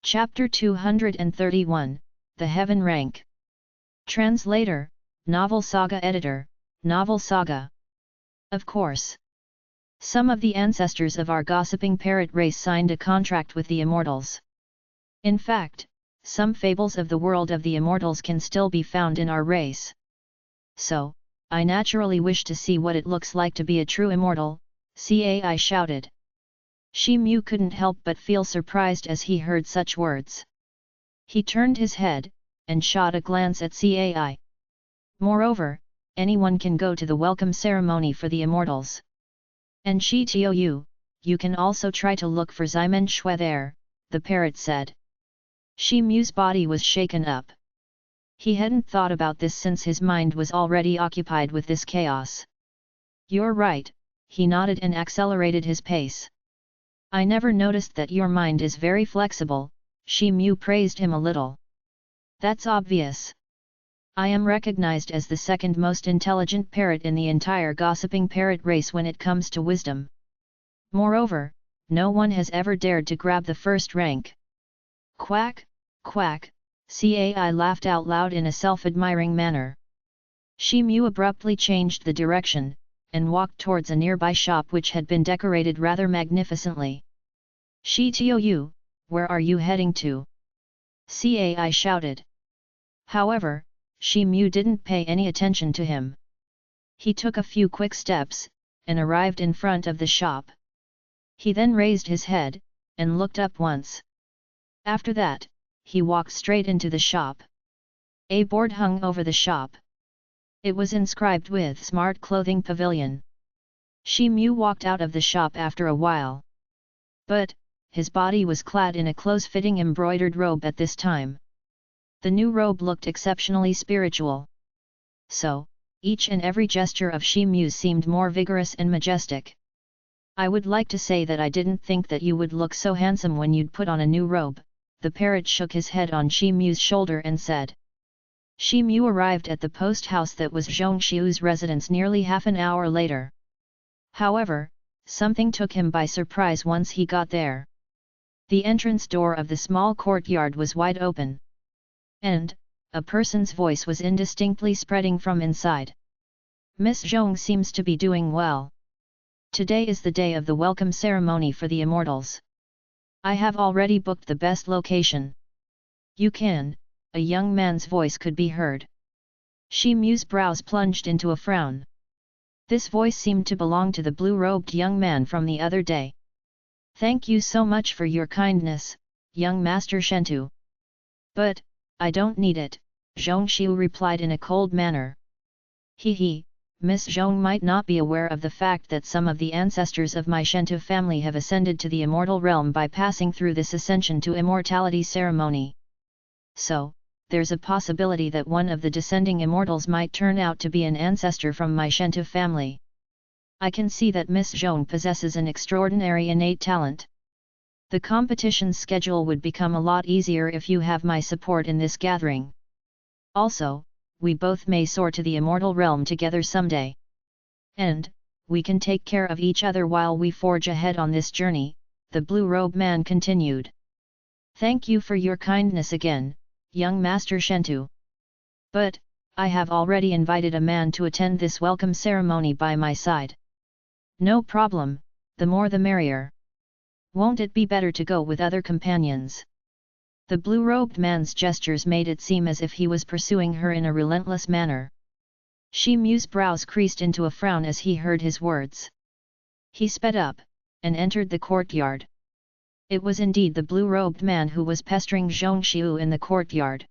Chapter 231, The Heaven Rank. Translator, Novel Saga Editor, Novel Saga. Of course. Some of the ancestors of our gossiping parrot race signed a contract with the immortals. In fact, some fables of the world of the immortals can still be found in our race. So, I naturally wish to see what it looks like to be a true immortal, Cai shouted. Shi Mu couldn't help but feel surprised as he heard such words. He turned his head, and shot a glance at Cai. Moreover, anyone can go to the welcome ceremony for the immortals. And Shi Tou, you can also try to look for Ximen Shui there, the parrot said. Shi Mu's body was shaken up. He hadn't thought about this since his mind was already occupied with this chaos. You're right, he nodded and accelerated his pace. I never noticed that your mind is very flexible, Shi Mu praised him a little. That's obvious. I am recognized as the second most intelligent parrot in the entire gossiping parrot race when it comes to wisdom. Moreover, no one has ever dared to grab the first rank. Quack, quack, Cai laughed out loud in a self-admiring manner. Shi Mu abruptly changed the direction, and walked towards a nearby shop which had been decorated rather magnificently. Shi Tou, where are you heading to? Cai shouted. However, Shi Mu didn't pay any attention to him. He took a few quick steps, and arrived in front of the shop. He then raised his head, and looked up once. After that, he walked straight into the shop. A board hung over the shop. It was inscribed with Smart Clothing Pavilion. Shi Mu walked out of the shop after a while. But, his body was clad in a close-fitting embroidered robe at this time. The new robe looked exceptionally spiritual. So, each and every gesture of Shi Mu seemed more vigorous and majestic. I would like to say that I didn't think that you would look so handsome when you'd put on a new robe, the parrot shook his head on Shi Mu's shoulder and said. Shi Mu arrived at the post house that was Zhong Xiu's residence nearly half an hour later. However, something took him by surprise once he got there. The entrance door of the small courtyard was wide open. And, a person's voice was indistinctly spreading from inside. Miss Zhong seems to be doing well. Today is the day of the welcome ceremony for the immortals. I have already booked the best location. You can, a young man's voice could be heard. Shi Mu's brows plunged into a frown. This voice seemed to belong to the blue-robed young man from the other day. Thank you so much for your kindness, young Master Shentu. But, I don't need it, Zhong Xiu replied in a cold manner. He, Miss Zhong might not be aware of the fact that some of the ancestors of my Shentu family have ascended to the immortal realm by passing through this ascension to immortality ceremony. So, there's a possibility that one of the descending immortals might turn out to be an ancestor from my Shentu family. I can see that Miss Zhong possesses an extraordinary innate talent. The competition's schedule would become a lot easier if you have my support in this gathering. Also, we both may soar to the immortal realm together someday. And, we can take care of each other while we forge ahead on this journey, the blue-robed man continued. Thank you for your kindness again, young Master Shentu. But, I have already invited a man to attend this welcome ceremony by my side. No problem, the more the merrier. Won't it be better to go with other companions? The blue-robed man's gestures made it seem as if he was pursuing her in a relentless manner. Shi Mu's brows creased into a frown as he heard his words. He sped up, and entered the courtyard. It was indeed the blue-robed man who was pestering Zhong Xiu in the courtyard.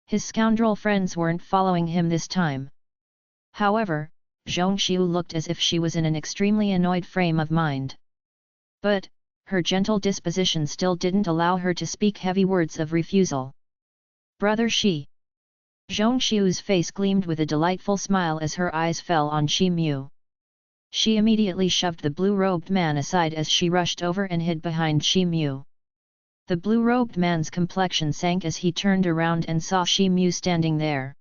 His scoundrel friends weren't following him this time. However, Zhong Xiu looked as if she was in an extremely annoyed frame of mind. But, her gentle disposition still didn't allow her to speak heavy words of refusal. Brother Shi. Zhong Xiu's face gleamed with a delightful smile as her eyes fell on Shi Mu. She immediately shoved the blue-robed man aside as she rushed over and hid behind Shi Mu. The blue-robed man's complexion sank as he turned around and saw Shi Mu standing there.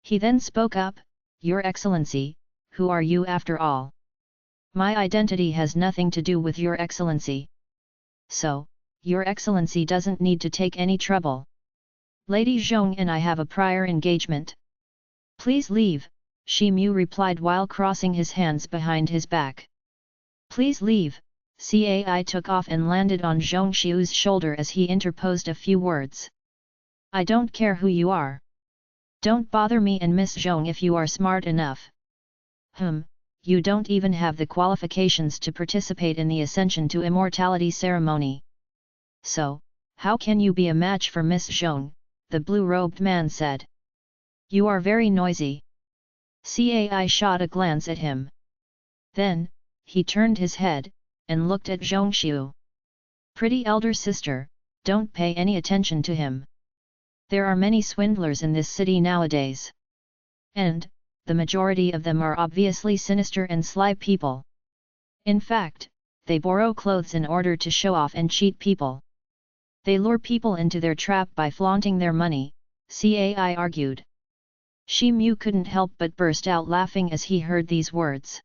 He then spoke up, Your Excellency, who are you after all? My identity has nothing to do with your excellency. So, Your Excellency doesn't need to take any trouble. Lady Zhong and I have a prior engagement. Please leave, Shi Mu replied while crossing his hands behind his back. Please leave. Cai took off and landed on Zhong Xiu's shoulder as he interposed a few words. I don't care who you are. Don't bother me and Miss Zhong if you are smart enough. You don't even have the qualifications to participate in the Ascension to Immortality ceremony. So, how can you be a match for Miss Zhong? The blue-robed man said. You are very noisy. Cai shot a glance at him. Then, he turned his head, and looked at Zhong Xiu. Pretty elder sister, don't pay any attention to him. There are many swindlers in this city nowadays. And, the majority of them are obviously sinister and sly people. In fact, they borrow clothes in order to show off and cheat people. They lure people into their trap by flaunting their money, Cai argued. Shi Mu couldn't help but burst out laughing as he heard these words.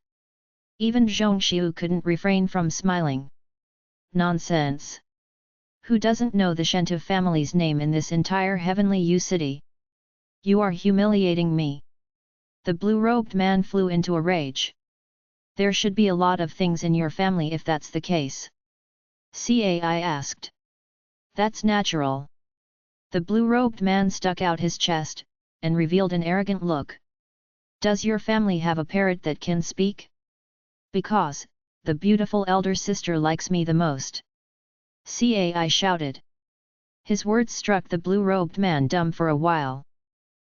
Even Zhong Xiu couldn't refrain from smiling. Nonsense! Who doesn't know the Shentu family's name in this entire Heavenly U city? You are humiliating me! The blue-robed man flew into a rage. There should be a lot of things in your family if that's the case. Cai asked. That's natural. The blue-robed man stuck out his chest, and revealed an arrogant look. Does your family have a parrot that can speak? Because, the beautiful elder sister likes me the most. Cai shouted. His words struck the blue-robed man dumb for a while.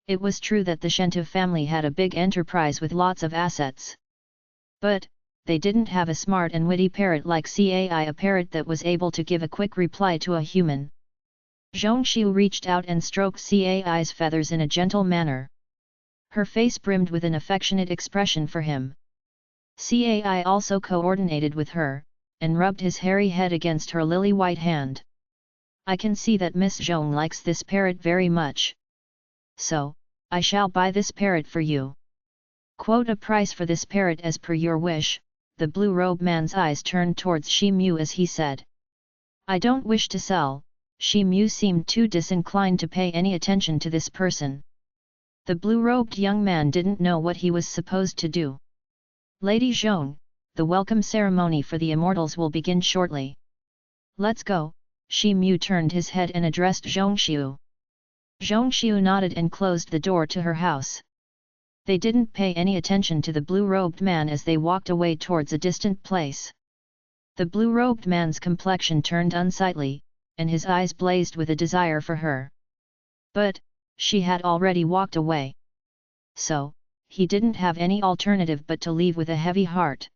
It was true that the Shentu family had a big enterprise with lots of assets. But, they didn't have a smart and witty parrot like Cai, a parrot that was able to give a quick reply to a human. Zhong Xiu reached out and stroked Cai's feathers in a gentle manner. Her face brimmed with an affectionate expression for him. Cai also coordinated with her, and rubbed his hairy head against her lily-white hand. I can see that Miss Zhong likes this parrot very much. So, I shall buy this parrot for you. Quote a price for this parrot as per your wish. The blue-robed man's eyes turned towards Shi Mu as he said. I don't wish to sell. Shi Mu seemed too disinclined to pay any attention to this person. The blue-robed young man didn't know what he was supposed to do. Lady Zhong, the welcome ceremony for the immortals will begin shortly. Let's go. Shi Mu turned his head and addressed Zhong Xiu. Zhong Xiu nodded and closed the door to her house. They didn't pay any attention to the blue-robed man as they walked away towards a distant place. The blue-robed man's complexion turned unsightly, and his eyes blazed with a desire for her. But, she had already walked away. So, he didn't have any alternative but to leave with a heavy heart.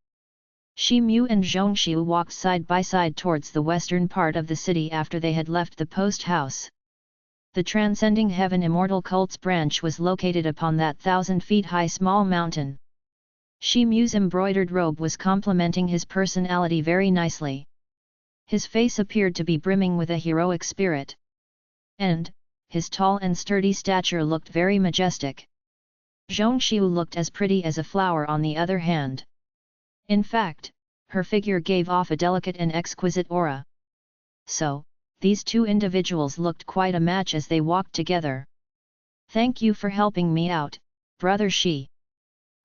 Shi Mu and Zhong Xiu walked side by side towards the western part of the city after they had left the post house. The Transcending Heaven Immortal Cult's branch was located upon that 1,000 feet high small mountain. Shi Mu's embroidered robe was complementing his personality very nicely. His face appeared to be brimming with a heroic spirit. And, his tall and sturdy stature looked very majestic. Zhong Xiu looked as pretty as a flower on the other hand. In fact, her figure gave off a delicate and exquisite aura. So, these two individuals looked quite a match as they walked together. Thank you for helping me out, brother Shi.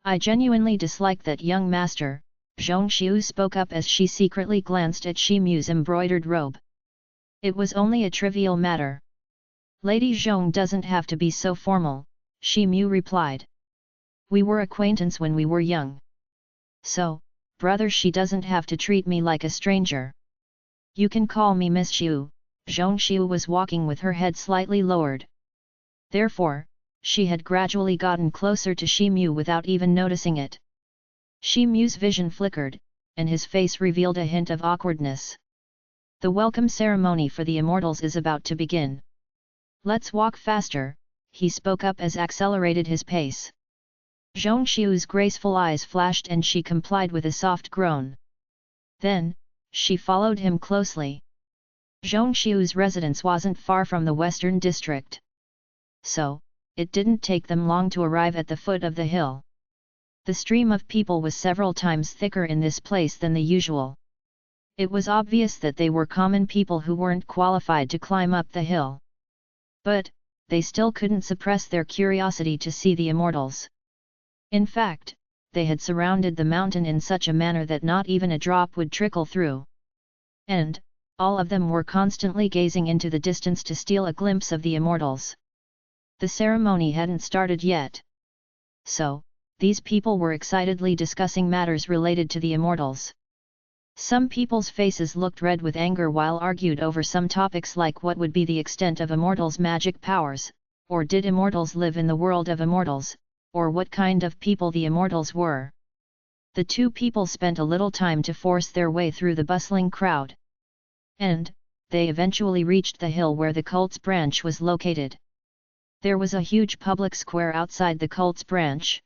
I genuinely dislike that young master, Zhong Xiu spoke up as she secretly glanced at Shi Mu's embroidered robe. It was only a trivial matter. Lady Zhong doesn't have to be so formal, Shi Mu replied. We were acquaintance when we were young. So, brother Shi doesn't have to treat me like a stranger. You can call me Miss Xiu. Zhong Xiu was walking with her head slightly lowered. Therefore, she had gradually gotten closer to Shi Mu without even noticing it. Shi Mu's vision flickered, and his face revealed a hint of awkwardness. The welcome ceremony for the immortals is about to begin. Let's walk faster, he spoke up as accelerated his pace. Zhong Xiu's graceful eyes flashed and she complied with a soft groan. Then, she followed him closely. Zhong Xiu's residence wasn't far from the western district. So, it didn't take them long to arrive at the foot of the hill. The stream of people was several times thicker in this place than the usual. It was obvious that they were common people who weren't qualified to climb up the hill. But, they still couldn't suppress their curiosity to see the immortals. In fact, they had surrounded the mountain in such a manner that not even a drop would trickle through. And, all of them were constantly gazing into the distance to steal a glimpse of the immortals. The ceremony hadn't started yet. So, these people were excitedly discussing matters related to the immortals. Some people's faces looked red with anger while argued over some topics like what would be the extent of immortals' magic powers, or did immortals live in the world of immortals, or what kind of people the immortals were. The two people spent a little time to force their way through the bustling crowd. And, they eventually reached the hill where the cult's branch was located. There was a huge public square outside the cult's branch.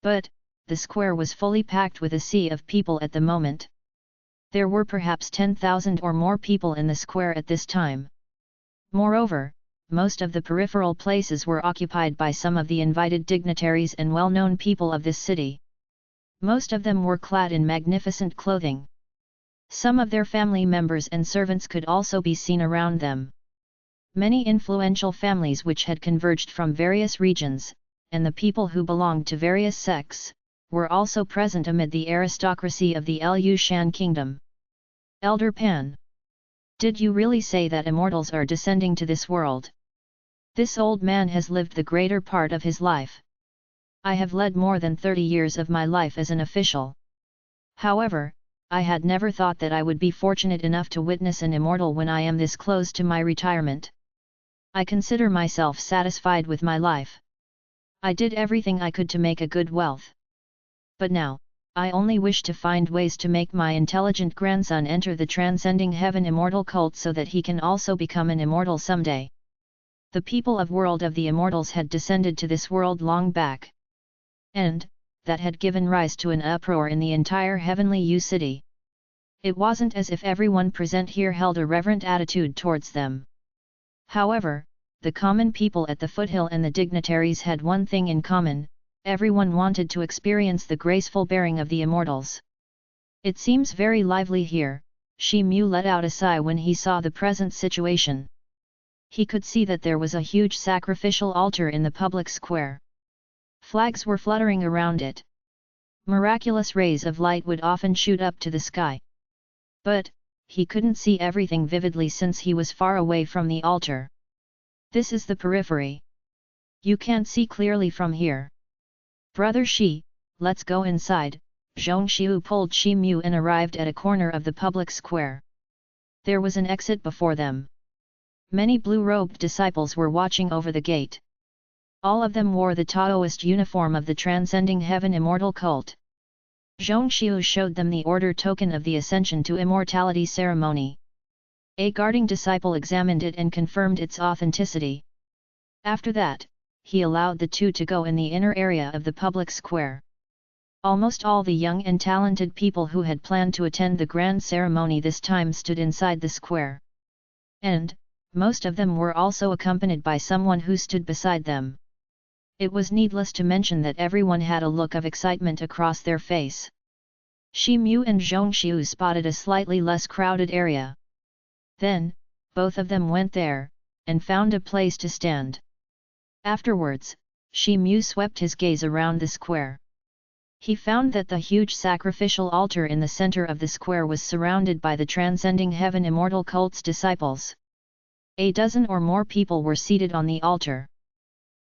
But, the square was fully packed with a sea of people at the moment. There were perhaps 10,000 or more people in the square at this time. Moreover, most of the peripheral places were occupied by some of the invited dignitaries and well-known people of this city. Most of them were clad in magnificent clothing. Some of their family members and servants could also be seen around them. Many influential families which had converged from various regions, and the people who belonged to various sects, were also present amid the aristocracy of the Lu Shan kingdom. Elder Pan. Did you really say that immortals are descending to this world? This old man has lived the greater part of his life. I have led more than 30 years of my life as an official. However, I had never thought that I would be fortunate enough to witness an immortal when I am this close to my retirement. I consider myself satisfied with my life. I did everything I could to make a good wealth. But now, I only wish to find ways to make my intelligent grandson enter the transcending heaven immortal cult so that he can also become an immortal someday. The people of world of the immortals had descended to this world long back. And, that had given rise to an uproar in the entire heavenly U city. It wasn't as if everyone present here held a reverent attitude towards them. However, the common people at the foothill and the dignitaries had one thing in common: everyone wanted to experience the graceful bearing of the immortals. It seems very lively here, Shi Mu let out a sigh when he saw the present situation. He could see that there was a huge sacrificial altar in the public square. Flags were fluttering around it. Miraculous rays of light would often shoot up to the sky. But, he couldn't see everything vividly since he was far away from the altar. This is the periphery. You can't see clearly from here. Brother Shi, let's go inside. Zhong Xiu pulled Shi Mu and arrived at a corner of the public square. There was an exit before them. Many blue-robed disciples were watching over the gate. All of them wore the Taoist uniform of the Transcending Heaven Immortal Cult. Zhong Xiu showed them the order token of the Ascension to Immortality ceremony. A guarding disciple examined it and confirmed its authenticity. After that, he allowed the two to go in the inner area of the public square. Almost all the young and talented people who had planned to attend the grand ceremony this time stood inside the square. And, most of them were also accompanied by someone who stood beside them. It was needless to mention that everyone had a look of excitement across their face. Shi Mu and Zhong Xiu spotted a slightly less crowded area. Then, both of them went there, and found a place to stand. Afterwards, Shi Mu swept his gaze around the square. He found that the huge sacrificial altar in the center of the square was surrounded by the Transcending Heaven Immortal Cult's disciples. A dozen or more people were seated on the altar.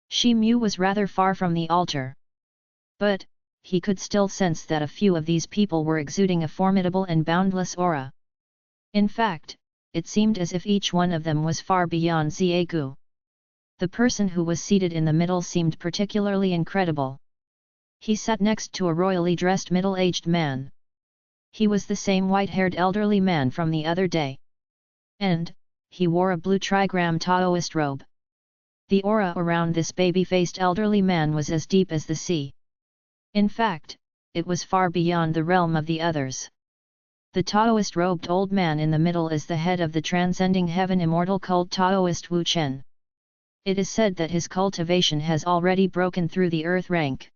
Shi Mu was rather far from the altar. But, he could still sense that a few of these people were exuding a formidable and boundless aura. In fact, it seemed as if each one of them was far beyond Ziegu. The person who was seated in the middle seemed particularly incredible. He sat next to a royally dressed middle-aged man. He was the same white-haired elderly man from the other day. And, he wore a blue trigram Taoist robe. The aura around this baby-faced elderly man was as deep as the sea. In fact, it was far beyond the realm of the others. The Taoist-robed old man in the middle is the head of the Transcending Heaven Immortal Cult Taoist Wu Chen. It is said that his cultivation has already broken through the earth rank.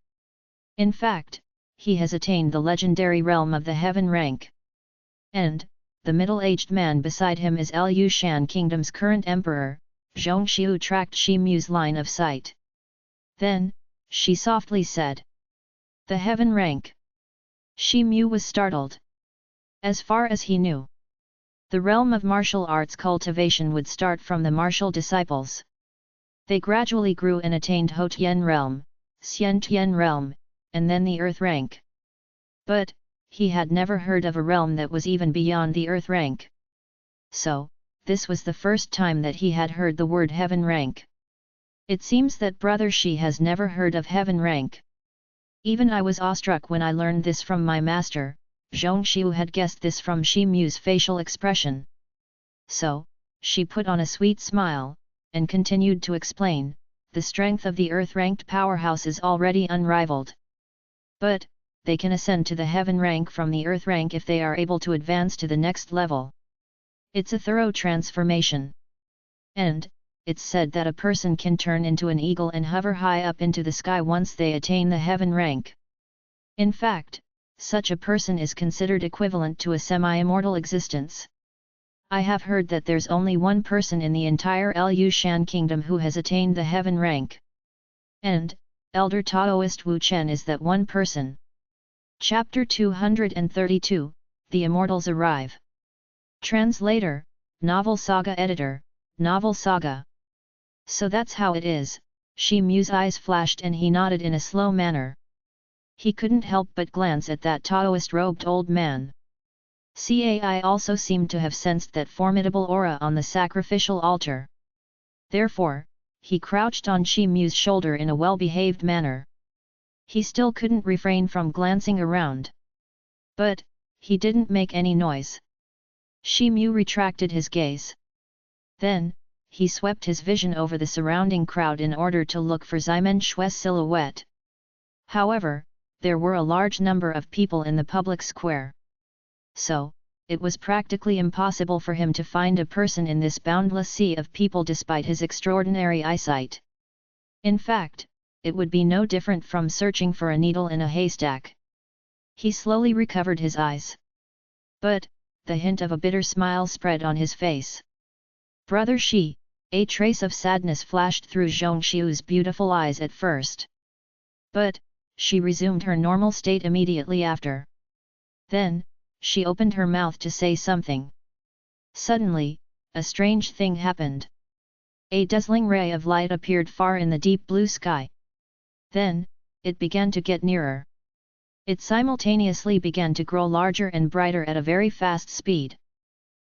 In fact, he has attained the legendary realm of the heaven rank. And, the middle-aged man beside him is Lu Shan Kingdom's current emperor. Zhongxiu tracked Shi Mu's line of sight. Then, she softly said, "The heaven rank." Shi Mu was startled. As far as he knew, the realm of martial arts cultivation would start from the martial disciples. They gradually grew and attained Ho Tien realm, Xian Tien realm, and then the earth rank. But, he had never heard of a realm that was even beyond the earth rank. So, this was the first time that he had heard the word heaven rank. It seems that Brother Shi has never heard of heaven rank. Even I was awestruck when I learned this from my master. Zhongxiu had guessed this from Shi Mu's facial expression. So, she put on a sweet smile, and continued to explain, the strength of the earth-ranked powerhouse is already unrivaled. But, they can ascend to the heaven rank from the earth rank if they are able to advance to the next level. It's a thorough transformation. And, it's said that a person can turn into an eagle and hover high up into the sky once they attain the heaven rank. In fact, such a person is considered equivalent to a semi-immortal existence. I have heard that there's only one person in the entire Lu Shan kingdom who has attained the heaven rank. And, Elder Taoist Wu Chen is that one person. Chapter 232, The Immortals Arrive. Translator, Novel Saga Editor, Novel Saga. So that's how it is. Shi Mu's eyes flashed and he nodded in a slow manner. He couldn't help but glance at that Taoist-robed old man. Cai also seemed to have sensed that formidable aura on the sacrificial altar. Therefore, he crouched on Shi Mu's shoulder in a well-behaved manner. He still couldn't refrain from glancing around. But, he didn't make any noise. Shi Mu retracted his gaze. Then, he swept his vision over the surrounding crowd in order to look for Ximen Shui's silhouette. However, there were a large number of people in the public square. So, it was practically impossible for him to find a person in this boundless sea of people despite his extraordinary eyesight. In fact, it would be no different from searching for a needle in a haystack. He slowly recovered his eyes. But, the hint of a bitter smile spread on his face. Brother Shi, a trace of sadness flashed through Zhongxiu's beautiful eyes at first. But, she resumed her normal state immediately after. Then, she opened her mouth to say something. Suddenly, a strange thing happened. A dazzling ray of light appeared far in the deep blue sky. Then, it began to get nearer. It simultaneously began to grow larger and brighter at a very fast speed.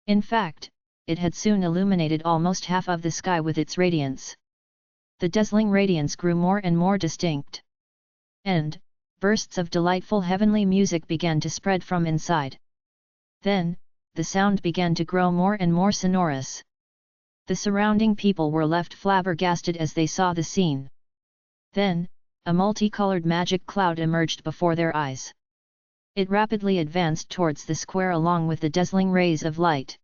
In fact, it had soon illuminated almost half of the sky with its radiance. The dazzling radiance grew more and more distinct. And, bursts of delightful heavenly music began to spread from inside. Then, the sound began to grow more and more sonorous. The surrounding people were left flabbergasted as they saw the scene. Then, a multicolored magic cloud emerged before their eyes. It rapidly advanced towards the square along with the dazzling rays of light.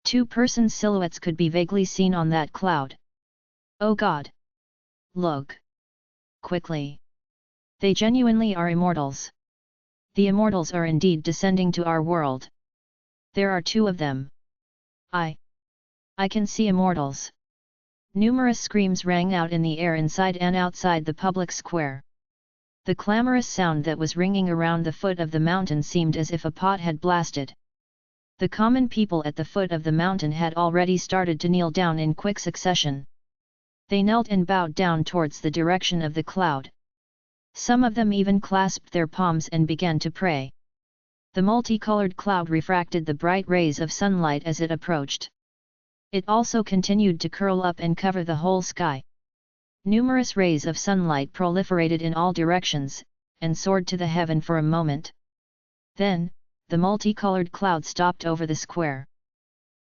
Two-person silhouettes could be vaguely seen on that cloud. Oh God! Look! Quickly! They genuinely are immortals. The immortals are indeed descending to our world. There are two of them. I can see immortals. Numerous screams rang out in the air inside and outside the public square. The clamorous sound that was ringing around the foot of the mountain seemed as if a pot had blasted. The common people at the foot of the mountain had already started to kneel down in quick succession. They knelt and bowed down towards the direction of the cloud. Some of them even clasped their palms and began to pray. The multicolored cloud refracted the bright rays of sunlight as it approached. It also continued to curl up and cover the whole sky. Numerous rays of sunlight proliferated in all directions, and soared to the heaven for a moment. Then, the multicolored cloud stopped over the square.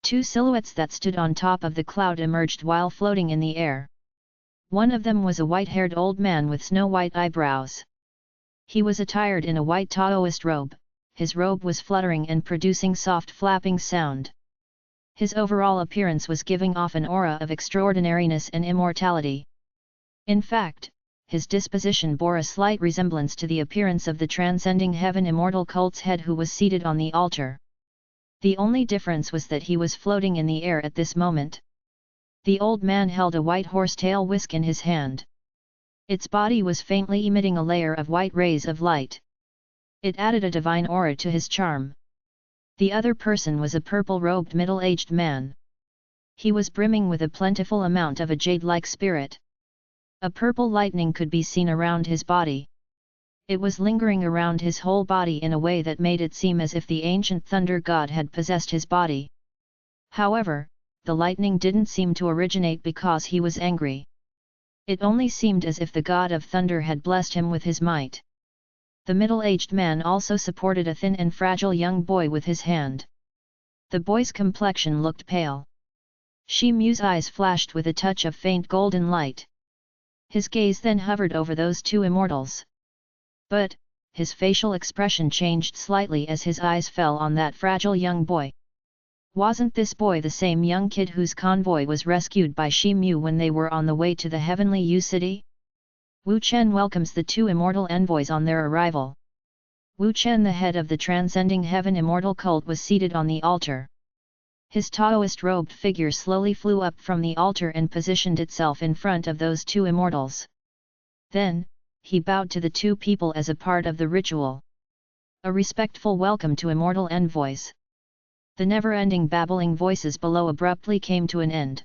Two silhouettes that stood on top of the cloud emerged while floating in the air. One of them was a white-haired old man with snow-white eyebrows. He was attired in a white Taoist robe, his robe was fluttering and producing soft flapping sound. His overall appearance was giving off an aura of extraordinariness and immortality. In fact, his disposition bore a slight resemblance to the appearance of the transcending heaven immortal cult's head who was seated on the altar. The only difference was that he was floating in the air at this moment. The old man held a white horsetail whisk in his hand. Its body was faintly emitting a layer of white rays of light. It added a divine aura to his charm. The other person was a purple-robed middle-aged man. He was brimming with a plentiful amount of a jade-like spirit. A purple lightning could be seen around his body. It was lingering around his whole body in a way that made it seem as if the ancient thunder god had possessed his body. However, the lightning didn't seem to originate because he was angry. It only seemed as if the god of thunder had blessed him with his might. The middle-aged man also supported a thin and fragile young boy with his hand. The boy's complexion looked pale. Shi Mu's eyes flashed with a touch of faint golden light. His gaze then hovered over those two immortals. But, his facial expression changed slightly as his eyes fell on that fragile young boy. Wasn't this boy the same young kid whose convoy was rescued by Shi Mu when they were on the way to the Heavenly U City? Wu Chen welcomes the two immortal envoys on their arrival. Wu Chen, the head of the Transcending Heaven Immortal Cult, was seated on the altar. His Taoist-robed figure slowly flew up from the altar and positioned itself in front of those two immortals. Then, he bowed to the two people as a part of the ritual. A respectful welcome to immortal envoys. The never-ending babbling voices below abruptly came to an end.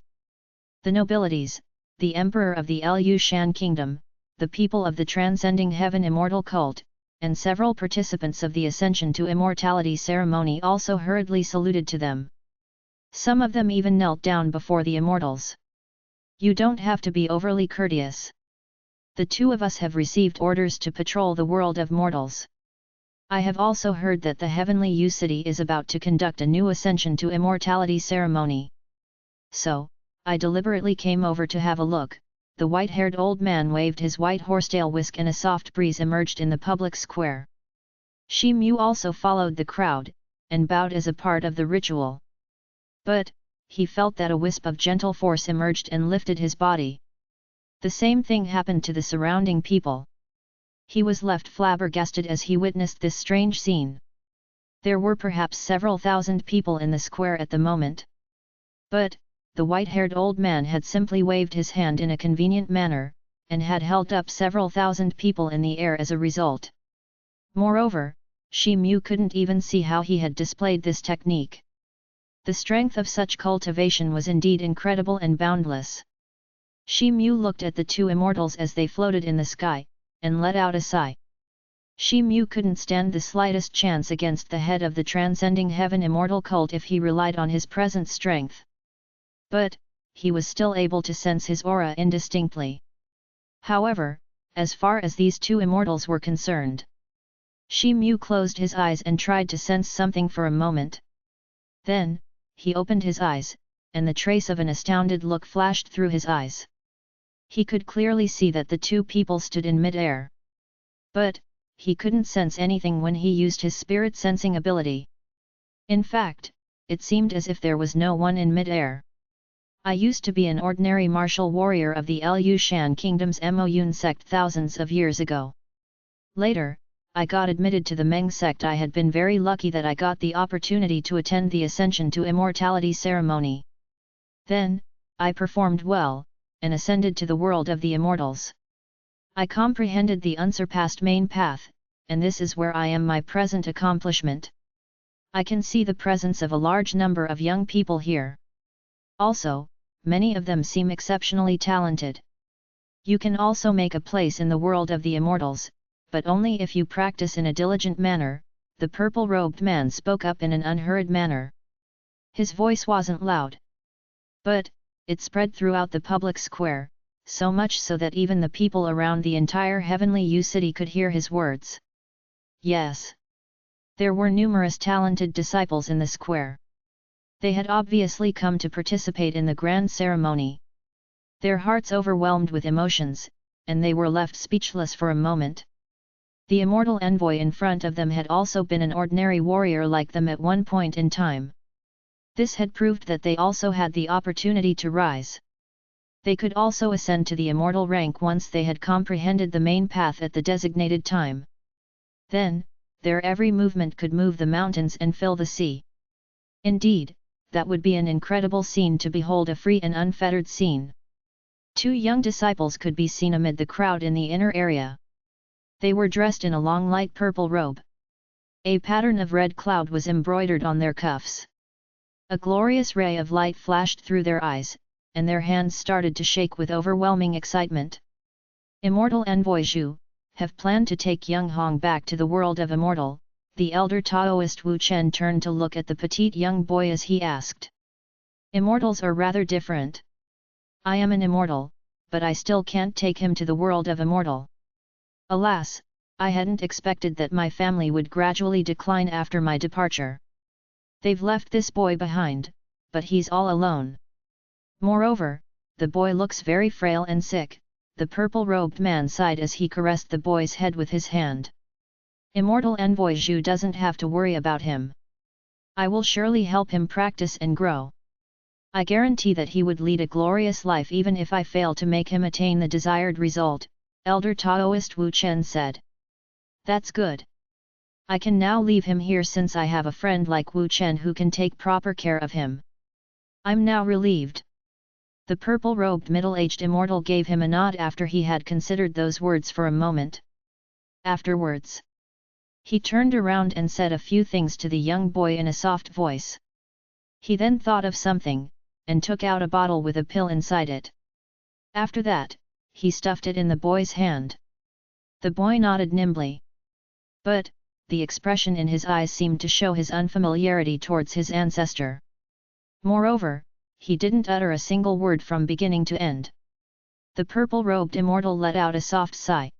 The nobilities, the emperor of the Lu Shan kingdom, the people of the Transcending Heaven Immortal Cult, and several participants of the Ascension to Immortality ceremony also hurriedly saluted to them. Some of them even knelt down before the immortals. You don't have to be overly courteous. The two of us have received orders to patrol the world of mortals. I have also heard that the Heavenly U City is about to conduct a new Ascension to Immortality ceremony. So, I deliberately came over to have a look. The white-haired old man waved his white horsetail whisk and a soft breeze emerged in the public square. Shi Mu also followed the crowd, and bowed as a part of the ritual. But, he felt that a wisp of gentle force emerged and lifted his body. The same thing happened to the surrounding people. He was left flabbergasted as he witnessed this strange scene. There were perhaps several thousand people in the square at the moment. But, the white-haired old man had simply waved his hand in a convenient manner, and had held up several thousand people in the air as a result. Moreover, Shi Mu couldn't even see how he had displayed this technique. The strength of such cultivation was indeed incredible and boundless. Shi Mu looked at the two immortals as they floated in the sky, and let out a sigh. Shi Mu couldn't stand the slightest chance against the head of the Transcending Heaven Immortal Cult if he relied on his present strength. But, he was still able to sense his aura indistinctly. However, as far as these two immortals were concerned, Shi Mu closed his eyes and tried to sense something for a moment. Then, he opened his eyes, and the trace of an astounded look flashed through his eyes. He could clearly see that the two people stood in mid-air. But, he couldn't sense anything when he used his spirit sensing ability. In fact, it seemed as if there was no one in mid-air. I used to be an ordinary martial warrior of the Lu Shan Kingdom's Moyun sect thousands of years ago. Later, I got admitted to the Meng sect. I had been very lucky that I got the opportunity to attend the Ascension to Immortality ceremony. Then, I performed well, and ascended to the world of the immortals. I comprehended the unsurpassed main path, and this is where I am my present accomplishment. I can see the presence of a large number of young people here. Also, many of them seem exceptionally talented. You can also make a place in the world of the immortals, but only if you practice in a diligent manner, the purple-robed man spoke up in an unhurried manner. His voice wasn't loud. But, it spread throughout the public square, so much so that even the people around the entire Heavenly U City could hear his words. Yes. There were numerous talented disciples in the square. They had obviously come to participate in the grand ceremony. Their hearts overwhelmed with emotions, and they were left speechless for a moment. The immortal envoy in front of them had also been an ordinary warrior like them at one point in time. This had proved that they also had the opportunity to rise. They could also ascend to the immortal rank once they had comprehended the main path at the designated time. Then, their every movement could move the mountains and fill the sea. Indeed, that would be an incredible scene to behold, a free and unfettered scene. 2 young disciples could be seen amid the crowd in the inner area. They were dressed in a long light purple robe. A pattern of red cloud was embroidered on their cuffs. A glorious ray of light flashed through their eyes, and their hands started to shake with overwhelming excitement. Immortal Envoy Zhu, have planned to take young Hong back to the world of immortal. The elder Taoist Wu Chen turned to look at the petite young boy as he asked. Immortals are rather different. I am an immortal, but I still can't take him to the world of immortal. Alas, I hadn't expected that my family would gradually decline after my departure. They've left this boy behind, but he's all alone. Moreover, the boy looks very frail and sick. The purple-robed man sighed as he caressed the boy's head with his hand. Immortal Envoy Zhu doesn't have to worry about him. I will surely help him practice and grow. I guarantee that he would lead a glorious life even if I fail to make him attain the desired result, Elder Taoist Wu Chen said. That's good. I can now leave him here since I have a friend like Wu Chen who can take proper care of him. I'm now relieved. The purple-robed middle-aged immortal gave him a nod after he had considered those words for a moment. Afterwards, he turned around and said a few things to the young boy in a soft voice. He then thought of something, and took out a bottle with a pill inside it. After that, he stuffed it in the boy's hand. The boy nodded nimbly. But, the expression in his eyes seemed to show his unfamiliarity towards his ancestor. Moreover, he didn't utter a single word from beginning to end. The purple-robed immortal let out a soft sigh.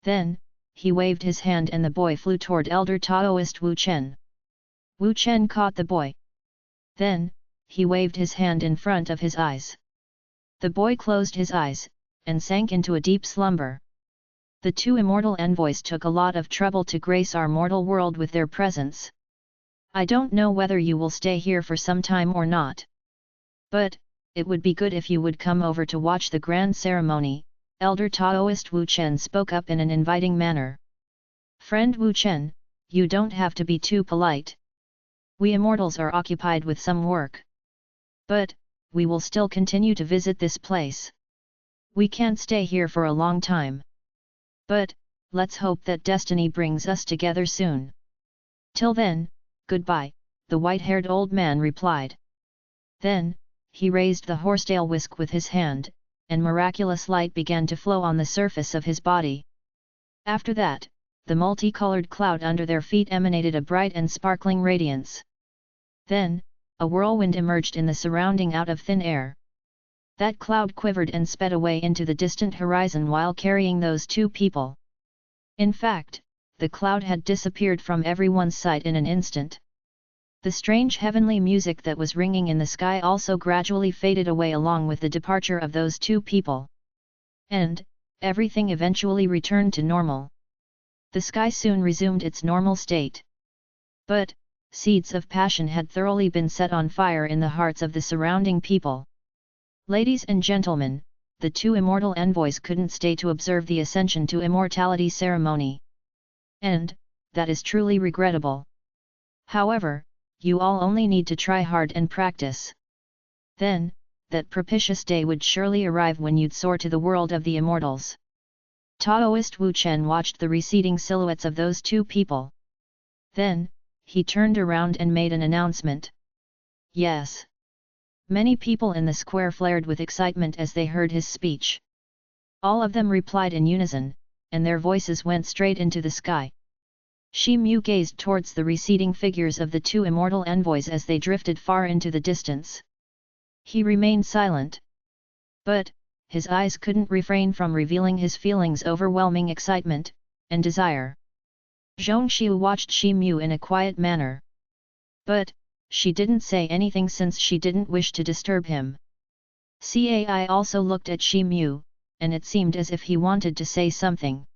Then, he waved his hand and the boy flew toward elder Taoist Wu Chen. Wu Chen caught the boy. Then, he waved his hand in front of his eyes. The boy closed his eyes, and sank into a deep slumber. The 2 immortal envoys took a lot of trouble to grace our mortal world with their presence. I don't know whether you will stay here for some time or not. But, it would be good if you would come over to watch the grand ceremony, Elder Taoist Wu Chen spoke up in an inviting manner. Friend Wu Chen, you don't have to be too polite. We immortals are occupied with some work. But, we will still continue to visit this place. We can't stay here for a long time. But, let's hope that destiny brings us together soon. Till then, goodbye, the white-haired old man replied. Then, he raised the horsetail whisk with his hand, and miraculous light began to flow on the surface of his body. After that, the multicolored cloud under their feet emanated a bright and sparkling radiance. Then, a whirlwind emerged in the surrounding out of thin air. That cloud quivered and sped away into the distant horizon while carrying those 2 people. In fact, the cloud had disappeared from everyone's sight in an instant. The strange heavenly music that was ringing in the sky also gradually faded away along with the departure of those 2 people. And, everything eventually returned to normal. The sky soon resumed its normal state. But, seeds of passion had thoroughly been set on fire in the hearts of the surrounding people. Ladies and gentlemen, the 2 immortal envoys couldn't stay to observe the Ascension to Immortality ceremony. And, that is truly regrettable. However, you all only need to try hard and practice. Then, that propitious day would surely arrive when you'd soar to the world of the immortals. Taoist Wu Chen watched the receding silhouettes of those 2 people. Then, he turned around and made an announcement. Yes. Many people in the square flared with excitement as they heard his speech. All of them replied in unison, and their voices went straight into the sky. Shi Mu gazed towards the receding figures of the 2 immortal envoys as they drifted far into the distance. He remained silent. But, his eyes couldn't refrain from revealing his feelings overwhelming excitement, and desire. Zhongxiu watched Shi Mu in a quiet manner. But, she didn't say anything since she didn't wish to disturb him. Cai also looked at Shi Mu, and it seemed as if he wanted to say something.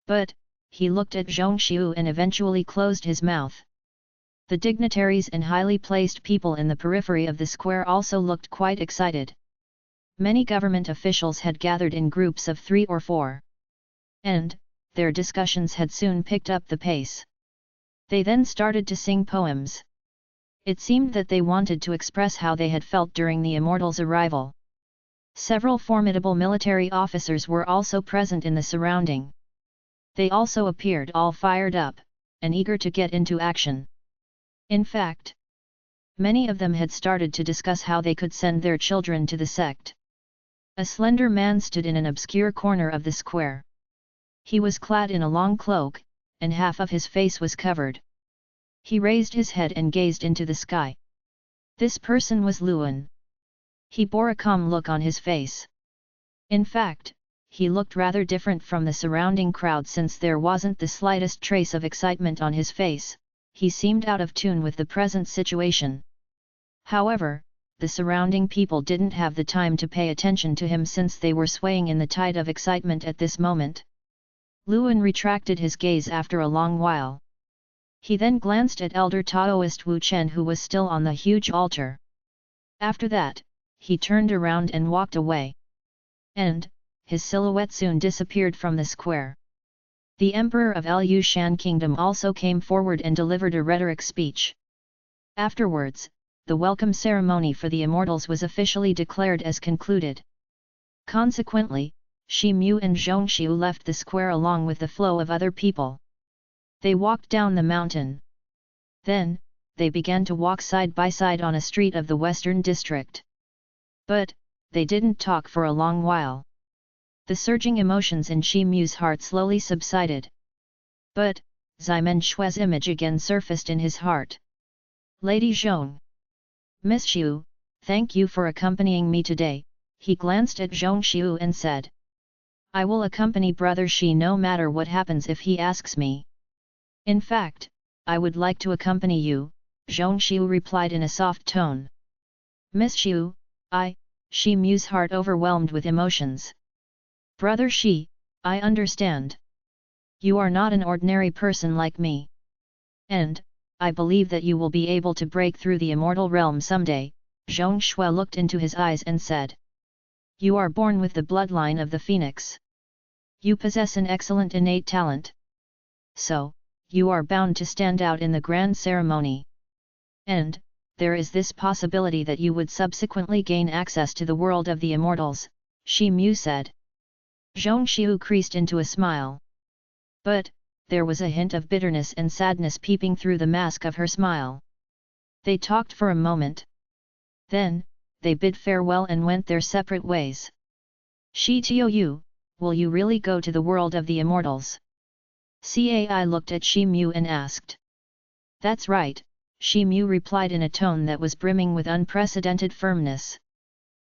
But, he looked at Zhongxiu and eventually closed his mouth. The dignitaries and highly placed people in the periphery of the square also looked quite excited. Many government officials had gathered in groups of 3 or 4. And, their discussions had soon picked up the pace. They then started to sing poems. It seemed that they wanted to express how they had felt during the immortals' arrival. Several formidable military officers were also present in the surrounding. They also appeared all fired up, and eager to get into action. In fact, many of them had started to discuss how they could send their children to the sect. A slender man stood in an obscure corner of the square. He was clad in a long cloak, and half of his face was covered. He raised his head and gazed into the sky. This person was Luan. He bore a calm look on his face. In fact, he looked rather different from the surrounding crowd since there wasn't the slightest trace of excitement on his face. He seemed out of tune with the present situation. However, the surrounding people didn't have the time to pay attention to him since they were swaying in the tide of excitement at this moment. Luan retracted his gaze after a long while. He then glanced at elder Taoist Wu Chen, who was still on the huge altar. After that, he turned around and walked away. And, his silhouette soon disappeared from the square. The Emperor of Lu Shan Kingdom also came forward and delivered a rhetoric speech. Afterwards, the welcome ceremony for the immortals was officially declared as concluded. Consequently, Shi Mu and Zhongxiu left the square along with the flow of other people. They walked down the mountain. Then, they began to walk side by side on a street of the western district. But, they didn't talk for a long while. The surging emotions in Shi Mu's heart slowly subsided. But, Ximen Shui's image again surfaced in his heart. Lady Zhong. Miss Xiu, thank you for accompanying me today. He glanced at Zhongxiu and said. I will accompany Brother Shi no matter what happens if he asks me. In fact, I would like to accompany you, Zhongxiu replied in a soft tone. Miss Xiu, Shi Mu's heart overwhelmed with emotions. Brother Shi, I understand. You are not an ordinary person like me. And, I believe that you will be able to break through the immortal realm someday. Zhongshui looked into his eyes and said. You are born with the bloodline of the phoenix. You possess an excellent innate talent. So, you are bound to stand out in the grand ceremony. And, there is this possibility that you would subsequently gain access to the world of the immortals, Shi Mu said. Zhongxiu creased into a smile. But, there was a hint of bitterness and sadness peeping through the mask of her smile. They talked for a moment. Then, they bid farewell and went their separate ways. Shi Tou, will you really go to the world of the immortals? Cai looked at Shi Mu and asked. That's right, Shi Mu replied in a tone that was brimming with unprecedented firmness.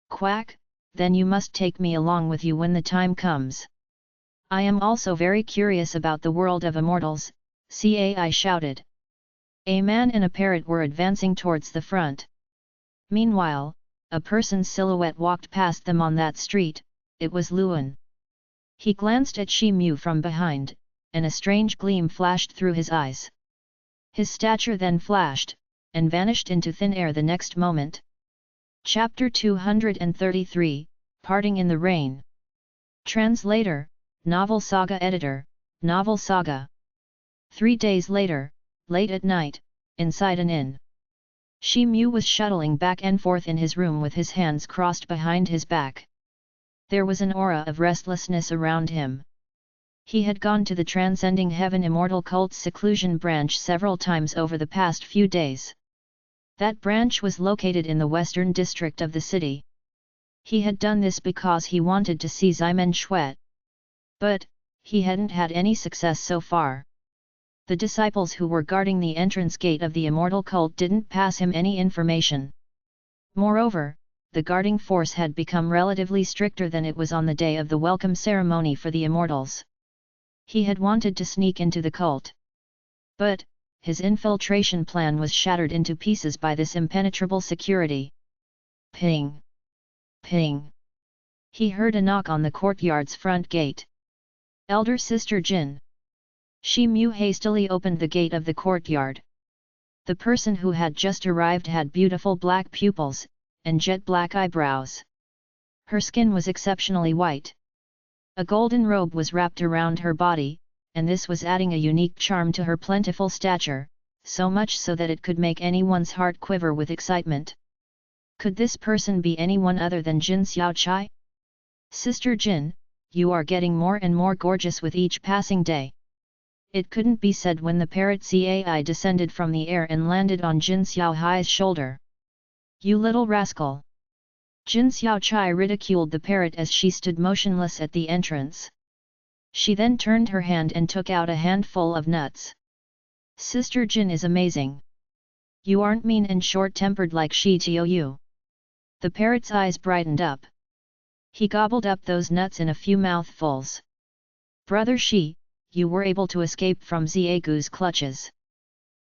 Quack, then you must take me along with you when the time comes. I am also very curious about the world of immortals, Cai shouted. A man and a parrot were advancing towards the front. Meanwhile, a person's silhouette walked past them on that street. It was Luan. He glanced at Shi Mu from behind, and a strange gleam flashed through his eyes. His stature then flashed, and vanished into thin air the next moment. Chapter 233, Parting in the Rain. Translator, Novel Saga Editor, Novel Saga. 3 days later, late at night, inside an inn. Shi Mu was shuttling back and forth in his room with his hands crossed behind his back. There was an aura of restlessness around him. He had gone to the Transcending Heaven Immortal Cult's seclusion branch several times over the past few days. That branch was located in the western district of the city. He had done this because he wanted to see Ximen Shui. But, he hadn't had any success so far. The disciples who were guarding the entrance gate of the immortal cult didn't pass him any information. Moreover, the guarding force had become relatively stricter than it was on the day of the welcome ceremony for the immortals. He had wanted to sneak into the cult. But, his infiltration plan was shattered into pieces by this impenetrable security. Ping! Ping! He heard a knock on the courtyard's front gate. Elder Sister Jin. Shi Mu hastily opened the gate of the courtyard. The person who had just arrived had beautiful black pupils, and jet black eyebrows. Her skin was exceptionally white. A golden robe was wrapped around her body, and this was adding a unique charm to her plentiful stature, so much so that it could make anyone's heart quiver with excitement. Could this person be anyone other than Jin Xiaochai? Sister Jin, you are getting more and more gorgeous with each passing day. It couldn't be said when the parrot Cai descended from the air and landed on Jin Xiaohai's shoulder. You little rascal! Jin Xiaochai ridiculed the parrot as she stood motionless at the entrance. She then turned her hand and took out a handful of nuts. Sister Jin is amazing. You aren't mean and short-tempered like Shi Tiu. The parrot's eyes brightened up. He gobbled up those nuts in a few mouthfuls. Brother Shi, you were able to escape from Xiaogu's clutches.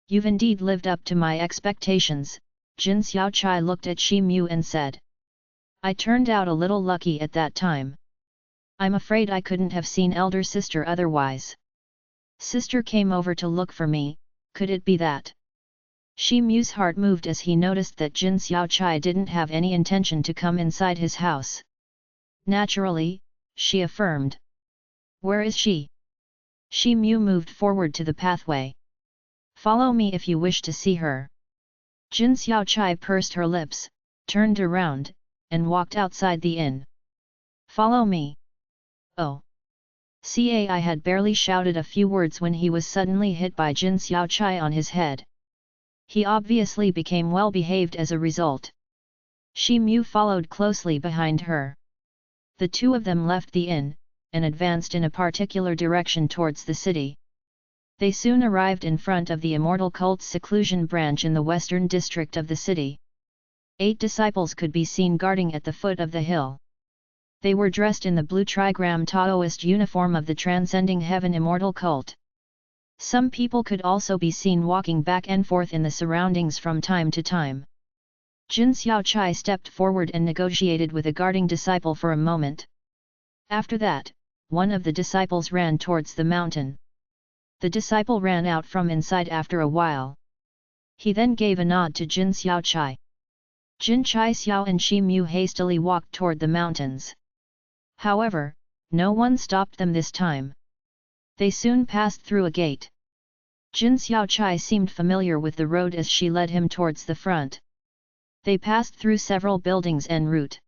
You've indeed lived up to my expectations, Jin Xiaochai looked at Shi Mu and said. I turned out a little lucky at that time. I'm afraid I couldn't have seen elder sister otherwise. Sister came over to look for me, could it be that? Shi Mu's heart moved as he noticed that Jin Xiaochai didn't have any intention to come inside his house. Naturally, she affirmed. Where is she? Shi Mu moved forward to the pathway. Follow me if you wish to see her. Jin Xiaochai pursed her lips, turned around, and walked outside the inn. Follow me. Oh! Cai had barely shouted a few words when he was suddenly hit by Jin Xiaochai on his head. He obviously became well behaved as a result. Shi Mu followed closely behind her. The two of them left the inn, and advanced in a particular direction towards the city. They soon arrived in front of the Immortal Cult's seclusion branch in the western district of the city. 8 disciples could be seen guarding at the foot of the hill. They were dressed in the blue trigram Taoist uniform of the Transcending Heaven Immortal Cult. Some people could also be seen walking back and forth in the surroundings from time to time. Jin Xiaochai stepped forward and negotiated with a guarding disciple for a moment. After that, one of the disciples ran towards the mountain. The disciple ran out from inside after a while. He then gave a nod to Jin Xiaochai. Jin Chai Xiao and Shi Mu hastily walked toward the mountains. However, no one stopped them this time. They soon passed through a gate. Jin Xiaochai seemed familiar with the road as she led him towards the front. They passed through several buildings en route.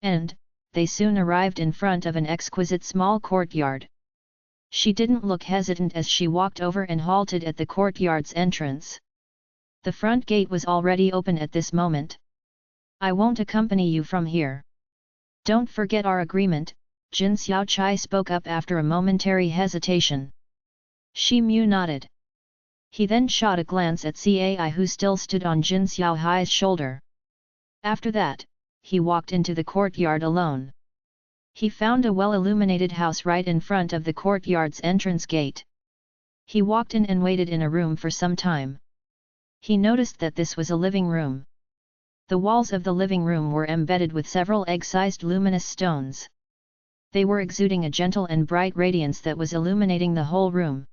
And, they soon arrived in front of an exquisite small courtyard. She didn't look hesitant as she walked over and halted at the courtyard's entrance. The front gate was already open at this moment. I won't accompany you from here. Don't forget our agreement, Jin Xiaochai spoke up after a momentary hesitation. Shi Mu nodded. He then shot a glance at Cai who still stood on Jin Xiaohai's shoulder. After that, he walked into the courtyard alone. He found a well-illuminated house right in front of the courtyard's entrance gate. He walked in and waited in a room for some time. He noticed that this was a living room. The walls of the living room were embedded with several egg-sized luminous stones. They were exuding a gentle and bright radiance that was illuminating the whole room.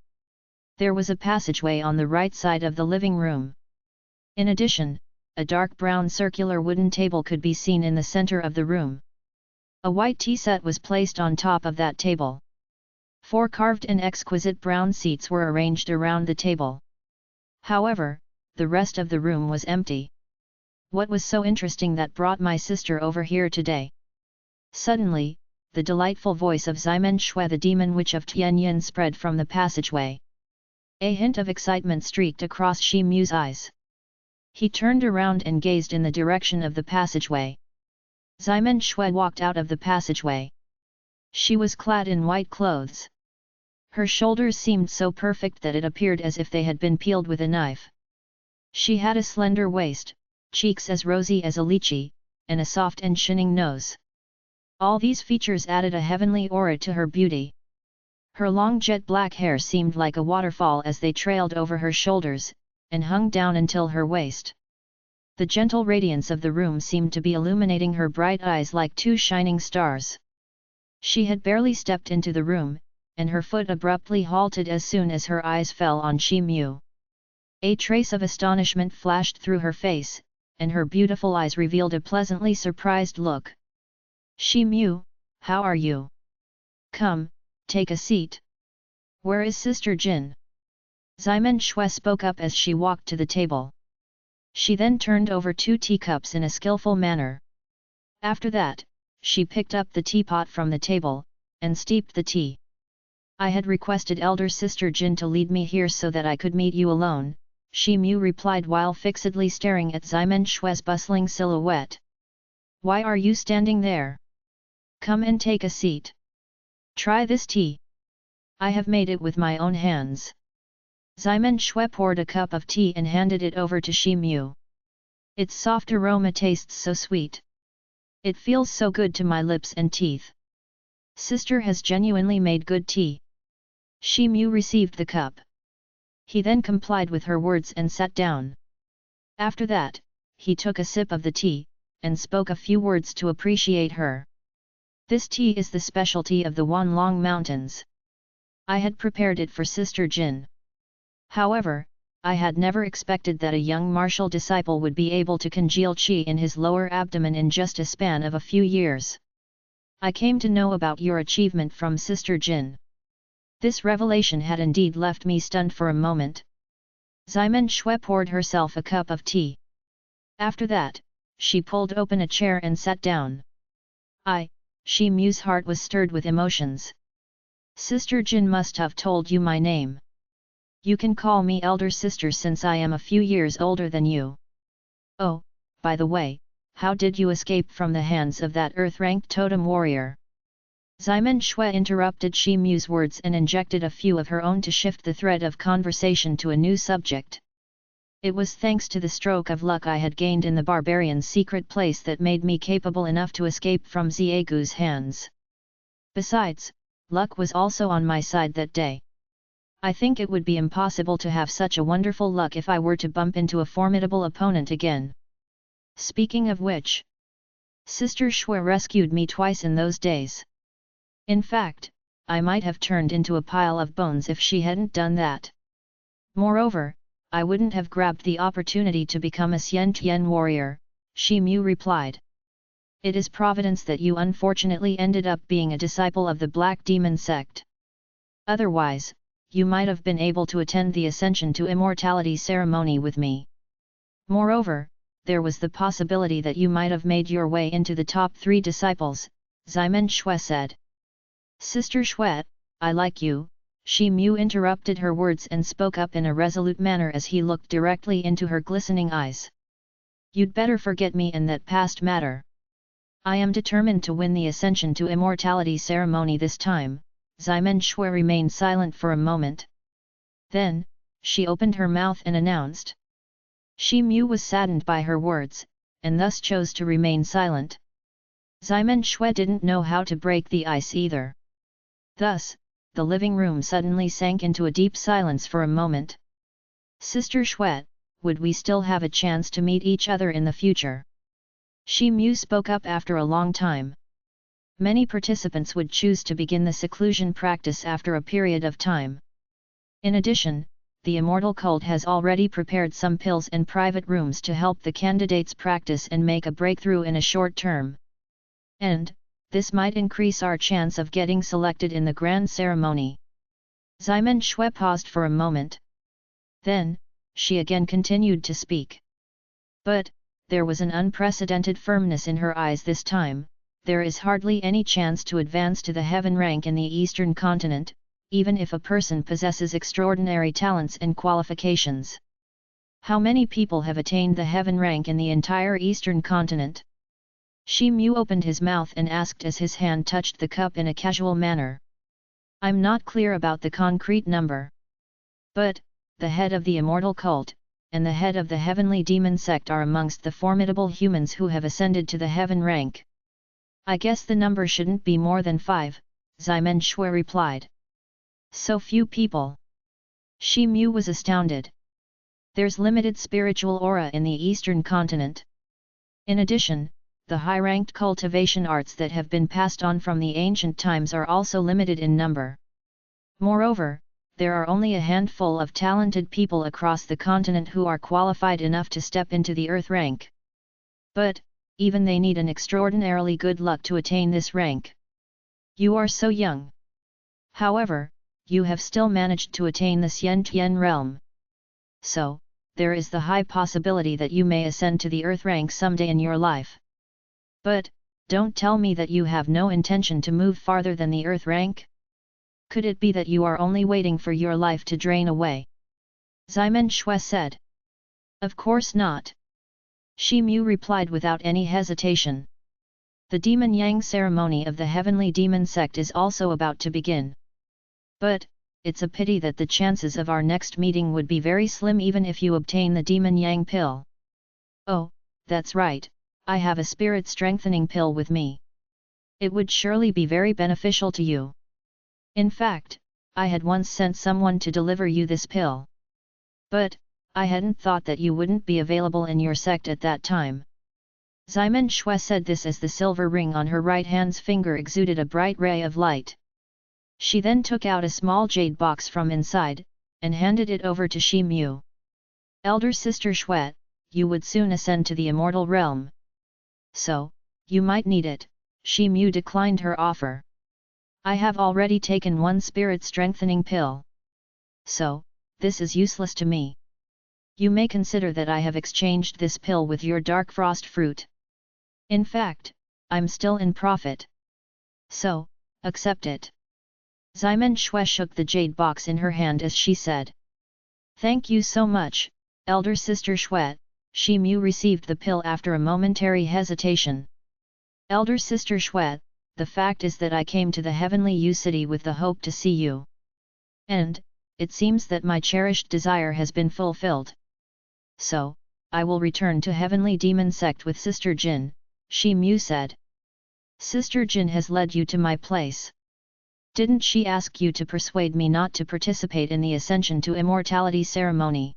There was a passageway on the right side of the living room. In addition, a dark brown circular wooden table could be seen in the center of the room. A white tea set was placed on top of that table. 4 carved and exquisite brown seats were arranged around the table. However, the rest of the room was empty. What was so interesting that brought my sister over here today? Suddenly, the delightful voice of Ximen Shui, the demon witch of Tianyin, spread from the passageway. A hint of excitement streaked across Shi Mu's eyes. He turned around and gazed in the direction of the passageway. Ximen Shui walked out of the passageway. She was clad in white clothes. Her shoulders seemed so perfect that it appeared as if they had been peeled with a knife. She had a slender waist, cheeks as rosy as a lychee, and a soft and shining nose. All these features added a heavenly aura to her beauty. Her long jet black hair seemed like a waterfall as they trailed over her shoulders, and hung down until her waist. The gentle radiance of the room seemed to be illuminating her bright eyes like 2 shining stars. She had barely stepped into the room, and her foot abruptly halted as soon as her eyes fell on Shi Mu. A trace of astonishment flashed through her face, and her beautiful eyes revealed a pleasantly surprised look. Shi Mu, how are you? Come, take a seat. Where is Sister Jin? Ximen Shui spoke up as she walked to the table. She then turned over 2 teacups in a skillful manner. After that, she picked up the teapot from the table, and steeped the tea. I had requested elder sister Jin to lead me here so that I could meet you alone, Shi Mu replied while fixedly staring at Ximen Shui's bustling silhouette. Why are you standing there? Come and take a seat. Try this tea. I have made it with my own hands. Ximen Shui poured a cup of tea and handed it over to Shi Mu. Its soft aroma tastes so sweet. It feels so good to my lips and teeth. Sister has genuinely made good tea. Shi Mu received the cup. He then complied with her words and sat down. After that, he took a sip of the tea, and spoke a few words to appreciate her. This tea is the specialty of the Wanlong Mountains. I had prepared it for Sister Jin. However, I had never expected that a young martial disciple would be able to congeal qi in his lower abdomen in just a span of a few years. I came to know about your achievement from Sister Jin. This revelation had indeed left me stunned for a moment. Ximen Shui poured herself a cup of tea. After that, she pulled open a chair and sat down. Shi Mu's heart was stirred with emotions. Sister Jin must have told you my name. You can call me elder sister since I am a few years older than you. Oh, by the way, how did you escape from the hands of that earth-ranked totem warrior? Ximen Shui interrupted Shi Mu's words and injected a few of her own to shift the thread of conversation to a new subject. It was thanks to the stroke of luck I had gained in the barbarian's secret place that made me capable enough to escape from Xiagu's hands. Besides, luck was also on my side that day. I think it would be impossible to have such a wonderful luck if I were to bump into a formidable opponent again. Speaking of which, Sister Shui rescued me twice in those days. In fact, I might have turned into a pile of bones if she hadn't done that. Moreover, I wouldn't have grabbed the opportunity to become a Xian Tian warrior, Shi Mu replied. It is providence that you unfortunately ended up being a disciple of the Black Demon sect. Otherwise, you might have been able to attend the Ascension to Immortality ceremony with me. Moreover, there was the possibility that you might have made your way into the top 3 disciples, Ximen Shui said. Sister Shui, I like you, Shi Mu interrupted her words and spoke up in a resolute manner as he looked directly into her glistening eyes. You'd better forget me and that past matter. I am determined to win the Ascension to Immortality ceremony this time. Ximen Shui remained silent for a moment. Then, she opened her mouth and announced. Shi Mu was saddened by her words, and thus chose to remain silent. Ximen Shui didn't know how to break the ice either. Thus, the living room suddenly sank into a deep silence for a moment. Sister Shui, would we still have a chance to meet each other in the future? Shi Mu spoke up after a long time. Many participants would choose to begin the seclusion practice after a period of time. In addition, the Immortal Cult has already prepared some pills and private rooms to help the candidates practice and make a breakthrough in a short term. And, this might increase our chance of getting selected in the grand ceremony. Ximen Shui paused for a moment. Then, she again continued to speak. But, there was an unprecedented firmness in her eyes this time. There is hardly any chance to advance to the heaven rank in the Eastern continent, even if a person possesses extraordinary talents and qualifications. How many people have attained the heaven rank in the entire Eastern continent? Shi Mu opened his mouth and asked as his hand touched the cup in a casual manner. I'm not clear about the concrete number. But, the head of the Immortal Cult, and the head of the Heavenly Demon sect are amongst the formidable humans who have ascended to the heaven rank. I guess the number shouldn't be more than 5, Ximen Shui replied. So few people. Shi Mu was astounded. There's limited spiritual aura in the Eastern continent. In addition, the high-ranked cultivation arts that have been passed on from the ancient times are also limited in number. Moreover, there are only a handful of talented people across the continent who are qualified enough to step into the Earth rank. But, even they need an extraordinarily good luck to attain this rank. You are so young. However, you have still managed to attain the Xian realm. So, there is the high possibility that you may ascend to the earth rank someday in your life. But, don't tell me that you have no intention to move farther than the earth rank? Could it be that you are only waiting for your life to drain away? Ximeng Shui said. Of course not. Shi Mu replied without any hesitation. The Demon Yang ceremony of the Heavenly Demon Sect is also about to begin. But, it's a pity that the chances of our next meeting would be very slim even if you obtain the Demon Yang pill. Oh, that's right, I have a spirit strengthening pill with me. It would surely be very beneficial to you. In fact, I had once sent someone to deliver you this pill. But, I hadn't thought that you wouldn't be available in your sect at that time. Ximeng Shui said this as the silver ring on her right hand's finger exuded a bright ray of light. She then took out a small jade box from inside, and handed it over to Shi Mu. Elder Sister Shui, you would soon ascend to the immortal realm. So, you might need it. Shi Mu declined her offer. I have already taken one spirit strengthening pill. So, this is useless to me. You may consider that I have exchanged this pill with your dark frost fruit. In fact, I'm still in profit. So, accept it. Ximeng Shui shook the jade box in her hand as she said. Thank you so much, Elder Sister Shui. Shi Mu received the pill after a momentary hesitation. Elder Sister Shui, the fact is that I came to the Heavenly U City with the hope to see you. And, it seems that my cherished desire has been fulfilled. So, I will return to Heavenly Demon Sect with Sister Jin, Shi Mu said. Sister Jin has led you to my place. Didn't she ask you to persuade me not to participate in the Ascension to Immortality ceremony?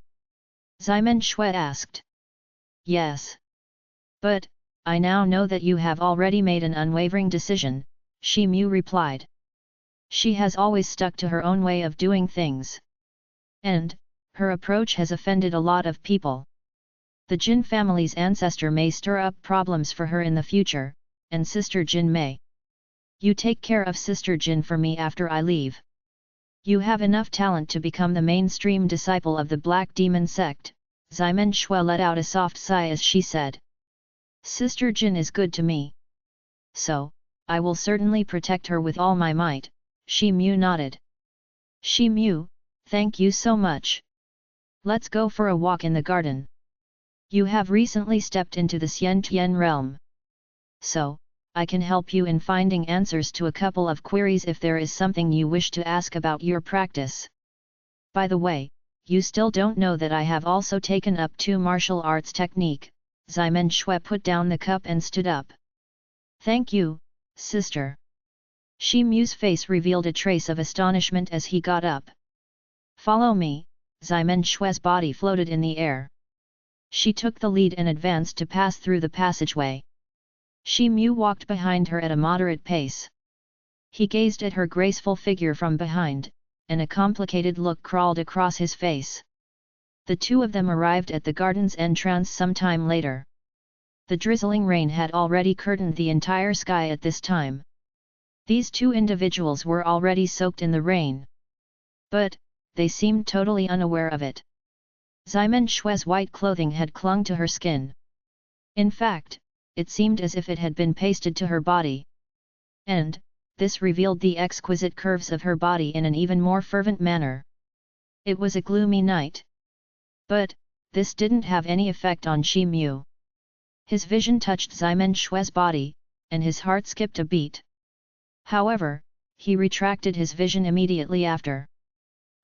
Ximeng Shui asked. Yes. But, I now know that you have already made an unwavering decision, Shi Mu replied. She has always stuck to her own way of doing things. And, her approach has offended a lot of people. The Jin family's ancestor may stir up problems for her in the future, and Sister Jin may. You take care of Sister Jin for me after I leave. You have enough talent to become the mainstream disciple of the Black Demon Sect. Ximeng Shui let out a soft sigh as she said. Sister Jin is good to me. So, I will certainly protect her with all my might, Shi Mu nodded. Shi Mu, thank you so much. Let's go for a walk in the garden. You have recently stepped into the Xian realm. So, I can help you in finding answers to a couple of queries if there is something you wish to ask about your practice. By the way, you still don't know that I have also taken up 2 martial arts technique. Ximeng Shui put down the cup and stood up. Thank you, sister. Shi Mu's face revealed a trace of astonishment as he got up. Follow me. Ximeng Shui's body floated in the air. She took the lead and advanced to pass through the passageway. Shi Mu walked behind her at a moderate pace. He gazed at her graceful figure from behind, and a complicated look crawled across his face. The two of them arrived at the garden's entrance some time later. The drizzling rain had already curtained the entire sky at this time. These two individuals were already soaked in the rain. But, they seemed totally unaware of it. Ximeng Shui's white clothing had clung to her skin. In fact, it seemed as if it had been pasted to her body. And, this revealed the exquisite curves of her body in an even more fervent manner. It was a gloomy night. But, this didn't have any effect on Shi Mu. His vision touched Ximeng Shui's body, and his heart skipped a beat. However, he retracted his vision immediately after.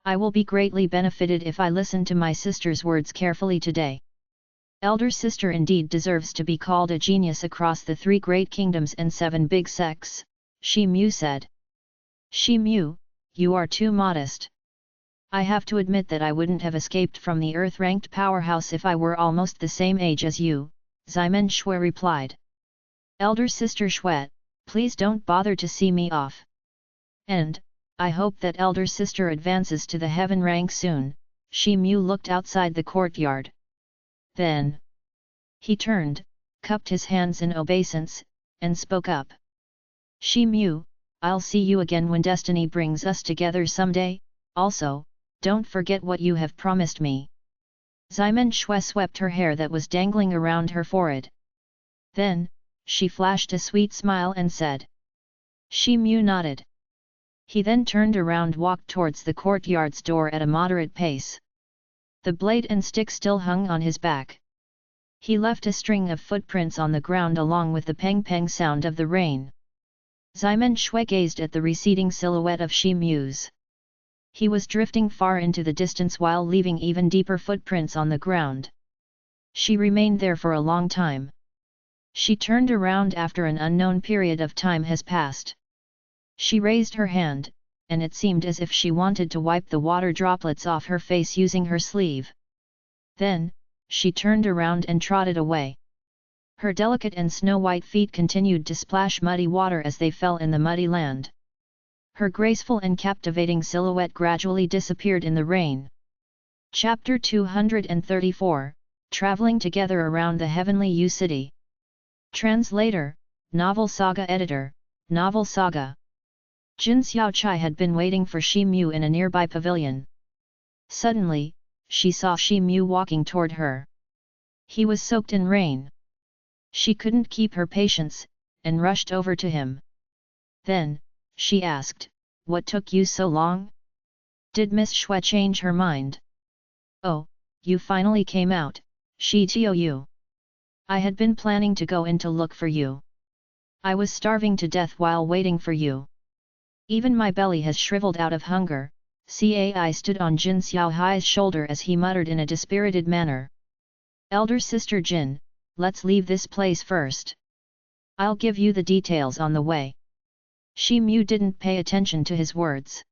I will be greatly benefited if I listen to my sister's words carefully today. Elder sister indeed deserves to be called a genius across the 3 great kingdoms and 7 big sects, Shi Mu said. Shi Mu, you are too modest. I have to admit that I wouldn't have escaped from the earth-ranked powerhouse if I were almost the same age as you, Ximeng Shui replied. Elder sister Shui, please don't bother to see me off. And, I hope that elder sister advances to the heaven rank soon. Shi Mu looked outside the courtyard. Then, he turned, cupped his hands in obeisance, and spoke up. Shi Mu, I'll see you again when destiny brings us together someday. Also, don't forget what you have promised me. Ximen Shui swept her hair that was dangling around her forehead. Then, she flashed a sweet smile and said. Shi Mu nodded. He then turned around, walked towards the courtyard's door at a moderate pace. The blade and stick still hung on his back. He left a string of footprints on the ground along with the peng-peng sound of the rain. Ximen Shui gazed at the receding silhouette of Shi Mu's. He was drifting far into the distance while leaving even deeper footprints on the ground. She remained there for a long time. She turned around after an unknown period of time has passed. She raised her hand, and it seemed as if she wanted to wipe the water droplets off her face using her sleeve. Then, she turned around and trotted away. Her delicate and snow-white feet continued to splash muddy water as they fell in the muddy land. Her graceful and captivating silhouette gradually disappeared in the rain. Chapter 234, Traveling Together Around the Heavenly U City. Translator, Novel Saga Editor, Novel Saga. Jin Xiaochai had been waiting for Shi Mu in a nearby pavilion. Suddenly, she saw Shi Mu walking toward her. He was soaked in rain. She couldn't keep her patience, and rushed over to him. Then, she asked, "What took you so long? Did Miss Shui change her mind?" "Oh, you finally came out, Shi Tou. I had been planning to go in to look for you. I was starving to death while waiting for you. Even my belly has shriveled out of hunger." Cai stood on Jin Xiaohai's shoulder as he muttered in a dispirited manner. "Elder sister Jin, let's leave this place first. I'll give you the details on the way." Shi Mu didn't pay attention to his words.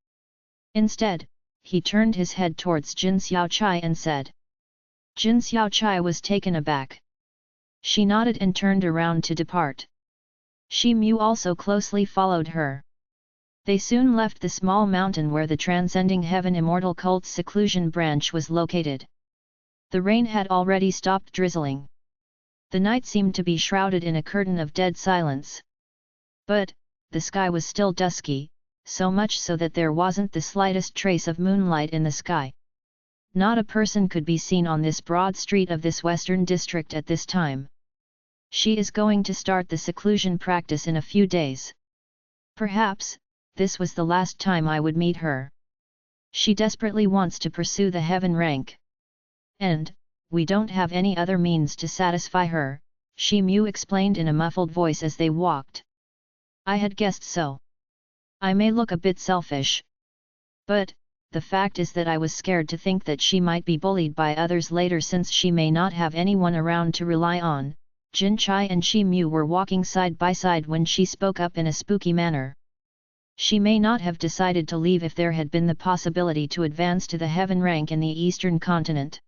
Instead, he turned his head towards Jin Xiaochai and said. Jin Xiaochai was taken aback. She nodded and turned around to depart. Shi Mu also closely followed her. They soon left the small mountain where the Transcending Heaven Immortal Cult's seclusion branch was located. The rain had already stopped drizzling. The night seemed to be shrouded in a curtain of dead silence. But, the sky was still dusky, so much so that there wasn't the slightest trace of moonlight in the sky. Not a person could be seen on this broad street of this western district at this time. She is going to start the seclusion practice in a few days. Perhaps, this was the last time I would meet her. She desperately wants to pursue the heaven rank. And, we don't have any other means to satisfy her, Shi Mu explained in a muffled voice as they walked. I had guessed so. I may look a bit selfish. But, the fact is that I was scared to think that she might be bullied by others later since she may not have anyone around to rely on. Jin Chai and Shi Mu were walking side by side when she spoke up in a spooky manner. She may not have decided to leave if there had been the possibility to advance to the heaven rank in the eastern continent.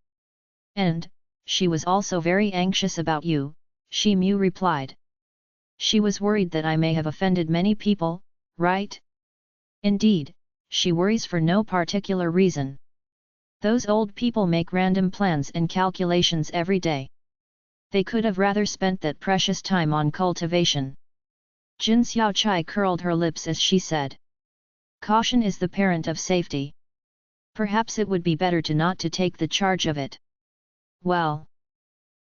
And, she was also very anxious about you, Shi Mu replied. She was worried that I may have offended many people, right? Indeed, she worries for no particular reason. Those old people make random plans and calculations every day. They could have rather spent that precious time on cultivation. Jin Xiaochai curled her lips as she said. Caution is the parent of safety. Perhaps it would be better to not to take the charge of it. Well,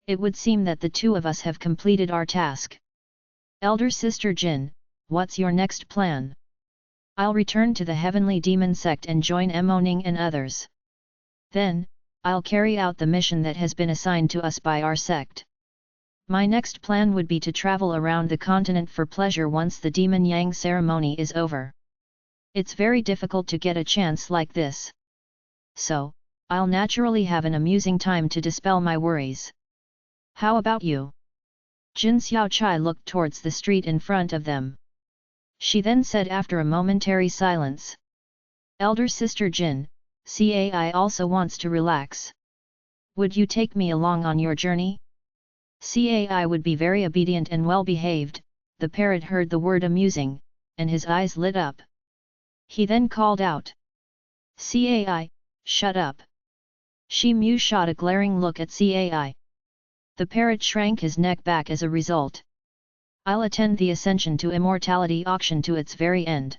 it would seem that the two of us have completed our task. Elder sister Jin, what's your next plan? I'll return to the Heavenly Demon Sect and join Emoning and others. Then, I'll carry out the mission that has been assigned to us by our sect. My next plan would be to travel around the continent for pleasure once the Demon Yang ceremony is over. It's very difficult to get a chance like this. So, I'll naturally have an amusing time to dispel my worries. How about you? Jin Xiaochai looked towards the street in front of them. She then said after a momentary silence. Elder sister Jin, Cai also wants to relax. Would you take me along on your journey? Cai would be very obedient and well-behaved. The parrot heard the word amusing, and his eyes lit up. He then called out. Cai, shut up. Shi Mu shot a glaring look at Cai. The parrot shrank his neck back as a result. I'll attend the Ascension to Immortality auction to its very end.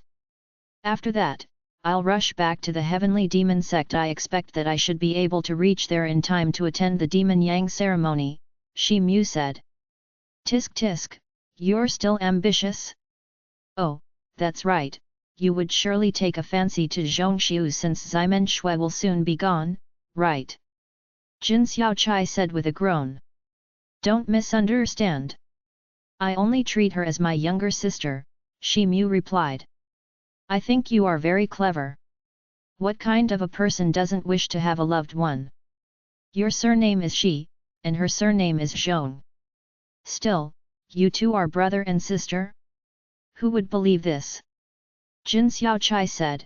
After that, I'll rush back to the Heavenly Demon Sect. I expect that I should be able to reach there in time to attend the Demon Yang ceremony, Shi Mu said. Tisk tisk, you're still ambitious? Oh, that's right, you would surely take a fancy to Zhongxiu since Ximen Shui will soon be gone, right? Jin Xiaochai said with a groan. Don't misunderstand. I only treat her as my younger sister, Shi Mu replied. I think you are very clever. What kind of a person doesn't wish to have a loved one? Your surname is Shi, and her surname is Zhong. Still, you two are brother and sister? Who would believe this? Jin Xiaochai said.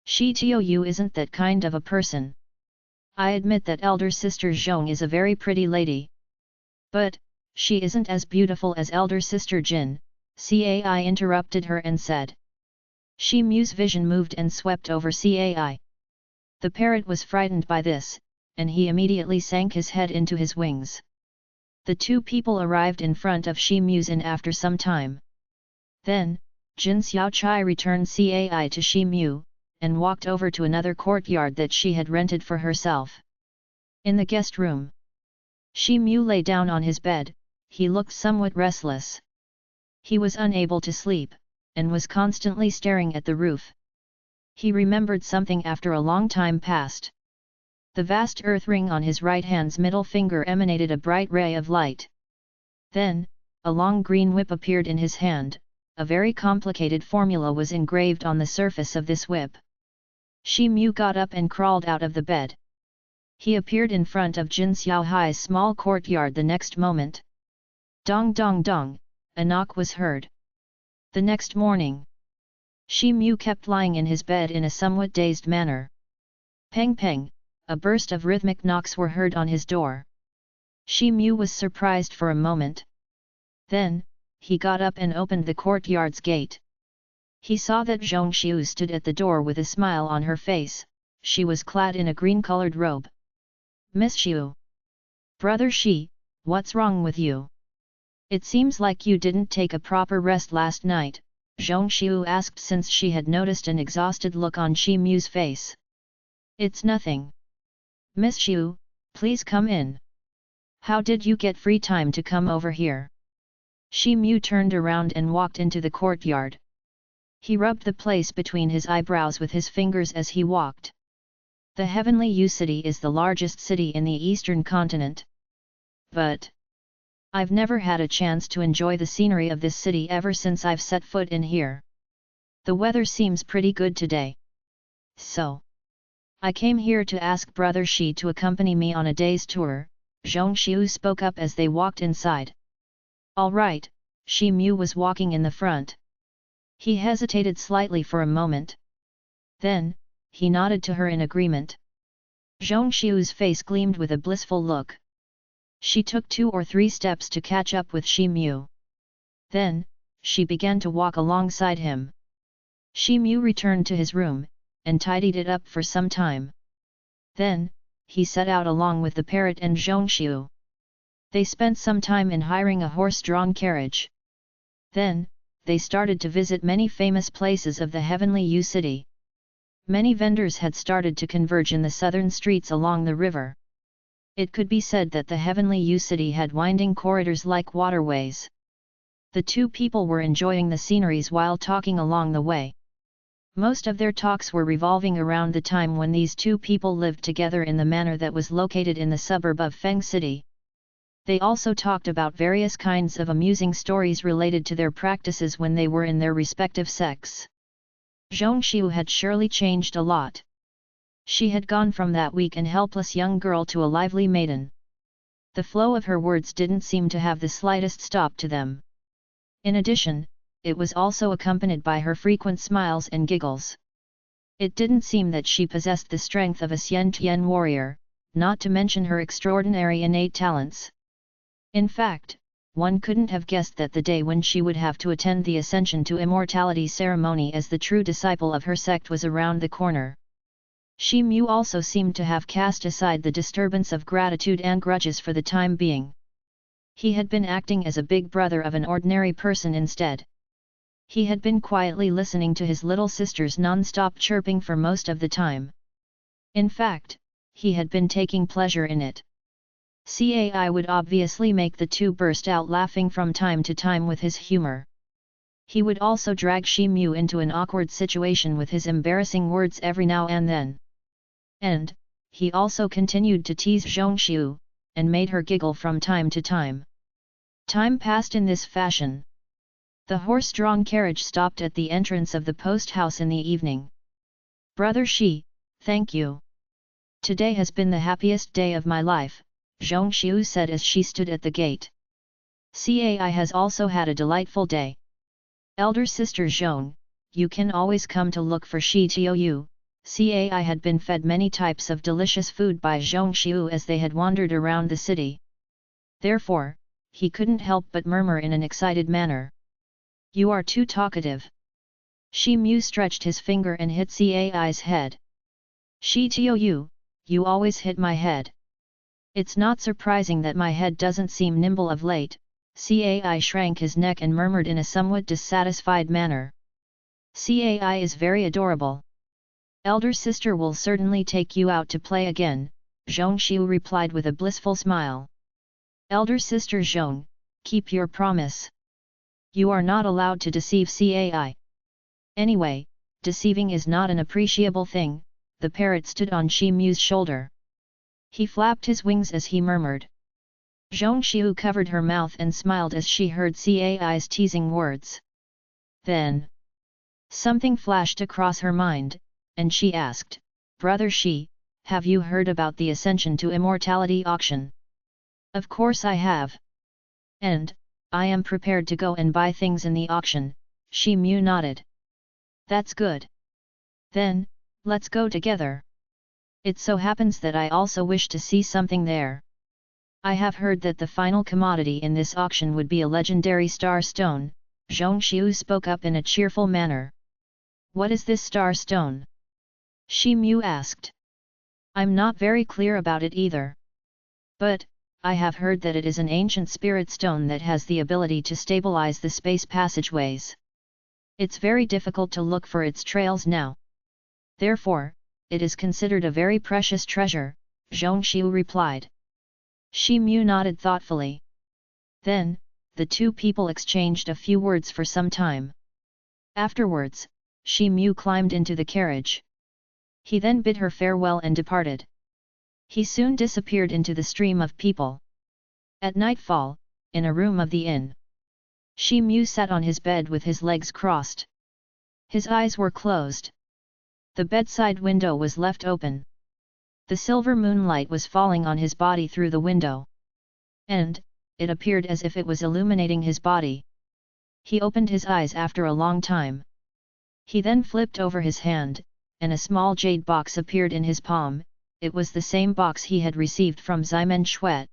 Shi Tou isn't that kind of a person. I admit that elder sister Zhong is a very pretty lady. But, she isn't as beautiful as elder sister Jin, Cai interrupted her and said. Shi Mu's vision moved and swept over Cai. The parrot was frightened by this, and he immediately sank his head into his wings. The two people arrived in front of Shi Mu's inn after some time. Then, Jin Xiaochai returned Cai to Shi Mu, and walked over to another courtyard that she had rented for herself. In the guest room, Shi Mu lay down on his bed. He looked somewhat restless. He was unable to sleep, and was constantly staring at the roof. He remembered something after a long time passed. The vast earth ring on his right hand's middle finger emanated a bright ray of light. Then, a long green whip appeared in his hand. A very complicated formula was engraved on the surface of this whip. Shi Mu got up and crawled out of the bed. He appeared in front of Jin Xiaohai's small courtyard the next moment. Dong dong dong, a knock was heard. The next morning, Shi Mu kept lying in his bed in a somewhat dazed manner. Peng peng, a burst of rhythmic knocks were heard on his door. Shi Mu was surprised for a moment. Then, he got up and opened the courtyard's gate. He saw that Zhongxiu stood at the door with a smile on her face. She was clad in a green-colored robe. Miss Xiu. Brother Shi, what's wrong with you? It seems like you didn't take a proper rest last night, Zhongxiu asked since she had noticed an exhausted look on Shi Mu's face. It's nothing. Miss Xiu, please come in. How did you get free time to come over here? Shi Mu turned around and walked into the courtyard. He rubbed the place between his eyebrows with his fingers as he walked. The Heavenly U City is the largest city in the eastern continent. But I've never had a chance to enjoy the scenery of this city ever since I've set foot in here. The weather seems pretty good today. So I came here to ask Brother Shi to accompany me on a day's tour, Zhongxiu spoke up as they walked inside. All right, Shi Mu was walking in the front. He hesitated slightly for a moment. Then, he nodded to her in agreement. Zhongxiu's face gleamed with a blissful look. She took 2 or 3 steps to catch up with Shi Mu. Then, she began to walk alongside him. Shi Mu returned to his room, and tidied it up for some time. Then, he set out along with the parrot and Zhongxiu. They spent some time in hiring a horse-drawn carriage. Then, they started to visit many famous places of the Heavenly U City. Many vendors had started to converge in the southern streets along the river. It could be said that the Heavenly U City had winding corridors like waterways. The two people were enjoying the sceneries while talking along the way. Most of their talks were revolving around the time when these two people lived together in the manor that was located in the suburb of Feng City. They also talked about various kinds of amusing stories related to their practices when they were in their respective sects. Zhongxiu had surely changed a lot. She had gone from that weak and helpless young girl to a lively maiden. The flow of her words didn't seem to have the slightest stop to them. In addition, it was also accompanied by her frequent smiles and giggles. It didn't seem that she possessed the strength of a Xian Tian warrior, not to mention her extraordinary innate talents. In fact, one couldn't have guessed that the day when she would have to attend the Ascension to Immortality ceremony as the true disciple of her sect was around the corner. Shi Mu also seemed to have cast aside the disturbance of gratitude and grudges for the time being. He had been acting as a big brother of an ordinary person instead. He had been quietly listening to his little sister's non-stop chirping for most of the time. In fact, he had been taking pleasure in it. Cai would obviously make the two burst out laughing from time to time with his humor. He would also drag Shi Mu into an awkward situation with his embarrassing words every now and then. And, he also continued to tease Zhongxiu, and made her giggle from time to time. Time passed in this fashion. The horse-drawn carriage stopped at the entrance of the post house in the evening. "Brother Shi, thank you. Today has been the happiest day of my life," Zhongxiu said as she stood at the gate. "Cai has also had a delightful day. Elder sister Zhong, you can always come to look for Shi Tou." Cai had been fed many types of delicious food by Zhongxiu as they had wandered around the city. Therefore, he couldn't help but murmur in an excited manner. "You are too talkative." Shi Mu stretched his finger and hit Cai's head. "Shi Tou, you always hit my head. It's not surprising that my head doesn't seem nimble of late." Cai shrank his neck and murmured in a somewhat dissatisfied manner. "Cai is very adorable. Elder sister will certainly take you out to play again," Zhongxiu replied with a blissful smile. "Elder sister Zhong, keep your promise. You are not allowed to deceive Cai. Anyway, deceiving is not an appreciable thing." The parrot stood on Shi Mu's shoulder. He flapped his wings as he murmured. Zhongxiu covered her mouth and smiled as she heard Cai's teasing words. Then, something flashed across her mind, and she asked, "Brother Shi, have you heard about the Ascension to Immortality auction?" "Of course I have. And, I am prepared to go and buy things in the auction," Shi Mu nodded. "That's good. Then, let's go together. It so happens that I also wish to see something there. I have heard that the final commodity in this auction would be a legendary star stone." Zhongxiu spoke up in a cheerful manner. "What is this star stone?" Shi Mu asked. "I'm not very clear about it either. But, I have heard that it is an ancient spirit stone that has the ability to stabilize the space passageways. It's very difficult to look for its trails now. Therefore, it is considered a very precious treasure," Zhongxiu replied. Shi Mu nodded thoughtfully. Then, the two people exchanged a few words for some time. Afterwards, Shi Mu climbed into the carriage. He then bid her farewell and departed. He soon disappeared into the stream of people. At nightfall, in a room of the inn, Shi Mu sat on his bed with his legs crossed. His eyes were closed. The bedside window was left open. The silver moonlight was falling on his body through the window. And, it appeared as if it was illuminating his body. He opened his eyes after a long time. He then flipped over his hand, and a small jade box appeared in his palm. It was the same box he had received from Ximen Shuet.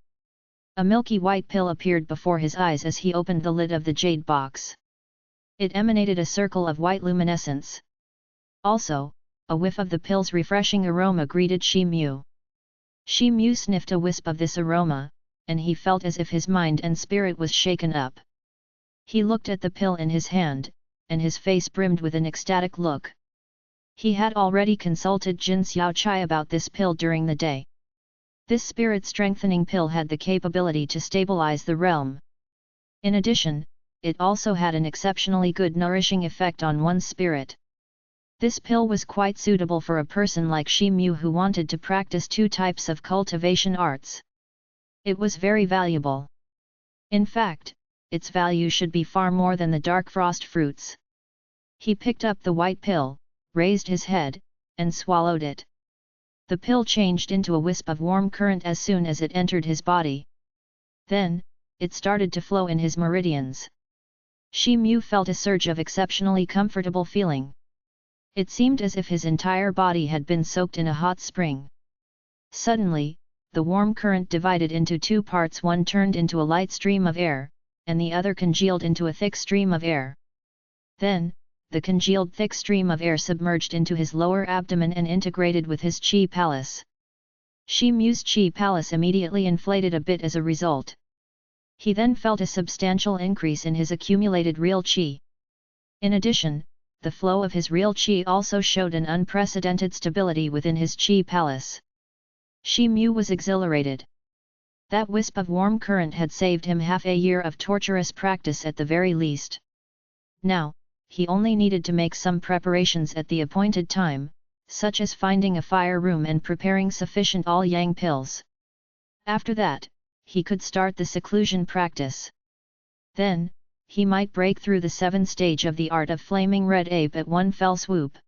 A milky white pill appeared before his eyes as he opened the lid of the jade box. It emanated a circle of white luminescence. Also, a whiff of the pill's refreshing aroma greeted Shi Mu. Shi Mu sniffed a wisp of this aroma, and he felt as if his mind and spirit was shaken up. He looked at the pill in his hand, and his face brimmed with an ecstatic look. He had already consulted Jin Xiaochai about this pill during the day. This spirit-strengthening pill had the capability to stabilize the realm. In addition, it also had an exceptionally good nourishing effect on one's spirit. This pill was quite suitable for a person like Shi Mu who wanted to practice two types of cultivation arts. It was very valuable. In fact, its value should be far more than the dark frost fruits. He picked up the white pill, raised his head, and swallowed it. The pill changed into a wisp of warm current as soon as it entered his body. Then, it started to flow in his meridians. Shi Mu felt a surge of exceptionally comfortable feeling. It seemed as if his entire body had been soaked in a hot spring. Suddenly, the warm current divided into two parts. One turned into a light stream of air, and the other congealed into a thick stream of air. Then, the congealed thick stream of air submerged into his lower abdomen and integrated with his chi palace. Shi Mu's chi palace immediately inflated a bit as a result. He then felt a substantial increase in his accumulated real qi. In addition, the flow of his real qi also showed an unprecedented stability within his qi palace. Shi Mu was exhilarated. That wisp of warm current had saved him half a year of torturous practice at the very least. Now, he only needed to make some preparations at the appointed time, such as finding a fire room and preparing sufficient all-yang pills. After that, he could start the seclusion practice. Then, he might break through the 7th stage of the art of flaming red ape at one fell swoop.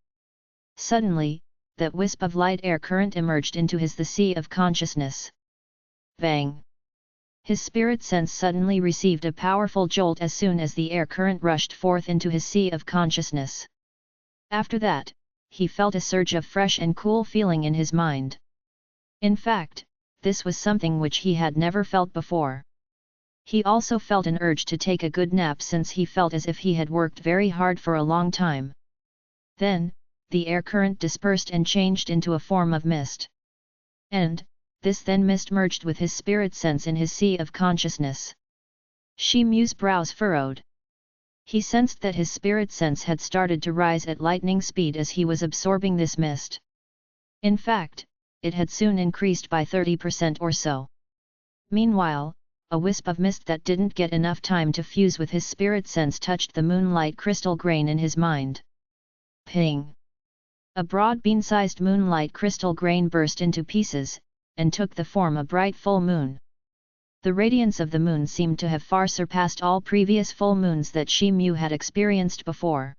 Suddenly, that wisp of light air current emerged into the sea of consciousness. Bang! His spirit sense suddenly received a powerful jolt as soon as the air current rushed forth into his sea of consciousness. After that, he felt a surge of fresh and cool feeling in his mind. In fact, this was something which he had never felt before. He also felt an urge to take a good nap since he felt as if he had worked very hard for a long time. Then, the air current dispersed and changed into a form of mist. And, this then mist merged with his spirit sense in his sea of consciousness. Shi Mu's brows furrowed. He sensed that his spirit sense had started to rise at lightning speed as he was absorbing this mist. In fact, it had soon increased by 30% or so. Meanwhile, a wisp of mist that didn't get enough time to fuse with his spirit sense touched the moonlight crystal grain in his mind. Ping! A broad bean-sized moonlight crystal grain burst into pieces, and took the form of a bright full moon. The radiance of the moon seemed to have far surpassed all previous full moons that Shi Mu had experienced before.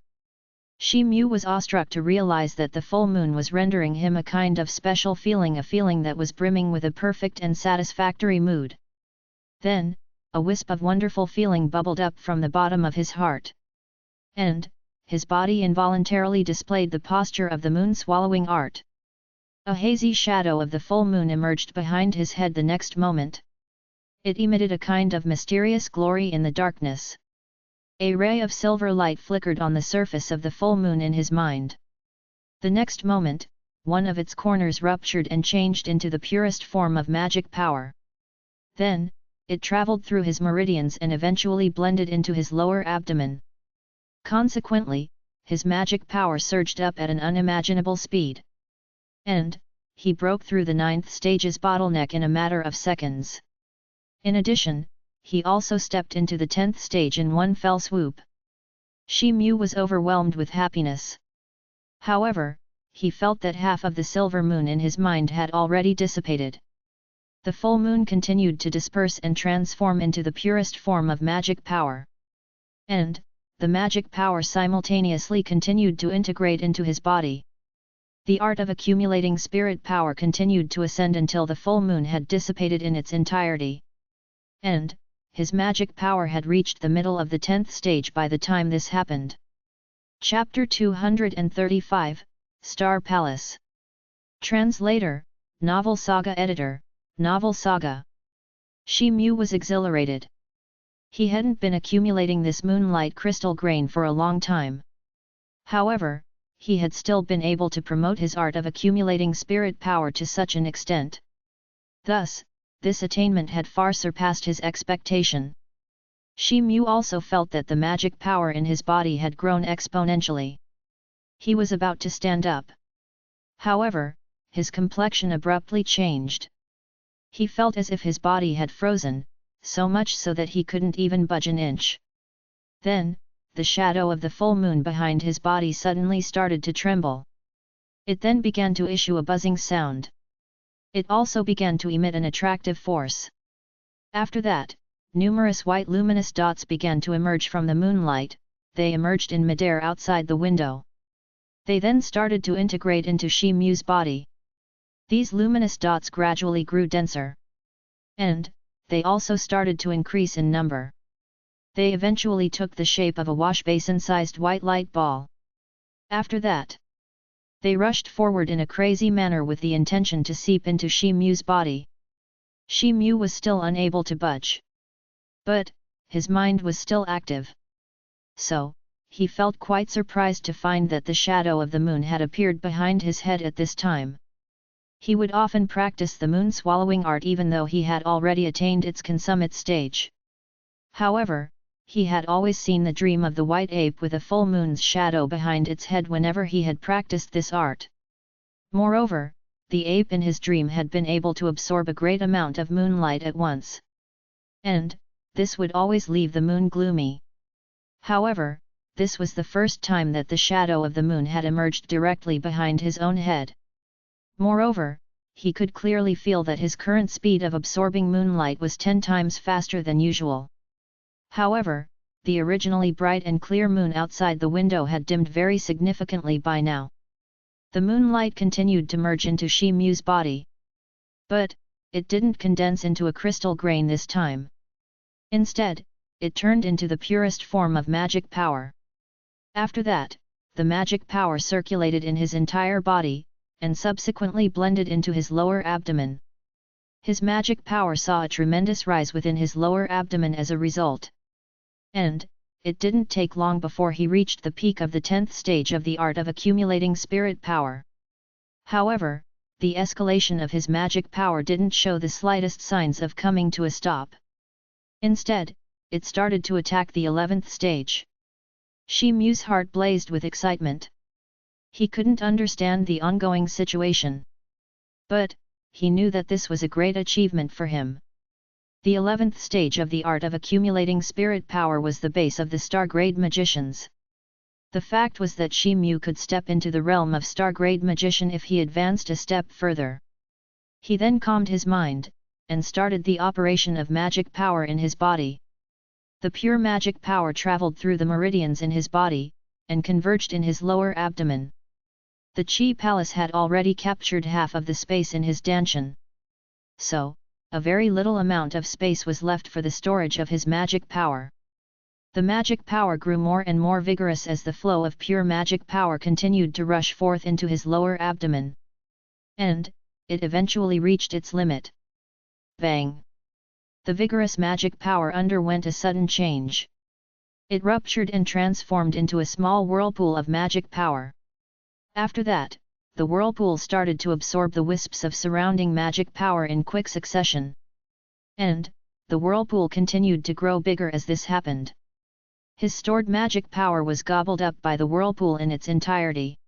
Shi Mu was awestruck to realize that the full moon was rendering him a kind of special feeling, a feeling that was brimming with a perfect and satisfactory mood. Then, a wisp of wonderful feeling bubbled up from the bottom of his heart. And, his body involuntarily displayed the posture of the moon-swallowing art. A hazy shadow of the full moon emerged behind his head the next moment. It emitted a kind of mysterious glory in the darkness. A ray of silver light flickered on the surface of the full moon in his mind. The next moment, one of its corners ruptured and changed into the purest form of magic power. Then, it traveled through his meridians and eventually blended into his lower abdomen. Consequently, his magic power surged up at an unimaginable speed. And, he broke through the 9th stage's bottleneck in a matter of seconds. In addition, he also stepped into the 10th stage in one fell swoop. Shi Mu was overwhelmed with happiness. However, he felt that half of the silver moon in his mind had already dissipated. The full moon continued to disperse and transform into the purest form of magic power. And, the magic power simultaneously continued to integrate into his body. The art of accumulating spirit power continued to ascend until the full moon had dissipated in its entirety. And, his magic power had reached the middle of the 10th stage by the time this happened. Chapter 235, Star Palace. Translator, Novel Saga Editor, Novel Saga. Shi Mu was exhilarated. He hadn't been accumulating this moonlight crystal grain for a long time. However, he had still been able to promote his art of accumulating spirit power to such an extent. Thus, this attainment had far surpassed his expectation. Shi Mu also felt that the magic power in his body had grown exponentially. He was about to stand up. However, his complexion abruptly changed. He felt as if his body had frozen, so much so that he couldn't even budge an inch. Then, the shadow of the full moon behind his body suddenly started to tremble. It then began to issue a buzzing sound. It also began to emit an attractive force. After that, numerous white luminous dots began to emerge from the moonlight. They emerged in midair outside the window. They then started to integrate into Shi Mu's body. These luminous dots gradually grew denser. And, they also started to increase in number. They eventually took the shape of a wash basin-sized white light ball. After that, they rushed forward in a crazy manner with the intention to seep into Shi Mu's body. Shi Mu was still unable to budge. But, his mind was still active. So, he felt quite surprised to find that the shadow of the moon had appeared behind his head at this time. He would often practice the moon-swallowing art even though he had already attained its consummate stage. However, he had always seen the dream of the white ape with a full moon's shadow behind its head whenever he had practiced this art. Moreover, the ape in his dream had been able to absorb a great amount of moonlight at once. And, this would always leave the moon gloomy. However, this was the first time that the shadow of the moon had emerged directly behind his own head. Moreover, he could clearly feel that his current speed of absorbing moonlight was 10 times faster than usual. However, the originally bright and clear moon outside the window had dimmed very significantly by now. The moonlight continued to merge into Shi Mu's body. But, it didn't condense into a crystal grain this time. Instead, it turned into the purest form of magic power. After that, the magic power circulated in his entire body, and subsequently blended into his lower abdomen. His magic power saw a tremendous rise within his lower abdomen as a result. And, it didn't take long before he reached the peak of the 10th stage of the art of accumulating spirit power. However, the escalation of his magic power didn't show the slightest signs of coming to a stop. Instead, it started to attack the 11th stage. Shi Mu's heart blazed with excitement. He couldn't understand the ongoing situation. But, he knew that this was a great achievement for him. The 11th stage of the art of accumulating spirit power was the base of the star-grade magicians. The fact was that Shi Mu could step into the realm of star-grade magician if he advanced a step further. He then calmed his mind, and started the operation of magic power in his body. The pure magic power traveled through the meridians in his body, and converged in his lower abdomen. The Chi Palace had already captured half of the space in his danshan. So, a very little amount of space was left for the storage of his magic power. The magic power grew more and more vigorous as the flow of pure magic power continued to rush forth into his lower abdomen. And, it eventually reached its limit. Bang! The vigorous magic power underwent a sudden change. It ruptured and transformed into a small whirlpool of magic power. After that, the whirlpool started to absorb the wisps of surrounding magic power in quick succession. And, the whirlpool continued to grow bigger as this happened. His stored magic power was gobbled up by the whirlpool in its entirety.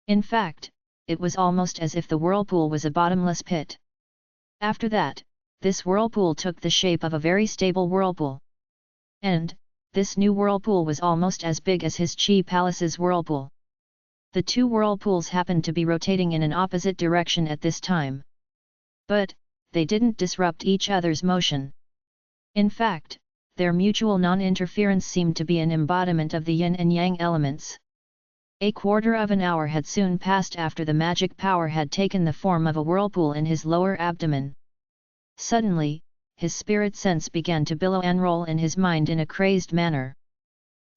In fact, it was almost as if the whirlpool was a bottomless pit. After that, this whirlpool took the shape of a very stable whirlpool. And, this new whirlpool was almost as big as his Chi Palace's whirlpool. The two whirlpools happened to be rotating in an opposite direction at this time. But, they didn't disrupt each other's motion. In fact, their mutual non-interference seemed to be an embodiment of the yin and yang elements. A quarter of an hour had soon passed after the magic power had taken the form of a whirlpool in his lower abdomen. Suddenly, his spirit sense began to billow and roll in his mind in a crazed manner.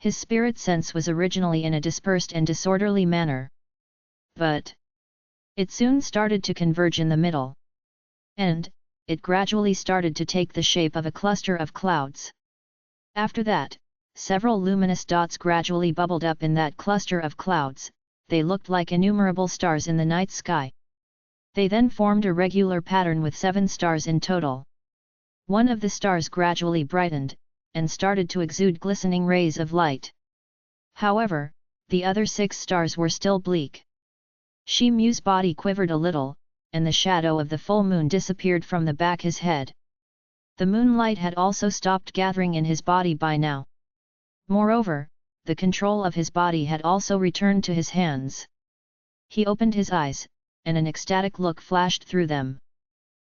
His spirit sense was originally in a dispersed and disorderly manner. But it soon started to converge in the middle. And it gradually started to take the shape of a cluster of clouds. After that, several luminous dots gradually bubbled up in that cluster of clouds. They looked like innumerable stars in the night sky. They then formed a regular pattern with 7 stars in total. One of the stars gradually brightened, and started to exude glistening rays of light. However, the other 6 stars were still bleak. Shi Mu's body quivered a little, and the shadow of the full moon disappeared from the back of his head. The moonlight had also stopped gathering in his body by now. Moreover, the control of his body had also returned to his hands. He opened his eyes, and an ecstatic look flashed through them.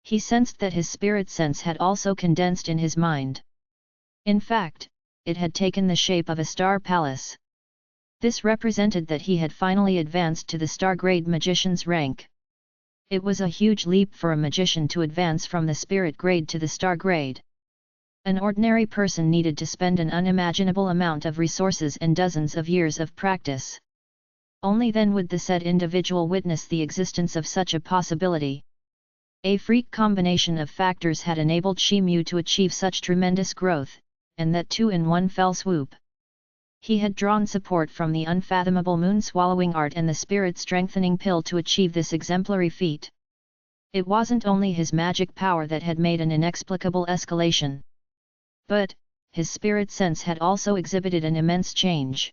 He sensed that his spirit sense had also condensed in his mind. In fact, it had taken the shape of a star palace. This represented that he had finally advanced to the star-grade magician's rank. It was a huge leap for a magician to advance from the spirit grade to the star grade. An ordinary person needed to spend an unimaginable amount of resources and dozens of years of practice. Only then would the said individual witness the existence of such a possibility. A freak combination of factors had enabled Shi Mu to achieve such tremendous growth, and that too in one fell swoop. He had drawn support from the unfathomable moon-swallowing art and the spirit-strengthening pill to achieve this exemplary feat. It wasn't only his magic power that had made an inexplicable escalation. But, his spirit sense had also exhibited an immense change.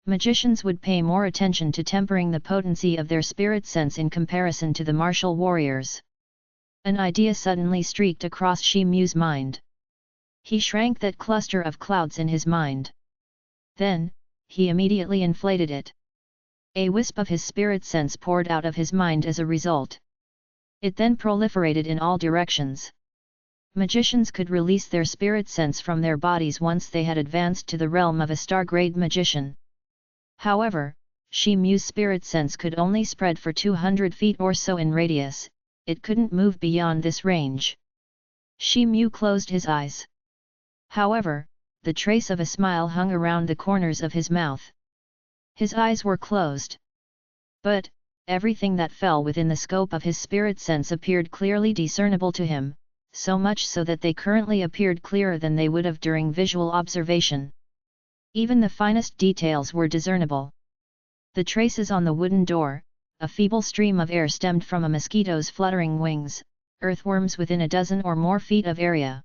Magicians would pay more attention to tempering the potency of their spirit sense in comparison to the martial warriors. An idea suddenly streaked across Shi Mu's mind. He shrank that cluster of clouds in his mind. Then, he immediately inflated it. A wisp of his spirit sense poured out of his mind as a result. It then proliferated in all directions. Magicians could release their spirit sense from their bodies once they had advanced to the realm of a star-grade magician. However, Shi Mu's spirit sense could only spread for 200 feet or so in radius, it couldn't move beyond this range. Shi Mu closed his eyes. However, the trace of a smile hung around the corners of his mouth. His eyes were closed. But, everything that fell within the scope of his spirit sense appeared clearly discernible to him, so much so that they currently appeared clearer than they would have during visual observation. Even the finest details were discernible. The traces on the wooden door, a feeble stream of air stemmed from a mosquito's fluttering wings, earthworms within a dozen or more feet of area.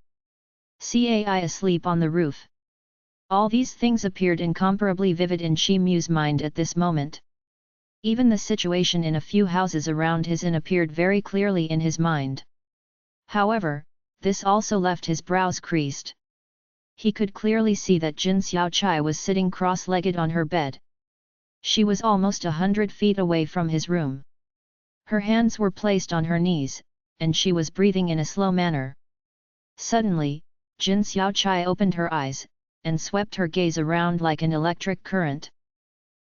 Cai asleep on the roof. All these things appeared incomparably vivid in Shi Mu's mind at this moment. Even the situation in a few houses around his inn appeared very clearly in his mind. However, this also left his brows creased. He could clearly see that Jin Xiaochai was sitting cross-legged on her bed. She was almost 100 feet away from his room. Her hands were placed on her knees, and she was breathing in a slow manner. Suddenly, Jin Xiaochai opened her eyes, and swept her gaze around like an electric current.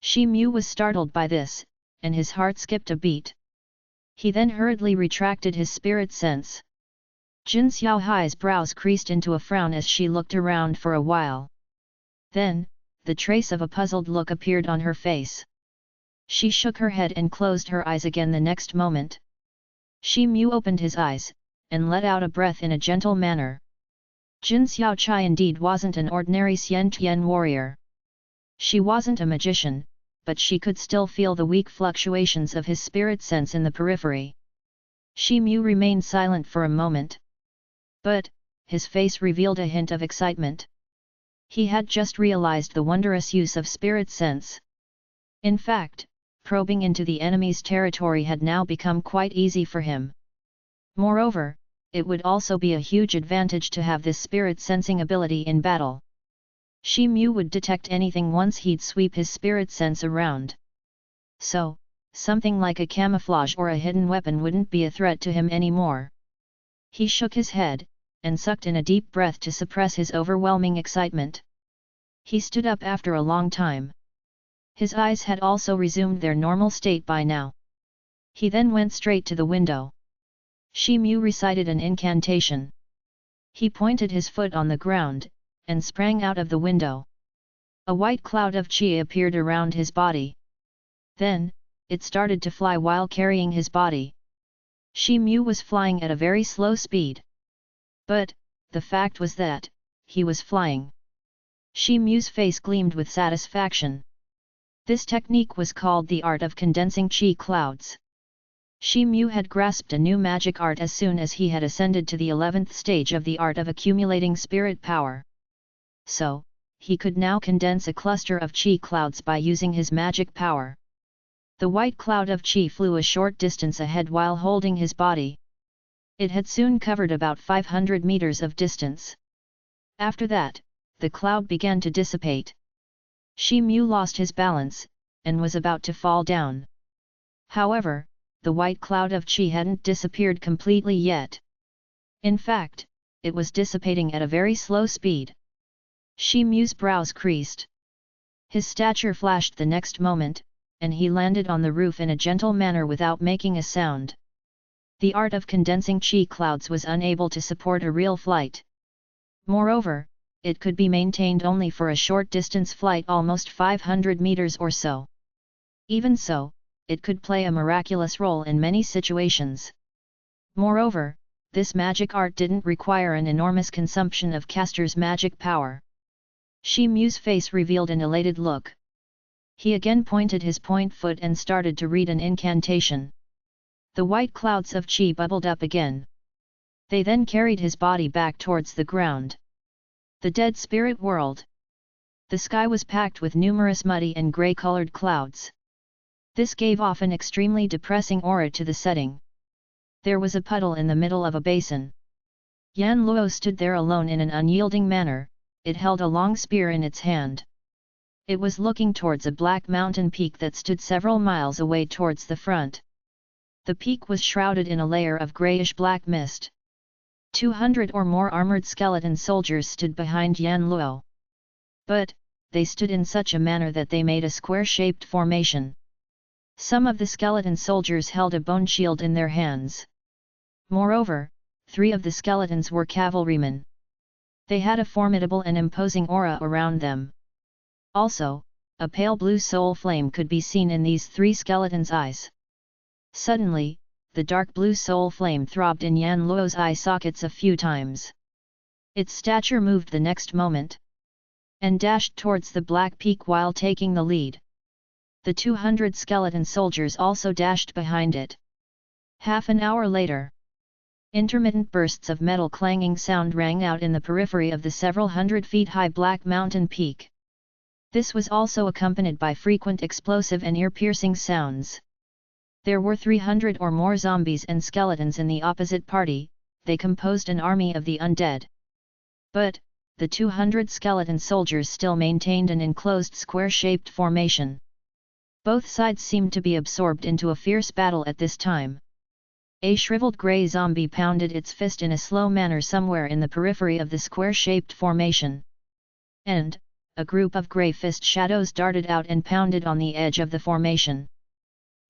Shi Mu was startled by this, and his heart skipped a beat. He then hurriedly retracted his spirit sense. Jin Xiaohai's brows creased into a frown as she looked around for a while. Then, the trace of a puzzled look appeared on her face. She shook her head and closed her eyes again the next moment. Shi Mu opened his eyes, and let out a breath in a gentle manner. Jin Xiaochai indeed wasn't an ordinary Xian Tian warrior. She wasn't a magician, but she could still feel the weak fluctuations of his spirit sense in the periphery. Shi Mu remained silent for a moment. But, his face revealed a hint of excitement. He had just realized the wondrous use of spirit sense. In fact, probing into the enemy's territory had now become quite easy for him. Moreover, it would also be a huge advantage to have this spirit sensing ability in battle. Shi Mu would detect anything once he'd sweep his spirit sense around. So, something like a camouflage or a hidden weapon wouldn't be a threat to him anymore. He shook his head, and sucked in a deep breath to suppress his overwhelming excitement. He stood up after a long time. His eyes had also resumed their normal state by now. He then went straight to the window. Shi Mu recited an incantation. He pointed his foot on the ground, and sprang out of the window. A white cloud of qi appeared around his body. Then, it started to fly while carrying his body. Shi Mu was flying at a very slow speed. But, the fact was that, he was flying. Shi Mu's face gleamed with satisfaction. This technique was called the art of condensing qi clouds. Shi Mu had grasped a new magic art as soon as he had ascended to the 11th stage of the art of accumulating spirit power. So, he could now condense a cluster of qi clouds by using his magic power. The white cloud of qi flew a short distance ahead while holding his body. It had soon covered about 500 meters of distance. After that, the cloud began to dissipate. Shi Mu lost his balance, and was about to fall down. However, the white cloud of qi hadn't disappeared completely yet. In fact, it was dissipating at a very slow speed. Shi Mu's brows creased. His stature flashed the next moment, and he landed on the roof in a gentle manner without making a sound. The art of condensing qi clouds was unable to support a real flight. Moreover, it could be maintained only for a short distance flight, almost 500 meters or so. Even so, it could play a miraculous role in many situations. Moreover, this magic art didn't require an enormous consumption of caster's magic power. Shi Mu's face revealed an elated look. He again pointed his point foot and started to read an incantation. The white clouds of qi bubbled up again. They then carried his body back towards the ground. The dead spirit world. The sky was packed with numerous muddy and grey-colored clouds. This gave off an extremely depressing aura to the setting. There was a puddle in the middle of a basin. Yan Luo stood there alone in an unyielding manner. It held a long spear in its hand. It was looking towards a black mountain peak that stood several miles away towards the front. The peak was shrouded in a layer of greyish-black mist. 200 or more armoured skeleton soldiers stood behind Yan Luo. But, they stood in such a manner that they made a square-shaped formation. Some of the skeleton soldiers held a bone shield in their hands. Moreover, 3 of the skeletons were cavalrymen. They had a formidable and imposing aura around them. Also, a pale blue soul flame could be seen in these 3 skeletons' eyes. Suddenly, the dark blue soul flame throbbed in Yan Luo's eye sockets a few times. Its stature moved the next moment, and dashed towards the black peak while taking the lead. The 200 skeleton soldiers also dashed behind it. Half an hour later, intermittent bursts of metal clanging sound rang out in the periphery of the several hundred feet high black mountain peak. This was also accompanied by frequent explosive and ear-piercing sounds. There were 300 or more zombies and skeletons in the opposite party. They composed an army of the undead. But, the 200 skeleton soldiers still maintained an enclosed square-shaped formation. Both sides seemed to be absorbed into a fierce battle at this time. A shriveled grey zombie pounded its fist in a slow manner somewhere in the periphery of the square-shaped formation. And, a group of grey fist shadows darted out and pounded on the edge of the formation.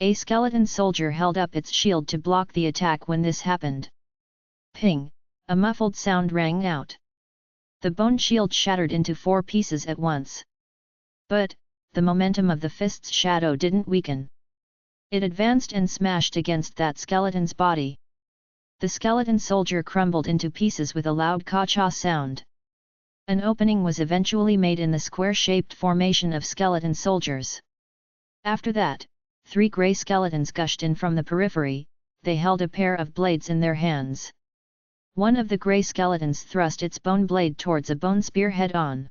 A skeleton soldier held up its shield to block the attack when this happened. Ping! A muffled sound rang out. The bone shield shattered into 4 pieces at once. But, the momentum of the fist's shadow didn't weaken. It advanced and smashed against that skeleton's body. The skeleton soldier crumbled into pieces with a loud ka-cha sound. An opening was eventually made in the square-shaped formation of skeleton soldiers. After that, 3 grey skeletons gushed in from the periphery. They held a pair of blades in their hands. One of the grey skeletons thrust its bone blade towards a bone spear head-on.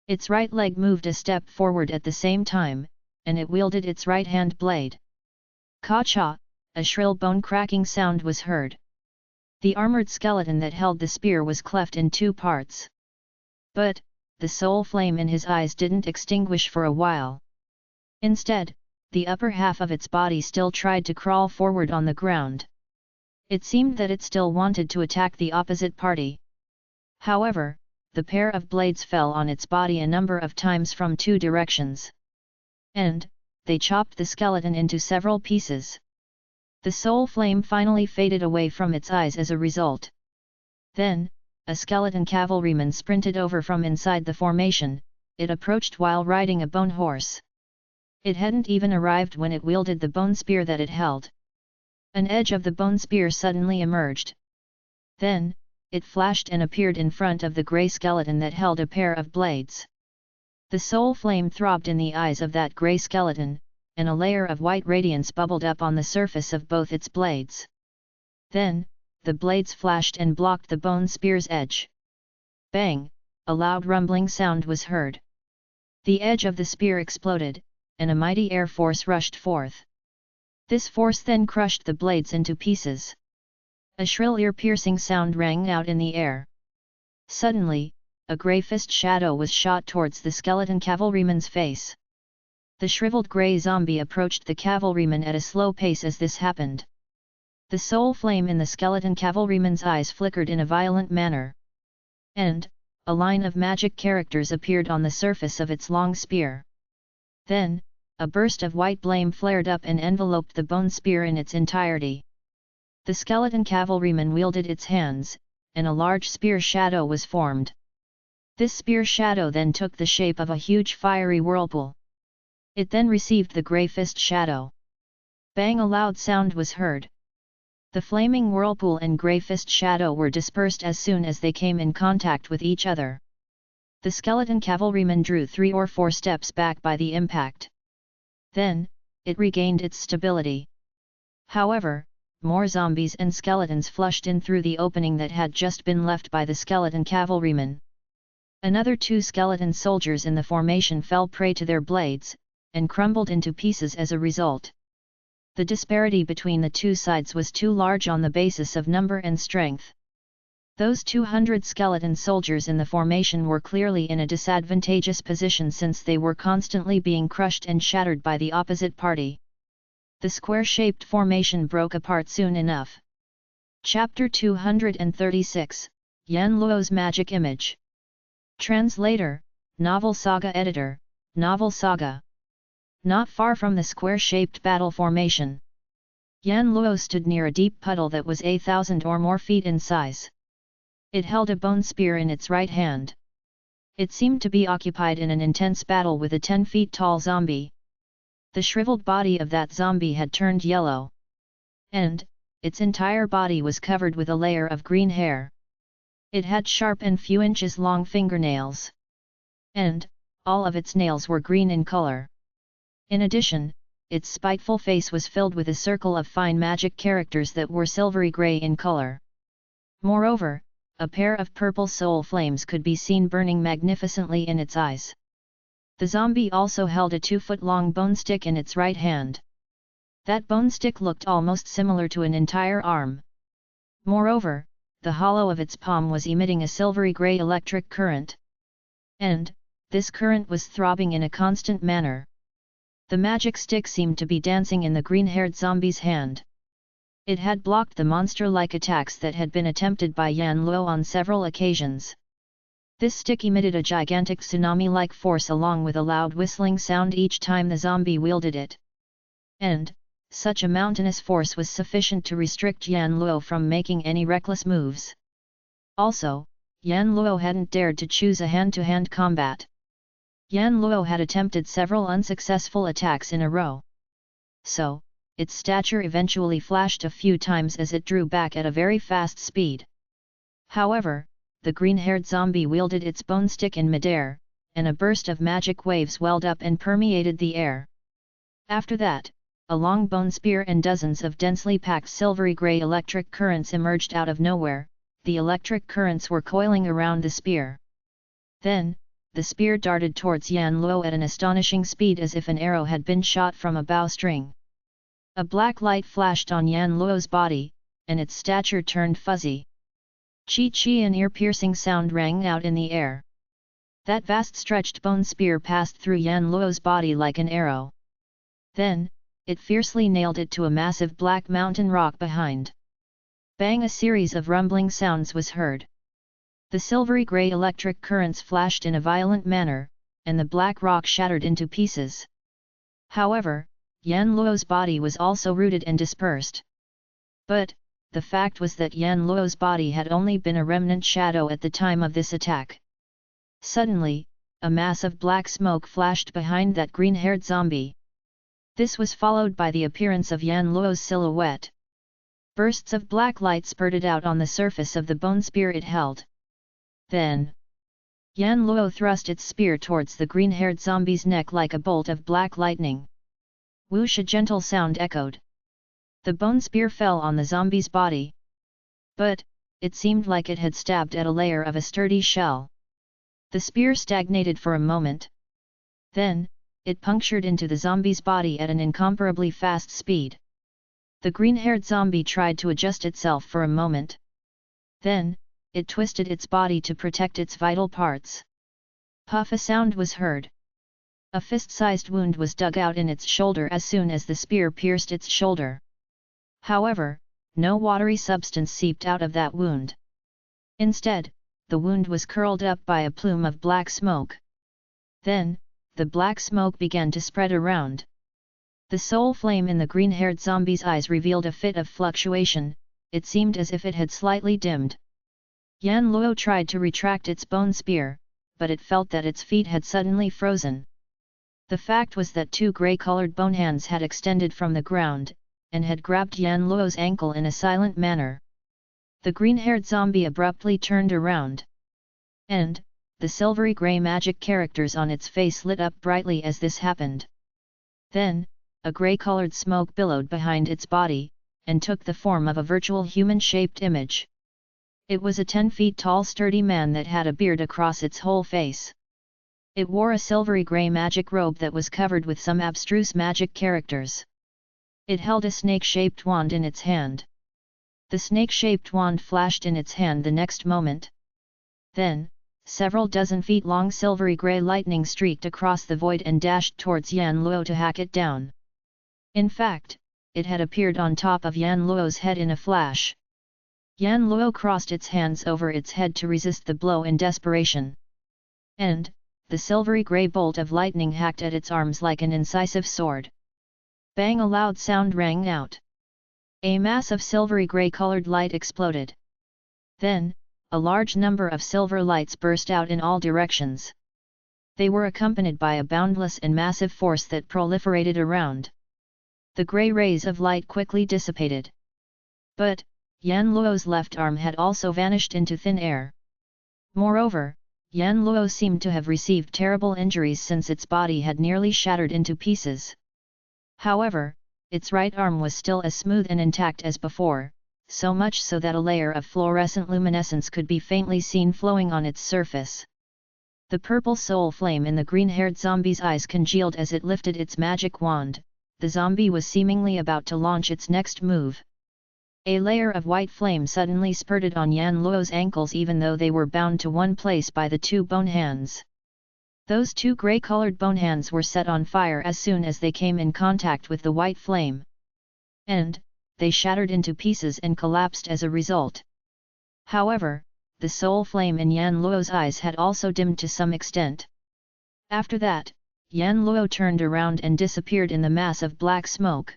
Its right leg moved a step forward at the same time, and it wielded its right-hand blade. Ka-cha! A shrill bone-cracking sound was heard. The armoured skeleton that held the spear was cleft in 2 parts. But, the soul flame in his eyes didn't extinguish for a while. Instead, the upper half of its body still tried to crawl forward on the ground. It seemed that it still wanted to attack the opposite party. However, the pair of blades fell on its body a number of times from 2 directions. And, they chopped the skeleton into several pieces. The soul flame finally faded away from its eyes as a result. Then, a skeleton cavalryman sprinted over from inside the formation. It approached while riding a bone horse. It hadn't even arrived when it wielded the bone spear that it held. An edge of the bone spear suddenly emerged. Then, it flashed and appeared in front of the grey skeleton that held a pair of blades. The soul flame throbbed in the eyes of that grey skeleton, and a layer of white radiance bubbled up on the surface of both its blades. Then, the blades flashed and blocked the bone spear's edge. Bang! A loud rumbling sound was heard. The edge of the spear exploded, and a mighty air force rushed forth. This force then crushed the blades into pieces. A shrill ear-piercing sound rang out in the air. Suddenly, a grey fist shadow was shot towards the skeleton cavalryman's face. The shriveled grey zombie approached the cavalryman at a slow pace as this happened. The soul flame in the skeleton cavalryman's eyes flickered in a violent manner. And, a line of magic characters appeared on the surface of its long spear. Then, a burst of white flame flared up and enveloped the bone spear in its entirety. The skeleton cavalryman wielded its hands, and a large spear shadow was formed. This spear shadow then took the shape of a huge fiery whirlpool. It then received the grey fist shadow. Bang! A loud sound was heard. The flaming whirlpool and grey fist shadow were dispersed as soon as they came in contact with each other. The skeleton cavalryman drew 3 or 4 steps back by the impact. Then, it regained its stability. However, more zombies and skeletons flushed in through the opening that had just been left by the skeleton cavalryman. Another 2 skeleton soldiers in the formation fell prey to their blades, and crumbled into pieces as a result. The disparity between the two sides was too large on the basis of number and strength. Those 200 skeleton soldiers in the formation were clearly in a disadvantageous position since they were constantly being crushed and shattered by the opposite party. The square-shaped formation broke apart soon enough. Chapter 236, Yan Luo's Magic Image. Translator, Novel Saga Editor, Novel Saga. Not far from the square-shaped battle formation, Yan Luo stood near a deep puddle that was 1,000 or more feet in size. It held a bone spear in its right hand. It seemed to be occupied in an intense battle with a 10 feet tall zombie. The shriveled body of that zombie had turned yellow. And, its entire body was covered with a layer of green hair. It had sharp and few inches long fingernails. And, all of its nails were green in color. In addition, its spiteful face was filled with a circle of fine magic characters that were silvery gray in color. Moreover, a pair of purple soul flames could be seen burning magnificently in its eyes. The zombie also held a 2-foot-long bone stick in its right hand. That bone stick looked almost similar to an entire arm. Moreover, the hollow of its palm was emitting a silvery gray electric current. And, this current was throbbing in a constant manner. The magic stick seemed to be dancing in the green-haired zombie's hand. It had blocked the monster-like attacks that had been attempted by Yan Luo on several occasions. This stick emitted a gigantic tsunami-like force along with a loud whistling sound each time the zombie wielded it. And, such a mountainous force was sufficient to restrict Yan Luo from making any reckless moves. Also, Yan Luo hadn't dared to choose a hand-to-hand combat. Yan Luo had attempted several unsuccessful attacks in a row. So, its stature eventually flashed a few times as it drew back at a very fast speed. However, the green-haired zombie wielded its bone stick in midair, and a burst of magic waves welled up and permeated the air. After that, a long bone spear and dozens of densely packed silvery gray electric currents emerged out of nowhere. The electric currents were coiling around the spear. Then, the spear darted towards Yan Luo at an astonishing speed as if an arrow had been shot from a bowstring. A black light flashed on Yan Luo's body, and its stature turned fuzzy. Chi-chi, an ear-piercing sound rang out in the air. That vast stretched bone spear passed through Yan Luo's body like an arrow. Then, it fiercely nailed it to a massive black mountain rock behind. Bang! A series of rumbling sounds was heard. The silvery grey electric currents flashed in a violent manner, and the black rock shattered into pieces. However, Yan Luo's body was also rooted and dispersed. But, the fact was that Yan Luo's body had only been a remnant shadow at the time of this attack. Suddenly, a mass of black smoke flashed behind that green-haired zombie. This was followed by the appearance of Yan Luo's silhouette. Bursts of black light spurted out on the surface of the bone spear it held. Then, Yan Luo thrust its spear towards the green-haired zombie's neck like a bolt of black lightning. Whoosh! A gentle sound echoed. The bone spear fell on the zombie's body. But, it seemed like it had stabbed at a layer of a sturdy shell. The spear stagnated for a moment. Then, it punctured into the zombie's body at an incomparably fast speed. The green-haired zombie tried to adjust itself for a moment. Then, it twisted its body to protect its vital parts. Puff! A sound was heard. A fist-sized wound was dug out in its shoulder as soon as the spear pierced its shoulder. However, no watery substance seeped out of that wound. Instead, the wound was curled up by a plume of black smoke. Then, the black smoke began to spread around. The soul flame in the green-haired zombie's eyes revealed a fit of fluctuation. It seemed as if it had slightly dimmed. Yan Luo tried to retract its bone spear, but it felt that its feet had suddenly frozen. The fact was that 2 grey-colored bone hands had extended from the ground, and had grabbed Yan Luo's ankle in a silent manner. The green-haired zombie abruptly turned around. And, the silvery grey magic characters on its face lit up brightly as this happened. Then, a grey-colored smoke billowed behind its body, and took the form of a virtual human-shaped image. It was a 10 feet tall sturdy man that had a beard across its whole face. It wore a silvery grey magic robe that was covered with some abstruse magic characters. It held a snake-shaped wand in its hand. The snake-shaped wand flashed in its hand the next moment. Then, several dozen feet-long silvery grey lightning streaked across the void and dashed towards Yan Luo to hack it down. In fact, it had appeared on top of Yan Luo's head in a flash. Yan Luo crossed its hands over its head to resist the blow in desperation. And, the silvery grey bolt of lightning hacked at its arms like an incisive sword. Bang! A loud sound rang out. A mass of silvery grey-colored light exploded. Then, a large number of silver lights burst out in all directions. They were accompanied by a boundless and massive force that proliferated around. The grey rays of light quickly dissipated. But, Yan Luo's left arm had also vanished into thin air. Moreover, Yan Luo seemed to have received terrible injuries since its body had nearly shattered into pieces. However, its right arm was still as smooth and intact as before, so much so that a layer of fluorescent luminescence could be faintly seen flowing on its surface. The purple soul flame in the green-haired zombie's eyes congealed as it lifted its magic wand. The zombie was seemingly about to launch its next move. A layer of white flame suddenly spurted on Yan Luo's ankles even though they were bound to one place by the two bone hands. Those two grey-colored bone hands were set on fire as soon as they came in contact with the white flame. And, they shattered into pieces and collapsed as a result. However, the soul flame in Yan Luo's eyes had also dimmed to some extent. After that, Yan Luo turned around and disappeared in the mass of black smoke.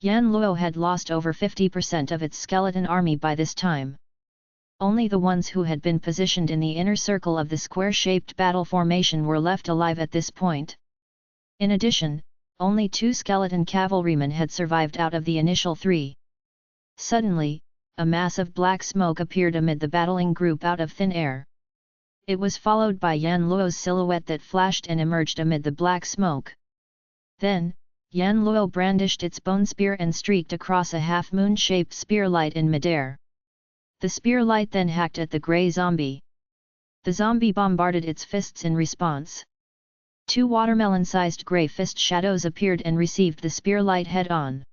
Yan Luo had lost over 50% of its skeleton army by this time. Only the ones who had been positioned in the inner circle of the square-shaped battle formation were left alive at this point. In addition, only 2 skeleton cavalrymen had survived out of the initial 3. Suddenly, a mass of black smoke appeared amid the battling group out of thin air. It was followed by Yan Luo's silhouette that flashed and emerged amid the black smoke. Then, Yan Luo brandished its bone spear and streaked across a half-moon-shaped spear light in midair. The spear light then hacked at the grey zombie. The zombie bombarded its fists in response. 2 watermelon-sized grey fist shadows appeared and received the spear light head-on.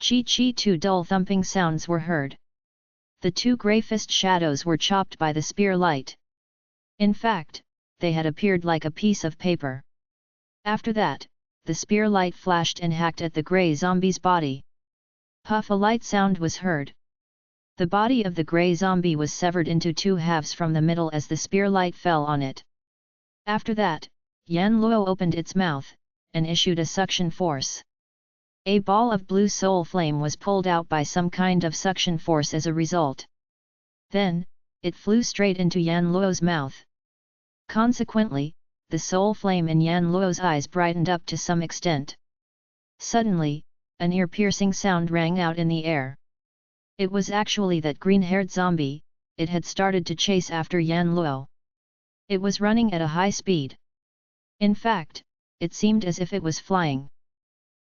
Chi-chi, 2 dull thumping sounds were heard. The 2 grey fist shadows were chopped by the spear light. In fact, they had appeared like a piece of paper. After that, the spear light flashed and hacked at the grey zombie's body. Puff! A light sound was heard. The body of the grey zombie was severed into 2 halves from the middle as the spear light fell on it. After that, Yan Luo opened its mouth, and issued a suction force. A ball of blue soul flame was pulled out by some kind of suction force as a result. Then, it flew straight into Yan Luo's mouth. Consequently, the soul flame in Yan Luo's eyes brightened up to some extent. Suddenly, an ear-piercing sound rang out in the air. It was actually that green-haired zombie. It had started to chase after Yan Luo. It was running at a high speed. In fact, it seemed as if it was flying.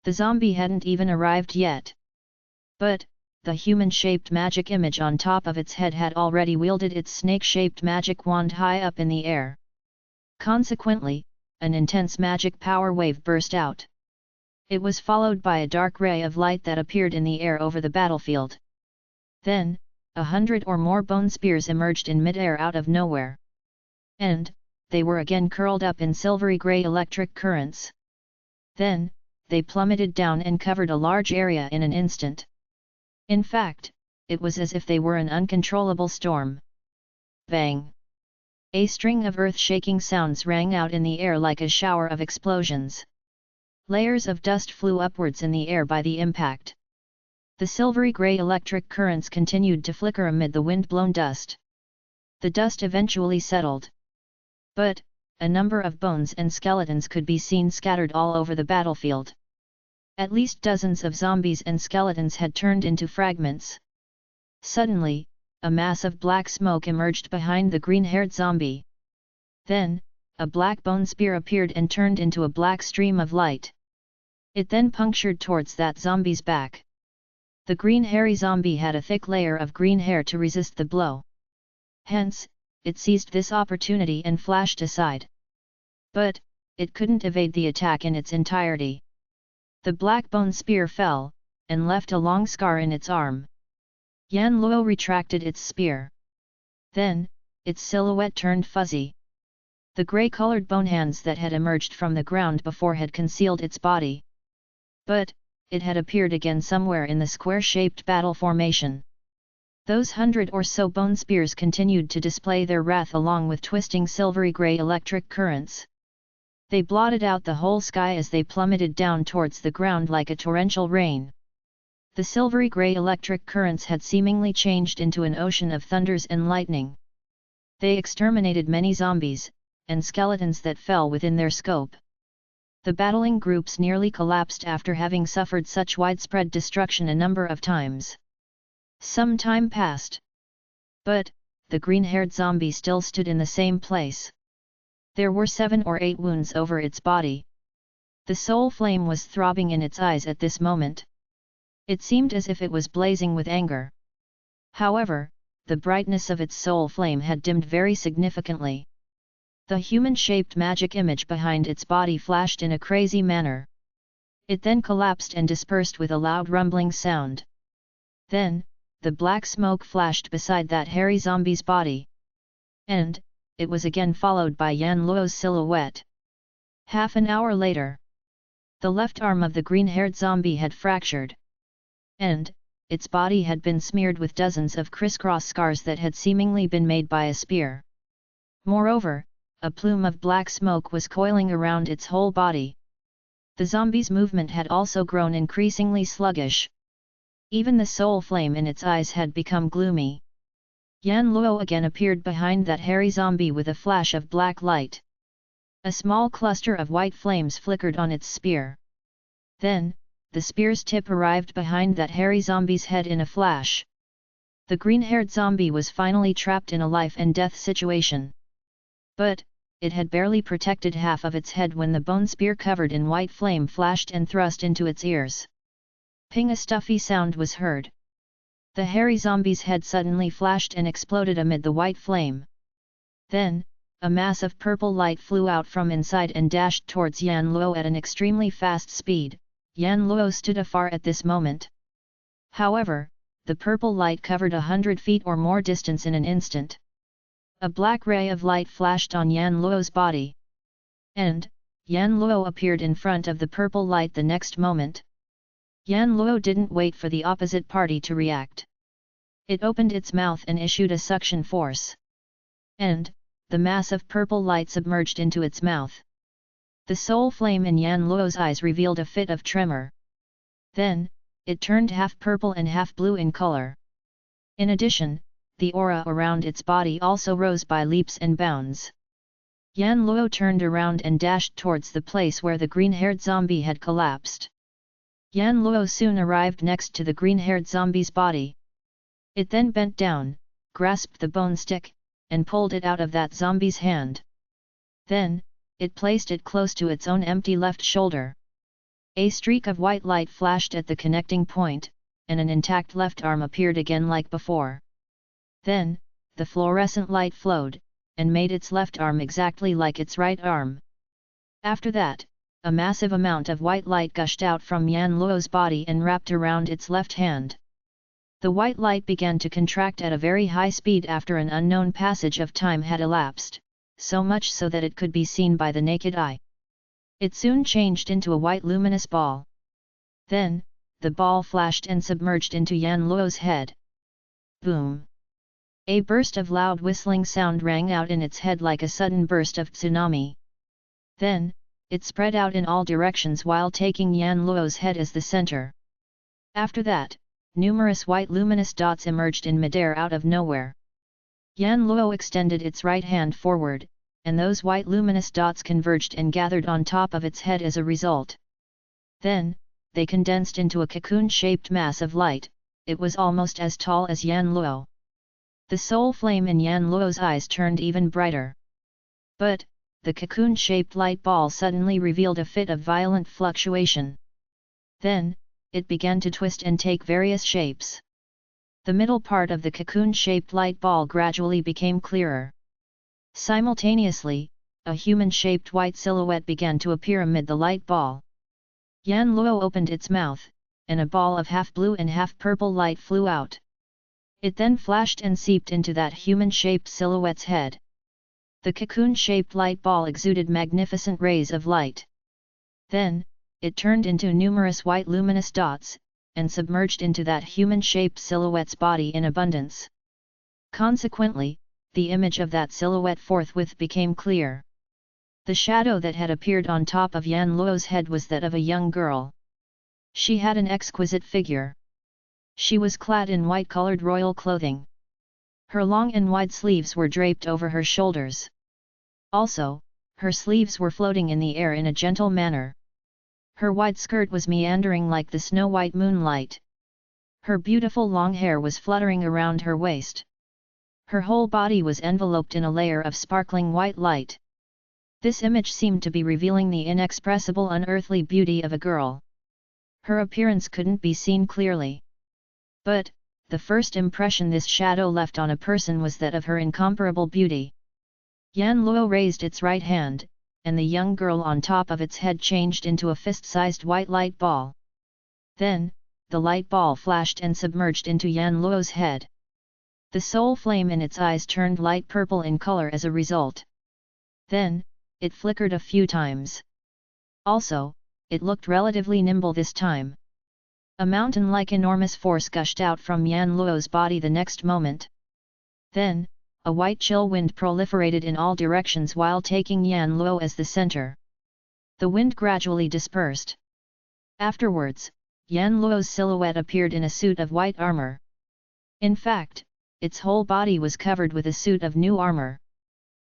The zombie hadn't even arrived yet. But, the human-shaped magic image on top of its head had already wielded its snake-shaped magic wand high up in the air. Consequently, an intense magic power wave burst out. It was followed by a dark ray of light that appeared in the air over the battlefield. Then, 100 or more bone spears emerged in mid-air out of nowhere. And, they were again curled up in silvery grey electric currents. Then, they plummeted down and covered a large area in an instant. In fact, it was as if they were an uncontrollable storm. Bang! A string of earth-shaking sounds rang out in the air like a shower of explosions. Layers of dust flew upwards in the air by the impact. The silvery grey electric currents continued to flicker amid the wind-blown dust. The dust eventually settled. But, a number of bones and skeletons could be seen scattered all over the battlefield. At least dozens of zombies and skeletons had turned into fragments. Suddenly, a mass of black smoke emerged behind the green-haired zombie. Then, a black bone spear appeared and turned into a black stream of light. It then punctured towards that zombie's back. The green hairy zombie had a thick layer of green hair to resist the blow. Hence, it seized this opportunity and flashed aside. But, it couldn't evade the attack in its entirety. The black bone spear fell, and left a long scar in its arm. Yan Luo retracted its spear. Then, its silhouette turned fuzzy. The grey-colored bone hands that had emerged from the ground before had concealed its body. But, it had appeared again somewhere in the square-shaped battle formation. Those 100 or so bone spears continued to display their wrath along with twisting silvery grey electric currents. They blotted out the whole sky as they plummeted down towards the ground like a torrential rain. The silvery grey electric currents had seemingly changed into an ocean of thunders and lightning. They exterminated many zombies, and skeletons that fell within their scope. The battling groups nearly collapsed after having suffered such widespread destruction a number of times. Some time passed. But, the green-haired zombie still stood in the same place. There were 7 or 8 wounds over its body. The soul flame was throbbing in its eyes at this moment. It seemed as if it was blazing with anger. However, the brightness of its soul flame had dimmed very significantly. The human-shaped magic image behind its body flashed in a crazy manner. It then collapsed and dispersed with a loud rumbling sound. Then, the black smoke flashed beside that hairy zombie's body. And, it was again followed by Yan Luo's silhouette. Half an hour later, the left arm of the green-haired zombie had fractured. And, its body had been smeared with dozens of crisscross scars that had seemingly been made by a spear. Moreover, a plume of black smoke was coiling around its whole body. The zombie's movement had also grown increasingly sluggish. Even the soul flame in its eyes had become gloomy. Yan Luo again appeared behind that hairy zombie with a flash of black light. A small cluster of white flames flickered on its spear. Then, the spear's tip arrived behind that hairy zombie's head in a flash. The green-haired zombie was finally trapped in a life-and-death situation. But, it had barely protected half of its head when the bone spear covered in white flame flashed and thrust into its ears. Ping! A stuffy sound was heard. The hairy zombie's head suddenly flashed and exploded amid the white flame. Then, a mass of purple light flew out from inside and dashed towards Yan Luo at an extremely fast speed. Yan Luo stood afar at this moment. However, the purple light covered 100 feet or more distance in an instant. A black ray of light flashed on Yan Luo's body. And, Yan Luo appeared in front of the purple light the next moment. Yan Luo didn't wait for the opposite party to react. It opened its mouth and issued a suction force. And, the mass of purple light submerged into its mouth. The soul flame in Yan Luo's eyes revealed a fit of tremor. Then, it turned half purple and half blue in color. In addition, the aura around its body also rose by leaps and bounds. Yan Luo turned around and dashed towards the place where the green-haired zombie had collapsed. Yan Luo soon arrived next to the green-haired zombie's body. It then bent down, grasped the bone stick, and pulled it out of that zombie's hand. Then, it placed it close to its own empty left shoulder. A streak of white light flashed at the connecting point, and an intact left arm appeared again like before. Then, the fluorescent light flowed, and made its left arm exactly like its right arm. After that, a massive amount of white light gushed out from Yan Luo's body and wrapped around its left hand. The white light began to contract at a very high speed after an unknown passage of time had elapsed, so much so that it could be seen by the naked eye. It soon changed into a white luminous ball. Then, the ball flashed and submerged into Yan Luo's head. Boom! A burst of loud whistling sound rang out in its head like a sudden burst of tsunami. Then, it spread out in all directions while taking Yan Luo's head as the center. After that, numerous white luminous dots emerged in midair out of nowhere. Yan Luo extended its right hand forward, and those white luminous dots converged and gathered on top of its head as a result. Then, they condensed into a cocoon-shaped mass of light. It was almost as tall as Yan Luo. The soul flame in Yan Luo's eyes turned even brighter. But, the cocoon-shaped light ball suddenly revealed a fit of violent fluctuation. Then, it began to twist and take various shapes. The middle part of the cocoon-shaped light ball gradually became clearer. Simultaneously, a human-shaped white silhouette began to appear amid the light ball. Yan Luo opened its mouth, and a ball of half-blue and half-purple light flew out. It then flashed and seeped into that human-shaped silhouette's head. The cocoon-shaped light ball exuded magnificent rays of light. Then, it turned into numerous white luminous dots, and submerged into that human-shaped silhouette's body in abundance. Consequently, the image of that silhouette forthwith became clear. The shadow that had appeared on top of Yan Luo's head was that of a young girl. She had an exquisite figure. She was clad in white-colored royal clothing. Her long and wide sleeves were draped over her shoulders. Also, her sleeves were floating in the air in a gentle manner. Her wide skirt was meandering like the snow-white moonlight. Her beautiful long hair was fluttering around her waist. Her whole body was enveloped in a layer of sparkling white light. This image seemed to be revealing the inexpressible unearthly beauty of a girl. Her appearance couldn't be seen clearly. But, the first impression this shadow left on a person was that of her incomparable beauty. Yan Luo raised its right hand, and the young girl on top of its head changed into a fist-sized white light ball. Then, the light ball flashed and submerged into Yan Luo's head. The soul flame in its eyes turned light purple in color as a result. Then, it flickered a few times. Also, it looked relatively nimble this time. A mountain-like enormous force gushed out from Yan Luo's body the next moment. Then, a white chill wind proliferated in all directions while taking Yan Luo as the center. The wind gradually dispersed. Afterwards, Yan Luo's silhouette appeared in a suit of white armor. In fact, its whole body was covered with a suit of new armor.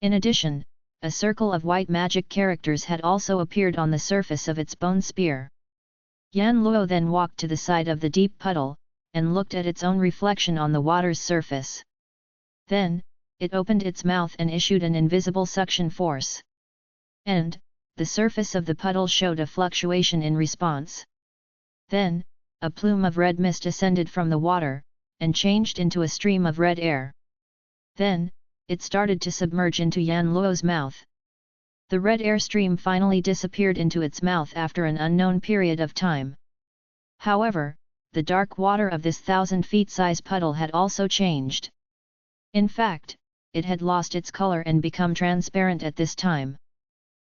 In addition, a circle of white magic characters had also appeared on the surface of its bone spear. Yan Luo then walked to the side of the deep puddle, and looked at its own reflection on the water's surface. Then, it opened its mouth and issued an invisible suction force. And, the surface of the puddle showed a fluctuation in response. Then, a plume of red mist ascended from the water, and changed into a stream of red air. Then, it started to submerge into Yan Luo's mouth. The red air stream finally disappeared into its mouth after an unknown period of time. However, the dark water of this 1,000-feet-size puddle had also changed. In fact, it had lost its color and become transparent at this time.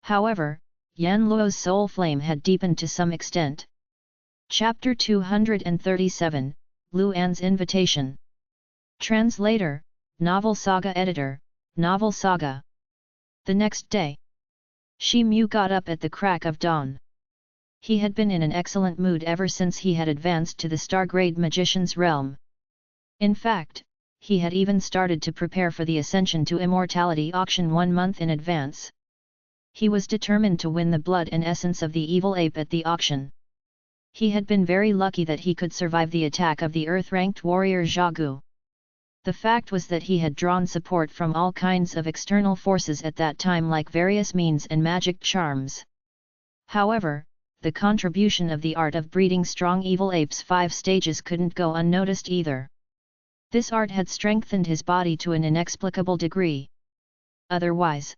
However, Yan Luo's soul flame had deepened to some extent. Chapter 237, Luan's Invitation. Translator, Novel Saga Editor, Novel Saga. The next day, Shi Mu got up at the crack of dawn. He had been in an excellent mood ever since he had advanced to the Stargrade Magician's realm. In fact, he had even started to prepare for the Ascension to Immortality auction 1 month in advance. He was determined to win the blood and essence of the evil ape at the auction. He had been very lucky that he could survive the attack of the Earth-ranked warrior Zhagu. The fact was that he had drawn support from all kinds of external forces at that time, like various means and magic charms. However, the contribution of the art of breeding strong evil apes 5 stages couldn't go unnoticed either. This art had strengthened his body to an inexplicable degree. Otherwise,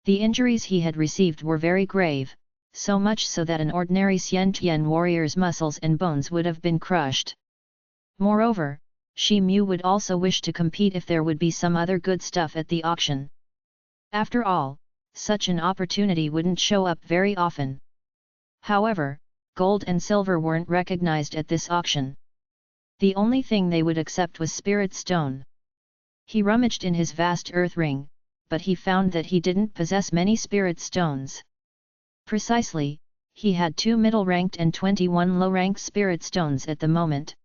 the injuries he had received were very grave, so much so that an ordinary Xiantian warrior's muscles and bones would have been crushed. Moreover, Shi Mu would also wish to compete if there would be some other good stuff at the auction. After all, such an opportunity wouldn't show up very often. However, gold and silver weren't recognized at this auction. The only thing they would accept was spirit stone. He rummaged in his vast earth ring, but he found that he didn't possess many spirit stones. Precisely, he had 2 middle-ranked and 21 low-ranked spirit stones at the moment.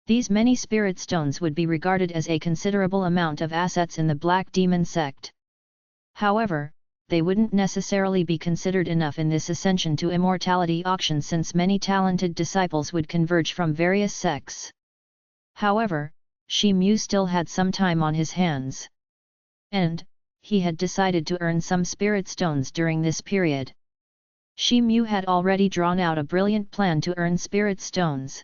These many spirit stones would be regarded as a considerable amount of assets in the Black Demon sect. However, they wouldn't necessarily be considered enough in this Ascension to Immortality auction, since many talented disciples would converge from various sects. However, Shi Mu still had some time on his hands. And, he had decided to earn some spirit stones during this period. Shi Mu had already drawn out a brilliant plan to earn spirit stones.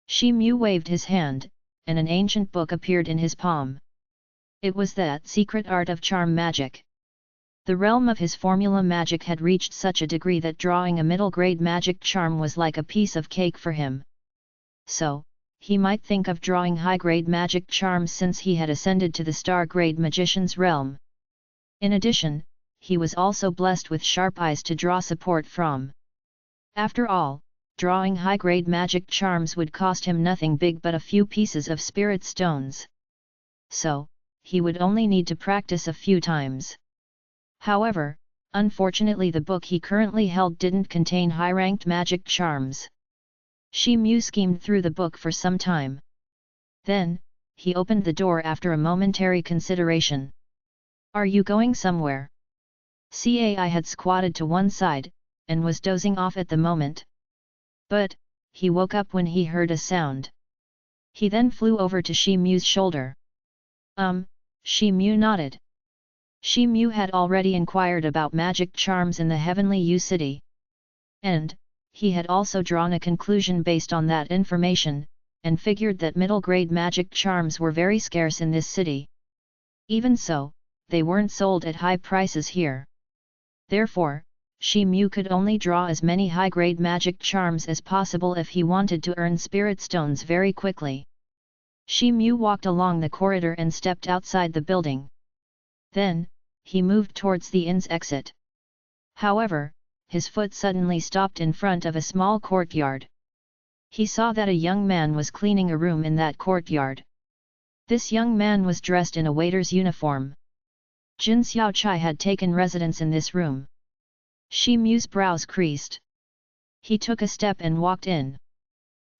Shi Mu waved his hand, and an ancient book appeared in his palm. It was that secret art of charm magic. The realm of his formula magic had reached such a degree that drawing a middle-grade magic charm was like a piece of cake for him. So, he might think of drawing high-grade magic charms since he had ascended to the star-grade magician's realm. In addition, he was also blessed with sharp eyes to draw support from. After all, drawing high-grade magic charms would cost him nothing big but a few pieces of spirit stones. So, he would only need to practice a few times. However, unfortunately the book he currently held didn't contain high-ranked magic charms. Shi Mu schemed through the book for some time. Then, he opened the door after a momentary consideration. "Are you going somewhere?" Cai had squatted to one side, and was dozing off at the moment. But, he woke up when he heard a sound. He then flew over to Shi Mu's shoulder. Shi Mu nodded. Shi Mu had already inquired about magic charms in the Heavenly U City. And, he had also drawn a conclusion based on that information, and figured that middle-grade magic charms were very scarce in this city. Even so, they weren't sold at high prices here. Therefore, Shi Mu could only draw as many high-grade magic charms as possible if he wanted to earn spirit stones very quickly. Shi Mu walked along the corridor and stepped outside the building. Then, he moved towards the inn's exit. However, his foot suddenly stopped in front of a small courtyard. He saw that a young man was cleaning a room in that courtyard. This young man was dressed in a waiter's uniform. Jin Xiaochai had taken residence in this room. Shi Mu's brows creased. He took a step and walked in.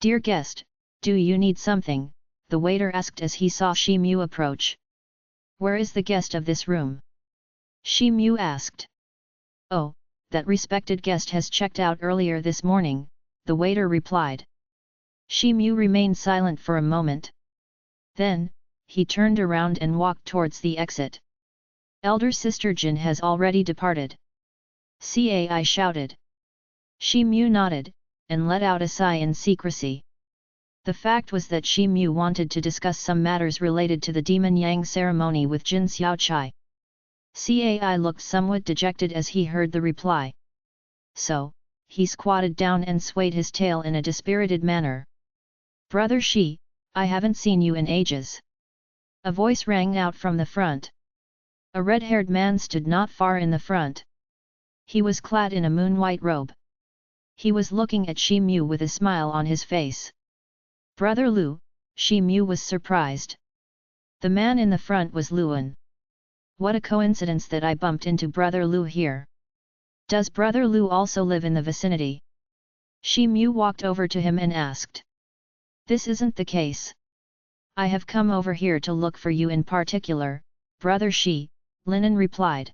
"Dear guest, do you need something?" the waiter asked as he saw Shi Mu approach. "Where is the guest of this room?" Shi Mu asked. "Oh, that respected guest has checked out earlier this morning," the waiter replied. Shi Mu remained silent for a moment. Then, he turned around and walked towards the exit. "Elder sister Jin has already departed," Cai shouted. Shi Mu nodded, and let out a sigh in secrecy. The fact was that Shi Mu wanted to discuss some matters related to the Demon Yang ceremony with Jin Xiaochai. Cai looked somewhat dejected as he heard the reply. So, he squatted down and swayed his tail in a dispirited manner. "Brother Shi, I haven't seen you in ages." A voice rang out from the front. A red-haired man stood not far in the front. He was clad in a moon-white robe. He was looking at Shi Mu with a smile on his face. "Brother Lu," Shi Mu was surprised. The man in the front was Luan. "What a coincidence that I bumped into Brother Lu here. Does Brother Lu also live in the vicinity?" Shi Mu walked over to him and asked. "This isn't the case. I have come over here to look for you in particular, Brother Shi," Linen replied.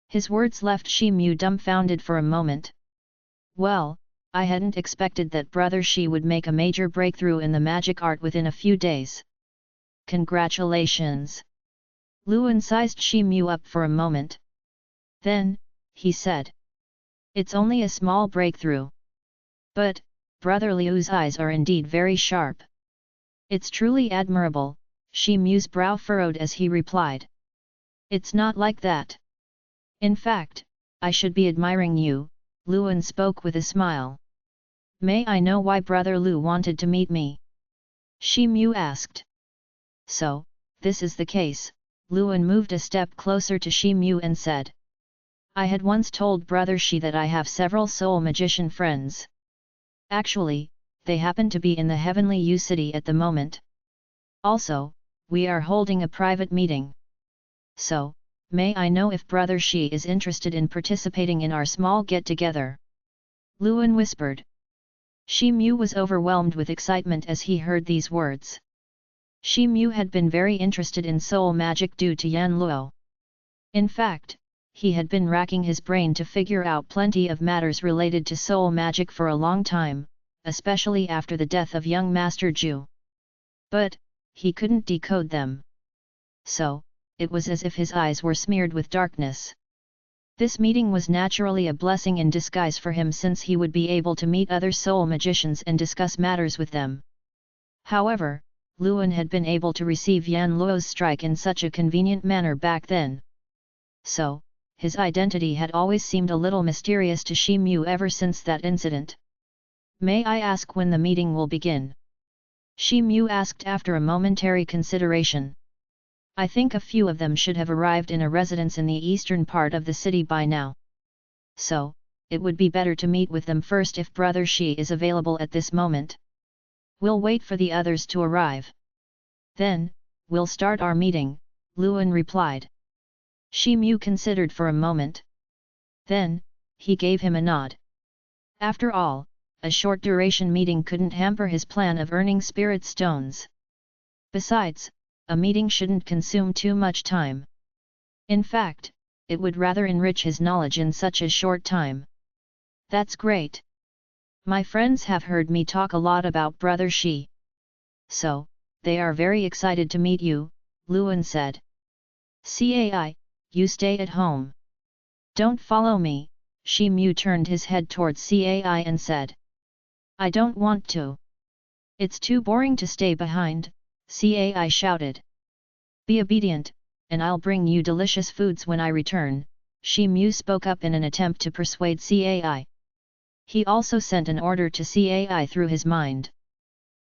His words left Shi Mu dumbfounded for a moment. "Well, I hadn't expected that Brother Shi would make a major breakthrough in the magic art within a few days. Congratulations." Luan sized Shi Mu up for a moment. Then, he said. "It's only a small breakthrough. But, Brother Liu's eyes are indeed very sharp." "It's truly admirable," Shi Mu's brow furrowed as he replied. "It's not like that. In fact, I should be admiring you," Luan spoke with a smile. "May I know why Brother Lu wanted to meet me?" Shi Mu asked. "So, this is the case," Luan moved a step closer to Shi Mu and said. "I had once told Brother Shi that I have several soul magician friends. Actually, they happen to be in the Heavenly U City at the moment. Also, we are holding a private meeting. So, may I know if Brother Shi is interested in participating in our small get-together?" Luan whispered. Shi Mu was overwhelmed with excitement as he heard these words. Shi Mu had been very interested in soul magic due to Yan Luo. In fact, he had been racking his brain to figure out plenty of matters related to soul magic for a long time, especially after the death of young Master Zhu. But, he couldn't decode them. So, it was as if his eyes were smeared with darkness. This meeting was naturally a blessing in disguise for him, since he would be able to meet other soul magicians and discuss matters with them. However, Luan had been able to receive Yan Luo's strike in such a convenient manner back then. So, his identity had always seemed a little mysterious to Shi Mu ever since that incident. "May I ask when the meeting will begin?" Shi Mu asked after a momentary consideration. "I think a few of them should have arrived in a residence in the eastern part of the city by now. So, it would be better to meet with them first if Brother Shi is available at this moment. We'll wait for the others to arrive. Then, we'll start our meeting," Luan replied. Shi Mu considered for a moment. Then, he gave him a nod. After all, a short duration meeting couldn't hamper his plan of earning spirit stones. Besides, a meeting shouldn't consume too much time. In fact, it would rather enrich his knowledge in such a short time. "That's great. My friends have heard me talk a lot about Brother Shi. So, they are very excited to meet you," Luan said. "Cai, you stay at home. Don't follow me," Shi Mu turned his head towards Cai and said. "I don't want to. It's too boring to stay behind," Cai shouted. "Be obedient, and I'll bring you delicious foods when I return," Shi Mu spoke up in an attempt to persuade Cai. He also sent an order to Cai through his mind.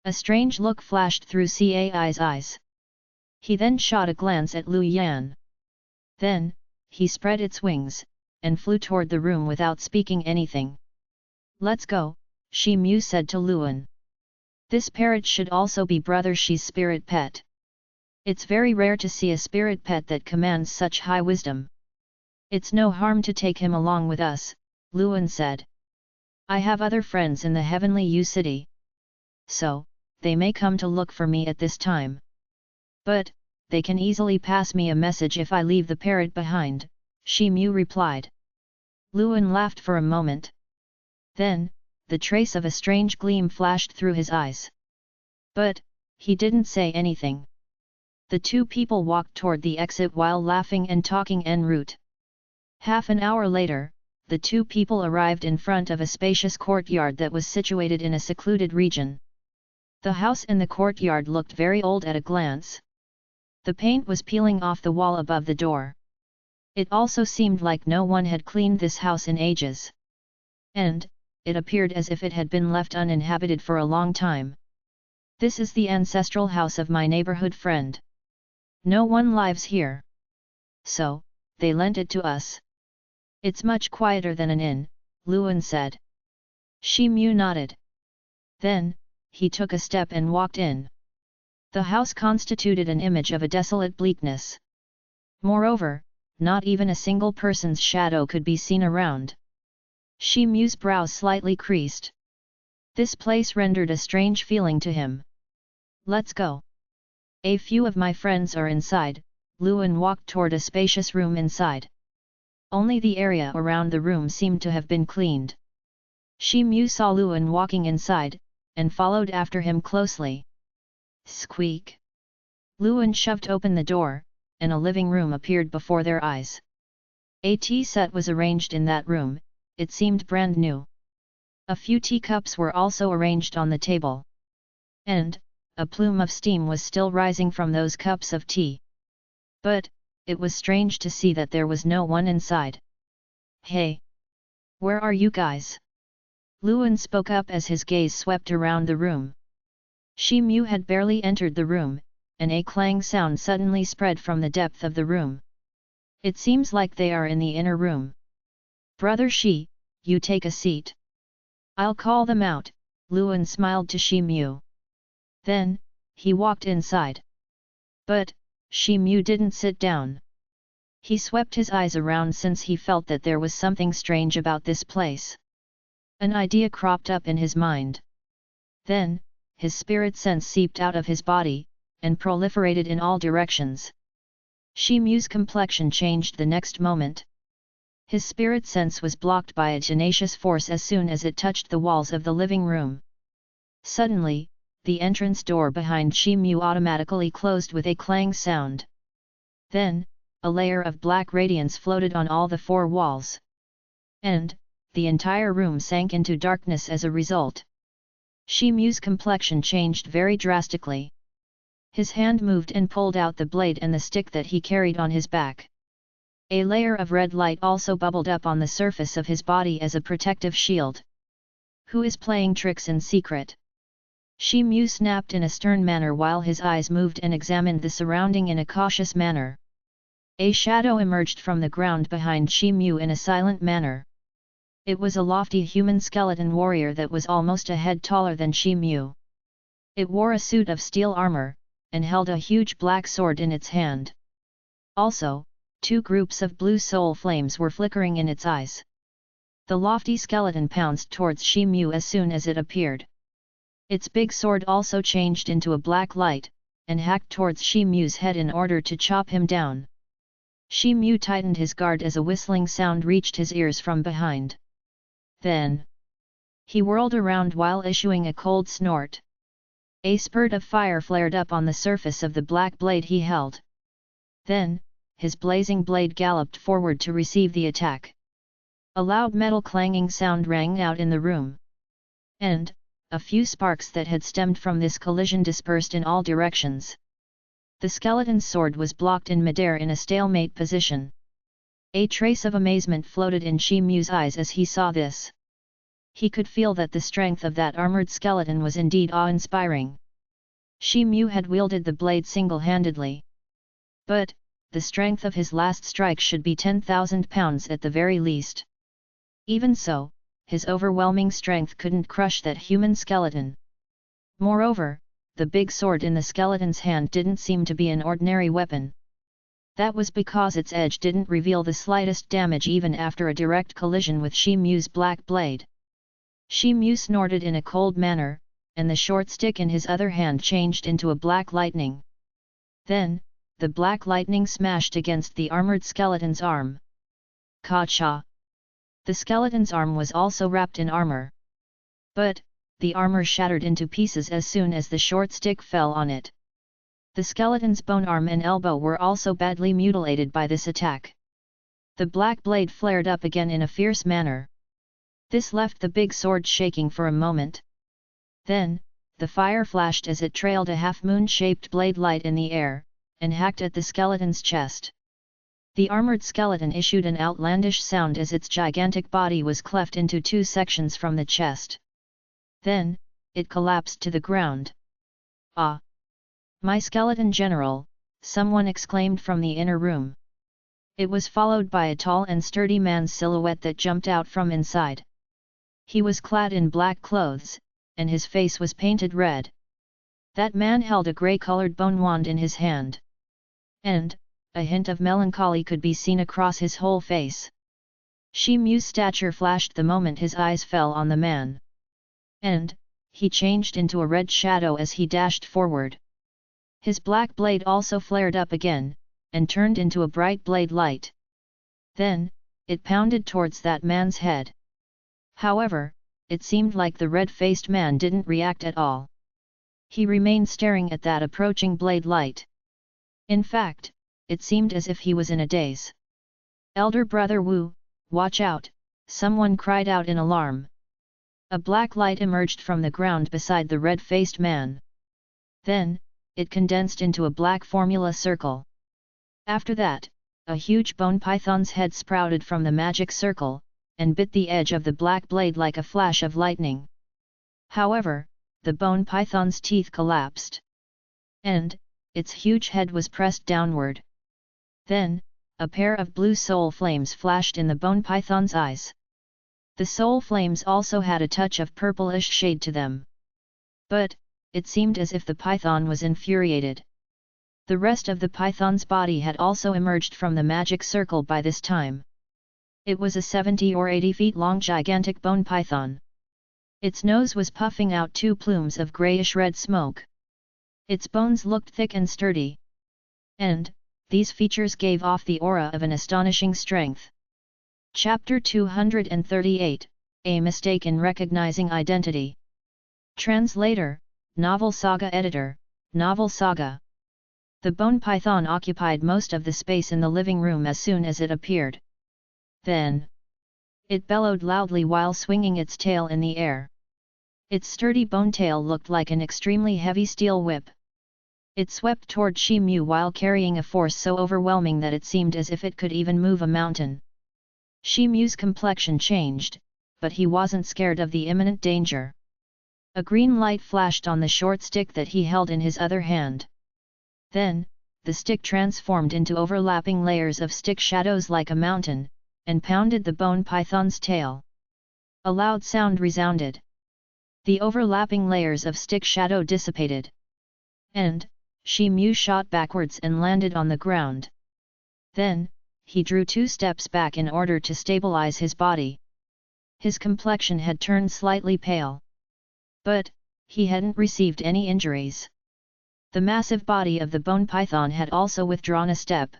A strange look flashed through Cai's eyes. He then shot a glance at Lu Yan. Then, he spread its wings, and flew toward the room without speaking anything. "Let's go," Shi Mu said to Luan. "This parrot should also be Brother Shi's spirit pet. It's very rare to see a spirit pet that commands such high wisdom. It's no harm to take him along with us," Luan said. "I have other friends in the Heavenly U City. So, they may come to look for me at this time. But, they can easily pass me a message if I leave the parrot behind," Shi Mu replied. Luan laughed for a moment. Then, the trace of a strange gleam flashed through his eyes. But, he didn't say anything. The two people walked toward the exit while laughing and talking en route. Half an hour later, the two people arrived in front of a spacious courtyard that was situated in a secluded region. The house and the courtyard looked very old at a glance. The paint was peeling off the wall above the door. It also seemed like no one had cleaned this house in ages. And, it appeared as if it had been left uninhabited for a long time. "This is the ancestral house of my neighborhood friend. No one lives here. So, they lent it to us. It's much quieter than an inn," Luan said. Shi Mu nodded. Then, he took a step and walked in. The house constituted an image of a desolate bleakness. Moreover, not even a single person's shadow could be seen around. Shi Mu's brows slightly creased. This place rendered a strange feeling to him. "Let's go. A few of my friends are inside." Luan walked toward a spacious room inside. Only the area around the room seemed to have been cleaned. Shi Mu saw Luan walking inside, and followed after him closely. Squeak! Luan shoved open the door, and a living room appeared before their eyes. A tea set was arranged in that room, it seemed brand new. A few teacups were also arranged on the table. And, a plume of steam was still rising from those cups of tea. But, it was strange to see that there was no one inside. "Hey! Where are you guys?" Luan spoke up as his gaze swept around the room. Shi Mu had barely entered the room, and a clang sound suddenly spread from the depth of the room. "It seems like they are in the inner room. Brother Shi, you take a seat. I'll call them out," Luan smiled to Shi Mu. Then, he walked inside. But, Shi Mu didn't sit down. He swept his eyes around since he felt that there was something strange about this place. An idea cropped up in his mind. Then, his spirit sense seeped out of his body, and proliferated in all directions. Shi Mu's complexion changed the next moment. His spirit sense was blocked by a tenacious force as soon as it touched the walls of the living room. Suddenly, the entrance door behind Shi Mu automatically closed with a clang sound. Then, a layer of black radiance floated on all the four walls. And, the entire room sank into darkness as a result. Shi Mu's complexion changed very drastically. His hand moved and pulled out the blade and the stick that he carried on his back. A layer of red light also bubbled up on the surface of his body as a protective shield. Who is playing tricks in secret? Shi Mu snapped in a stern manner while his eyes moved and examined the surrounding in a cautious manner. A shadow emerged from the ground behind Shi Mu in a silent manner. It was a lofty human skeleton warrior that was almost a head taller than Shi Mu. It wore a suit of steel armor, and held a huge black sword in its hand. Also, two groups of blue soul flames were flickering in its eyes. The lofty skeleton pounced towards Shi Mu as soon as it appeared. Its big sword also changed into a black light, and hacked towards Shi Mu's head in order to chop him down. Shi Mu tightened his guard as a whistling sound reached his ears from behind. Then, he whirled around while issuing a cold snort. A spurt of fire flared up on the surface of the black blade he held. Then, his blazing blade galloped forward to receive the attack. A loud metal clanging sound rang out in the room. And, a few sparks that had stemmed from this collision dispersed in all directions. The skeleton's sword was blocked in midair in a stalemate position. A trace of amazement floated in Shi Mu's eyes as he saw this. He could feel that the strength of that armored skeleton was indeed awe-inspiring. Shi Mu had wielded the blade single-handedly. But, the strength of his last strike should be 10,000 pounds at the very least. Even so, his overwhelming strength couldn't crush that human skeleton. Moreover, the big sword in the skeleton's hand didn't seem to be an ordinary weapon. That was because its edge didn't reveal the slightest damage even after a direct collision with Shi Mu's black blade. Shi Mu snorted in a cold manner, and the short stick in his other hand changed into a black lightning. Then, the black lightning smashed against the armored skeleton's arm. Ka-cha! The skeleton's arm was also wrapped in armor. But, the armor shattered into pieces as soon as the short stick fell on it. The skeleton's bone arm and elbow were also badly mutilated by this attack. The black blade flared up again in a fierce manner. This left the big sword shaking for a moment. Then, the fire flashed as it trailed a half-moon-shaped blade light in the air, and hacked at the skeleton's chest. The armored skeleton issued an outlandish sound as its gigantic body was cleft into two sections from the chest. Then, it collapsed to the ground. "Ah! My skeleton general!" someone exclaimed from the inner room. It was followed by a tall and sturdy man's silhouette that jumped out from inside. He was clad in black clothes, and his face was painted red. That man held a grey-colored bone wand in his hand. And, a hint of melancholy could be seen across his whole face. Shi Mu's stature flashed the moment his eyes fell on the man. And, he changed into a red shadow as he dashed forward. His black blade also flared up again, and turned into a bright blade light. Then, it pounded towards that man's head. However, it seemed like the red-faced man didn't react at all. He remained staring at that approaching blade light. In fact, it seemed as if he was in a daze. "Elder Brother Wu, watch out!" someone cried out in alarm. A black light emerged from the ground beside the red-faced man. Then, it condensed into a black formula circle. After that, a huge bone python's head sprouted from the magic circle, and bit the edge of the black blade like a flash of lightning. However, the bone python's teeth collapsed. And, its huge head was pressed downward. Then, a pair of blue soul flames flashed in the bone python's eyes. The soul flames also had a touch of purplish shade to them. But, it seemed as if the python was infuriated. The rest of the python's body had also emerged from the magic circle by this time. It was a 70 or 80 feet long gigantic bone python. Its nose was puffing out two plumes of grayish-red smoke. Its bones looked thick and sturdy. And, these features gave off the aura of an astonishing strength. Chapter 238, A Mistake in Recognizing Identity. Translator, Novel Saga Editor, Novel Saga. The bone python occupied most of the space in the living room as soon as it appeared. Then, it bellowed loudly while swinging its tail in the air. Its sturdy bone tail looked like an extremely heavy steel whip. It swept toward Shi Mu while carrying a force so overwhelming that it seemed as if it could even move a mountain. Shi Mu's complexion changed, but he wasn't scared of the imminent danger. A green light flashed on the short stick that he held in his other hand. Then, the stick transformed into overlapping layers of stick shadows like a mountain, and pounded the bone python's tail. A loud sound resounded. The overlapping layers of stick shadow dissipated. And, Shi Mu shot backwards and landed on the ground. Then, he drew 2 steps back in order to stabilize his body. His complexion had turned slightly pale. But, he hadn't received any injuries. The massive body of the bone python had also withdrawn a step.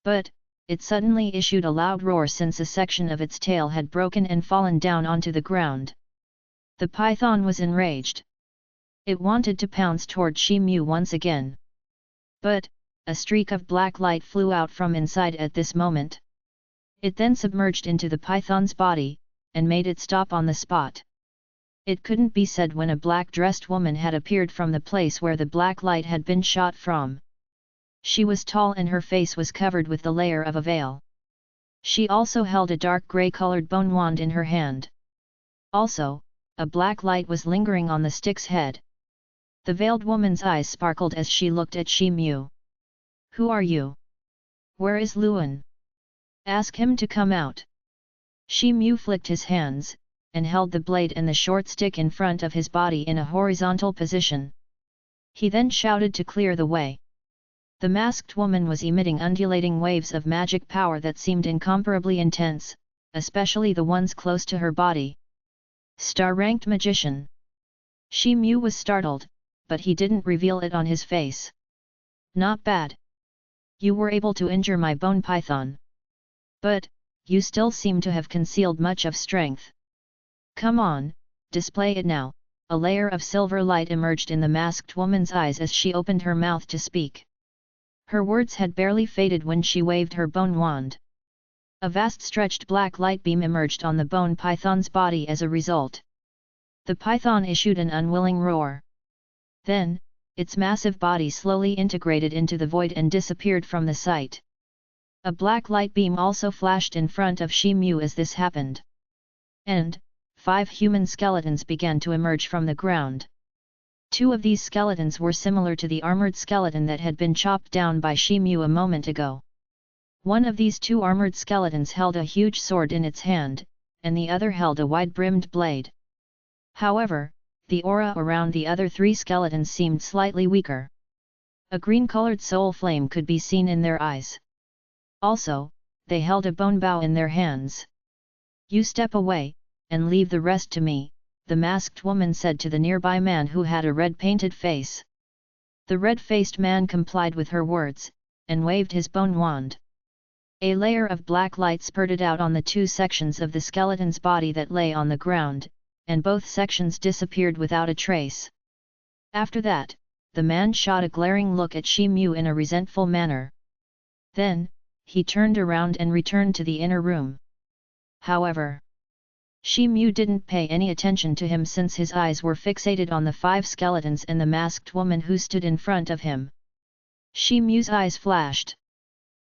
But, it suddenly issued a loud roar since a section of its tail had broken and fallen down onto the ground. The python was enraged. It wanted to pounce toward Shi Mu once again. But, a streak of black light flew out from inside at this moment. It then submerged into the python's body, and made it stop on the spot. It couldn't be said when a black-dressed woman had appeared from the place where the black light had been shot from. She was tall and her face was covered with the layer of a veil. She also held a dark grey-colored bone wand in her hand. Also, a black light was lingering on the stick's head. The veiled woman's eyes sparkled as she looked at Shi Mu. "Who are you? Where is Luan? Ask him to come out." Shi Mu flicked his hands, and held the blade and the short stick in front of his body in a horizontal position. He then shouted to clear the way. The masked woman was emitting undulating waves of magic power that seemed incomparably intense, especially the ones close to her body. Star-ranked magician. Shi Mu was startled, but he didn't reveal it on his face. "Not bad. You were able to injure my bone python. But, you still seem to have concealed much of strength. Come on, display it now." A layer of silver light emerged in the masked woman's eyes as she opened her mouth to speak. Her words had barely faded when she waved her bone wand. A vast stretched black light beam emerged on the bone python's body as a result. The python issued an unwilling roar. Then, its massive body slowly integrated into the void and disappeared from the sight. A black light beam also flashed in front of Shi Mu as this happened. And, 5 human skeletons began to emerge from the ground. 2 of these skeletons were similar to the armored skeleton that had been chopped down by Shi Mu a moment ago. One of these 2 armored skeletons held a huge sword in its hand, and the other held a wide-brimmed blade. However, the aura around the other 3 skeletons seemed slightly weaker. A green-colored soul flame could be seen in their eyes. Also, they held a bone bow in their hands. "You step away, and leave the rest to me," the masked woman said to the nearby man who had a red-painted face. The red-faced man complied with her words, and waved his bone wand. A layer of black light spurted out on the 2 sections of the skeleton's body that lay on the ground, and both sections disappeared without a trace. After that, the man shot a glaring look at Shi Mu in a resentful manner. Then, he turned around and returned to the inner room. However, Shi Mu didn't pay any attention to him since his eyes were fixated on the 5 skeletons and the masked woman who stood in front of him. Shi Mu's eyes flashed.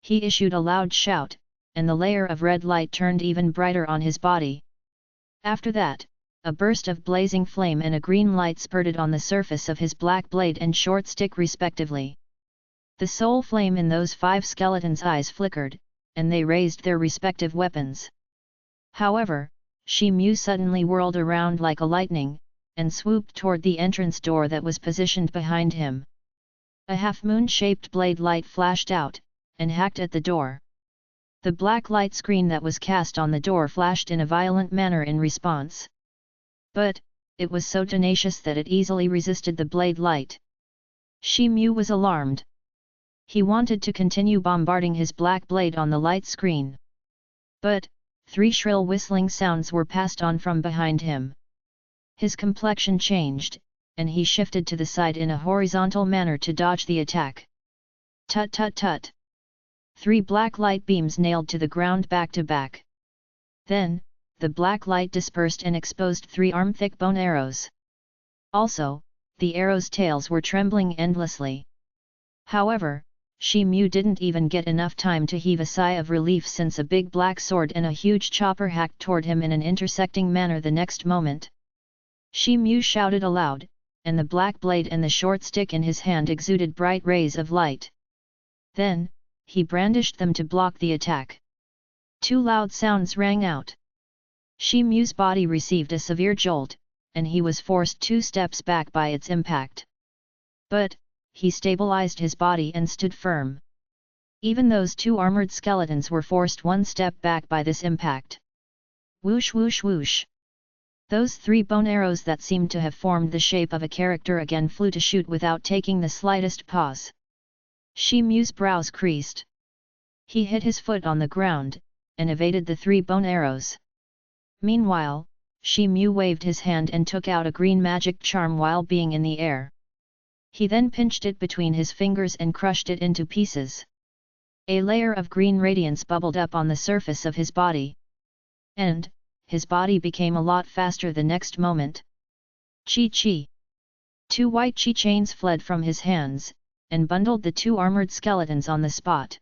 He issued a loud shout, and the layer of red light turned even brighter on his body. After that, a burst of blazing flame and a green light spurted on the surface of his black blade and short stick respectively. The soul flame in those 5 skeletons' eyes flickered, and they raised their respective weapons. However, Shi Mu suddenly whirled around like a lightning, and swooped toward the entrance door that was positioned behind him. A half-moon-shaped blade light flashed out, and hacked at the door. The black light screen that was cast on the door flashed in a violent manner in response. But, it was so tenacious that it easily resisted the blade light. Shi Mu was alarmed. He wanted to continue bombarding his black blade on the light screen. But, 3 shrill whistling sounds were passed on from behind him. His complexion changed, and he shifted to the side in a horizontal manner to dodge the attack. Tut tut tut. 3 black light beams nailed to the ground back to back. Then, the black light dispersed and exposed 3 arm-thick bone arrows. Also, the arrows' tails were trembling endlessly. However, Shi Mu didn't even get enough time to heave a sigh of relief since a big black sword and a huge chopper hacked toward him in an intersecting manner the next moment. Shi Mu shouted aloud, and the black blade and the short stick in his hand exuded bright rays of light. Then, he brandished them to block the attack. 2 loud sounds rang out. Shi Mu's body received a severe jolt, and he was forced 2 steps back by its impact. But, he stabilized his body and stood firm. Even those 2 armored skeletons were forced 1 step back by this impact. Whoosh whoosh whoosh. Those 3 bone arrows that seemed to have formed the shape of a character again flew to shoot without taking the slightest pause. Shi Mu's brows creased. He hit his foot on the ground, and evaded the 3 bone arrows. Meanwhile, Shi Mu waved his hand and took out a green magic charm while being in the air. He then pinched it between his fingers and crushed it into pieces. A layer of green radiance bubbled up on the surface of his body. And, his body became a lot faster the next moment. Chi chi! 2 white chi chains fled from his hands, and bundled the 2 armored skeletons on the spot.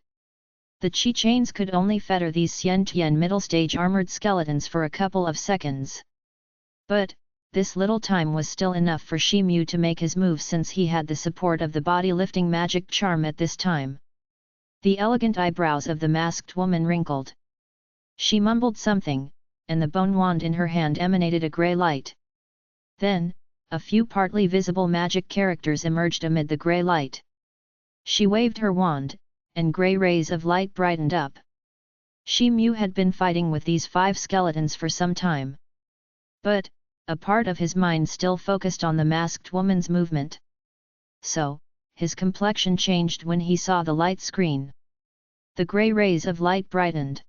The chi chains could only fetter these Xian Tian middle-stage armored skeletons for a couple of seconds. But, this little time was still enough for Shi Mu to make his move since he had the support of the body-lifting magic charm at this time. The elegant eyebrows of the masked woman wrinkled. She mumbled something, and the bone wand in her hand emanated a grey light. Then, a few partly visible magic characters emerged amid the grey light. She waved her wand, and grey rays of light brightened up. Shi Mu had been fighting with these 5 skeletons for some time. But, a part of his mind still focused on the masked woman's movement. So, his complexion changed when he saw the light screen. The grey rays of light brightened.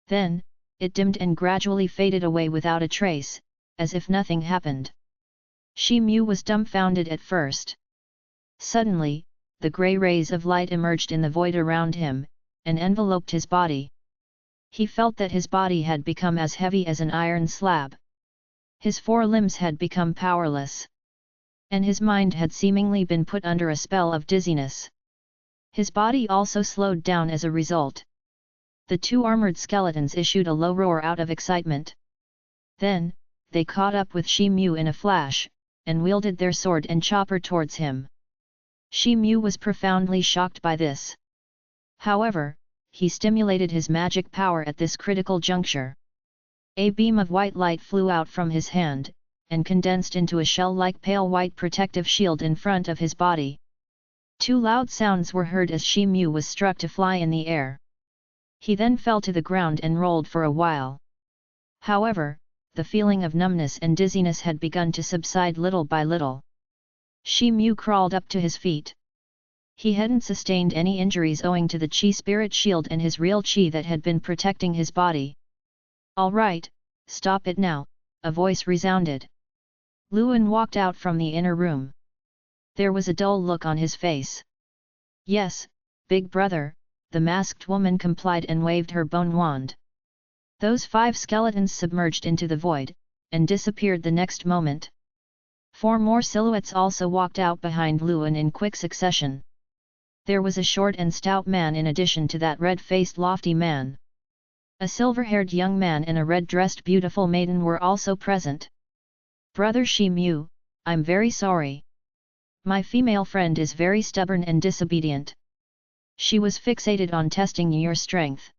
Then, it dimmed and gradually faded away without a trace, as if nothing happened. Shi Mu was dumbfounded at first. Suddenly, the grey rays of light emerged in the void around him, and enveloped his body. He felt that his body had become as heavy as an iron slab. His 4 limbs had become powerless. And his mind had seemingly been put under a spell of dizziness. His body also slowed down as a result. The 2 armored skeletons issued a low roar out of excitement. Then, they caught up with Shi Mu in a flash, and wielded their sword and chopper towards him. Shi Mu was profoundly shocked by this. However, he stimulated his magic power at this critical juncture. A beam of white light flew out from his hand, and condensed into a shell-like pale white protective shield in front of his body. 2 loud sounds were heard as Shi Mu was struck to fly in the air. He then fell to the ground and rolled for a while. However, the feeling of numbness and dizziness had begun to subside little by little. Shi Mu crawled up to his feet. He hadn't sustained any injuries owing to the Qi spirit shield and his real Qi that had been protecting his body. "All right, stop it now," a voice resounded. Luan walked out from the inner room. There was a dull look on his face. "Yes, big brother," the masked woman complied and waved her bone wand. Those 5 skeletons submerged into the void, and disappeared the next moment. 4 more silhouettes also walked out behind Luan in quick succession. There was a short and stout man in addition to that red-faced lofty man. A silver-haired young man and a red-dressed beautiful maiden were also present. "Brother Shi Mu, I'm very sorry. My female friend is very stubborn and disobedient. She was fixated on testing your strength.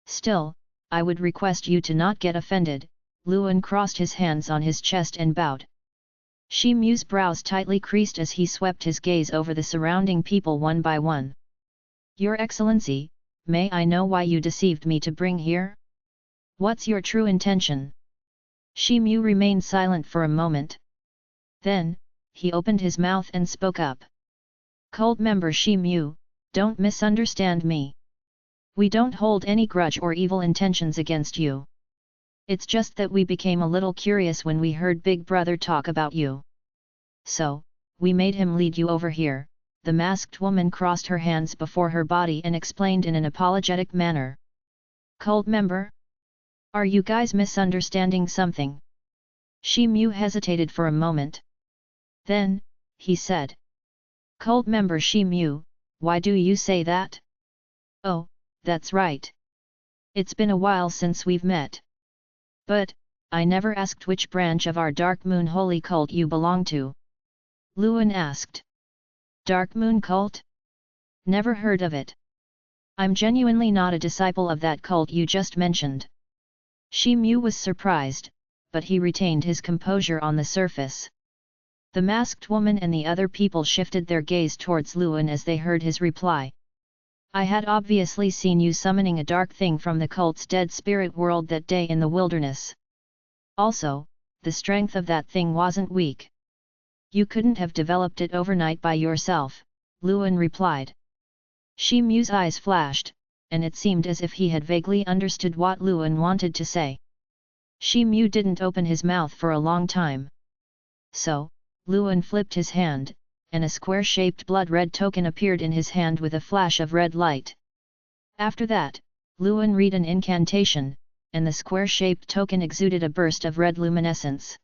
Still, I would request you to not get offended." Luan crossed his hands on his chest and bowed. Shi Mu's brows tightly creased as he swept his gaze over the surrounding people one by one. "Your Excellency, may I know why you deceived me to bring here? What's your true intention?" Shi Mu remained silent for a moment. Then, he opened his mouth and spoke up. "Cult member Shi Mu, don't misunderstand me. We don't hold any grudge or evil intentions against you. It's just that we became a little curious when we heard Big Brother talk about you. So, we made him lead you over here, the masked woman crossed her hands before her body and explained in an apologetic manner. Cult member? Are you guys misunderstanding something? Shi Mu hesitated for a moment. Then, he said. Cult member Shi Mu, why do you say that? Oh, that's right. It's been a while since we've met. But, I never asked which branch of our Dark Moon Holy Cult you belong to. Luan asked. Dark Moon Cult? Never heard of it. I'm genuinely not a disciple of that cult you just mentioned. Shi Mu was surprised, but he retained his composure on the surface. The masked woman and the other people shifted their gaze towards Luan as they heard his reply. I had obviously seen you summoning a dark thing from the cult's dead spirit world that day in the wilderness. Also, the strength of that thing wasn't weak. You couldn't have developed it overnight by yourself, Luan replied. Shi Mu's eyes flashed, and it seemed as if he had vaguely understood what Luan wanted to say. Shi Mu didn't open his mouth for a long time. So, Luan flipped his hand, and a square-shaped blood-red token appeared in his hand with a flash of red light. After that, Luan read an incantation, and the square-shaped token exuded a burst of red luminescence.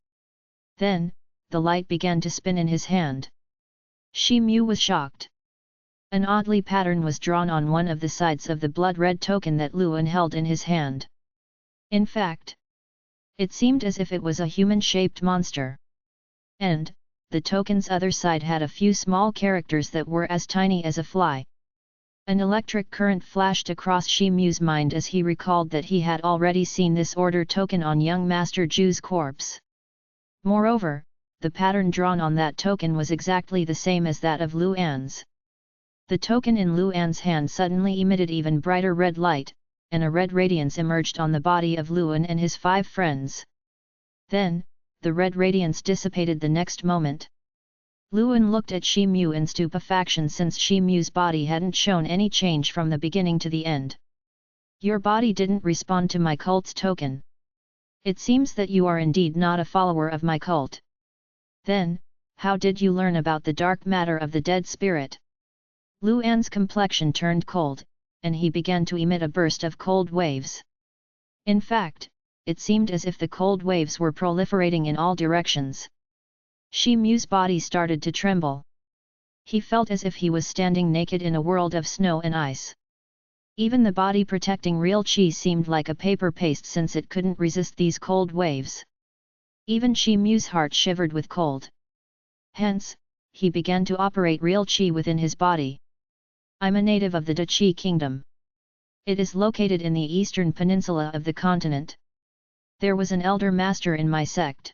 Then, the light began to spin in his hand. Shi Mu was shocked. An oddly pattern was drawn on one of the sides of the blood-red token that Luan held in his hand. In fact, it seemed as if it was a human-shaped monster. And, the token's other side had a few small characters that were as tiny as a fly. An electric current flashed across Shi Mu's mind as he recalled that he had already seen this order token on young Master Ju's corpse. Moreover, the pattern drawn on that token was exactly the same as that of Luan's. The token in Luan's hand suddenly emitted even brighter red light, and a red radiance emerged on the body of Luan and his 5 friends. Then, the red radiance dissipated the next moment. Luan looked at Shi Mu in stupefaction since Shi Mu's body hadn't shown any change from the beginning to the end. Your body didn't respond to my cult's token. It seems that you are indeed not a follower of my cult. Then, how did you learn about the dark matter of the dead spirit? Luan's complexion turned cold, and he began to emit a burst of cold waves. In fact, it seemed as if the cold waves were proliferating in all directions. Shi Mu's body started to tremble. He felt as if he was standing naked in a world of snow and ice. Even the body protecting real chi seemed like a paper paste since it couldn't resist these cold waves. Even Shi Mu's heart shivered with cold. Hence, he began to operate real chi within his body. I'm a native of the Da Chi Kingdom. It is located in the eastern peninsula of the continent. There was an elder master in my sect.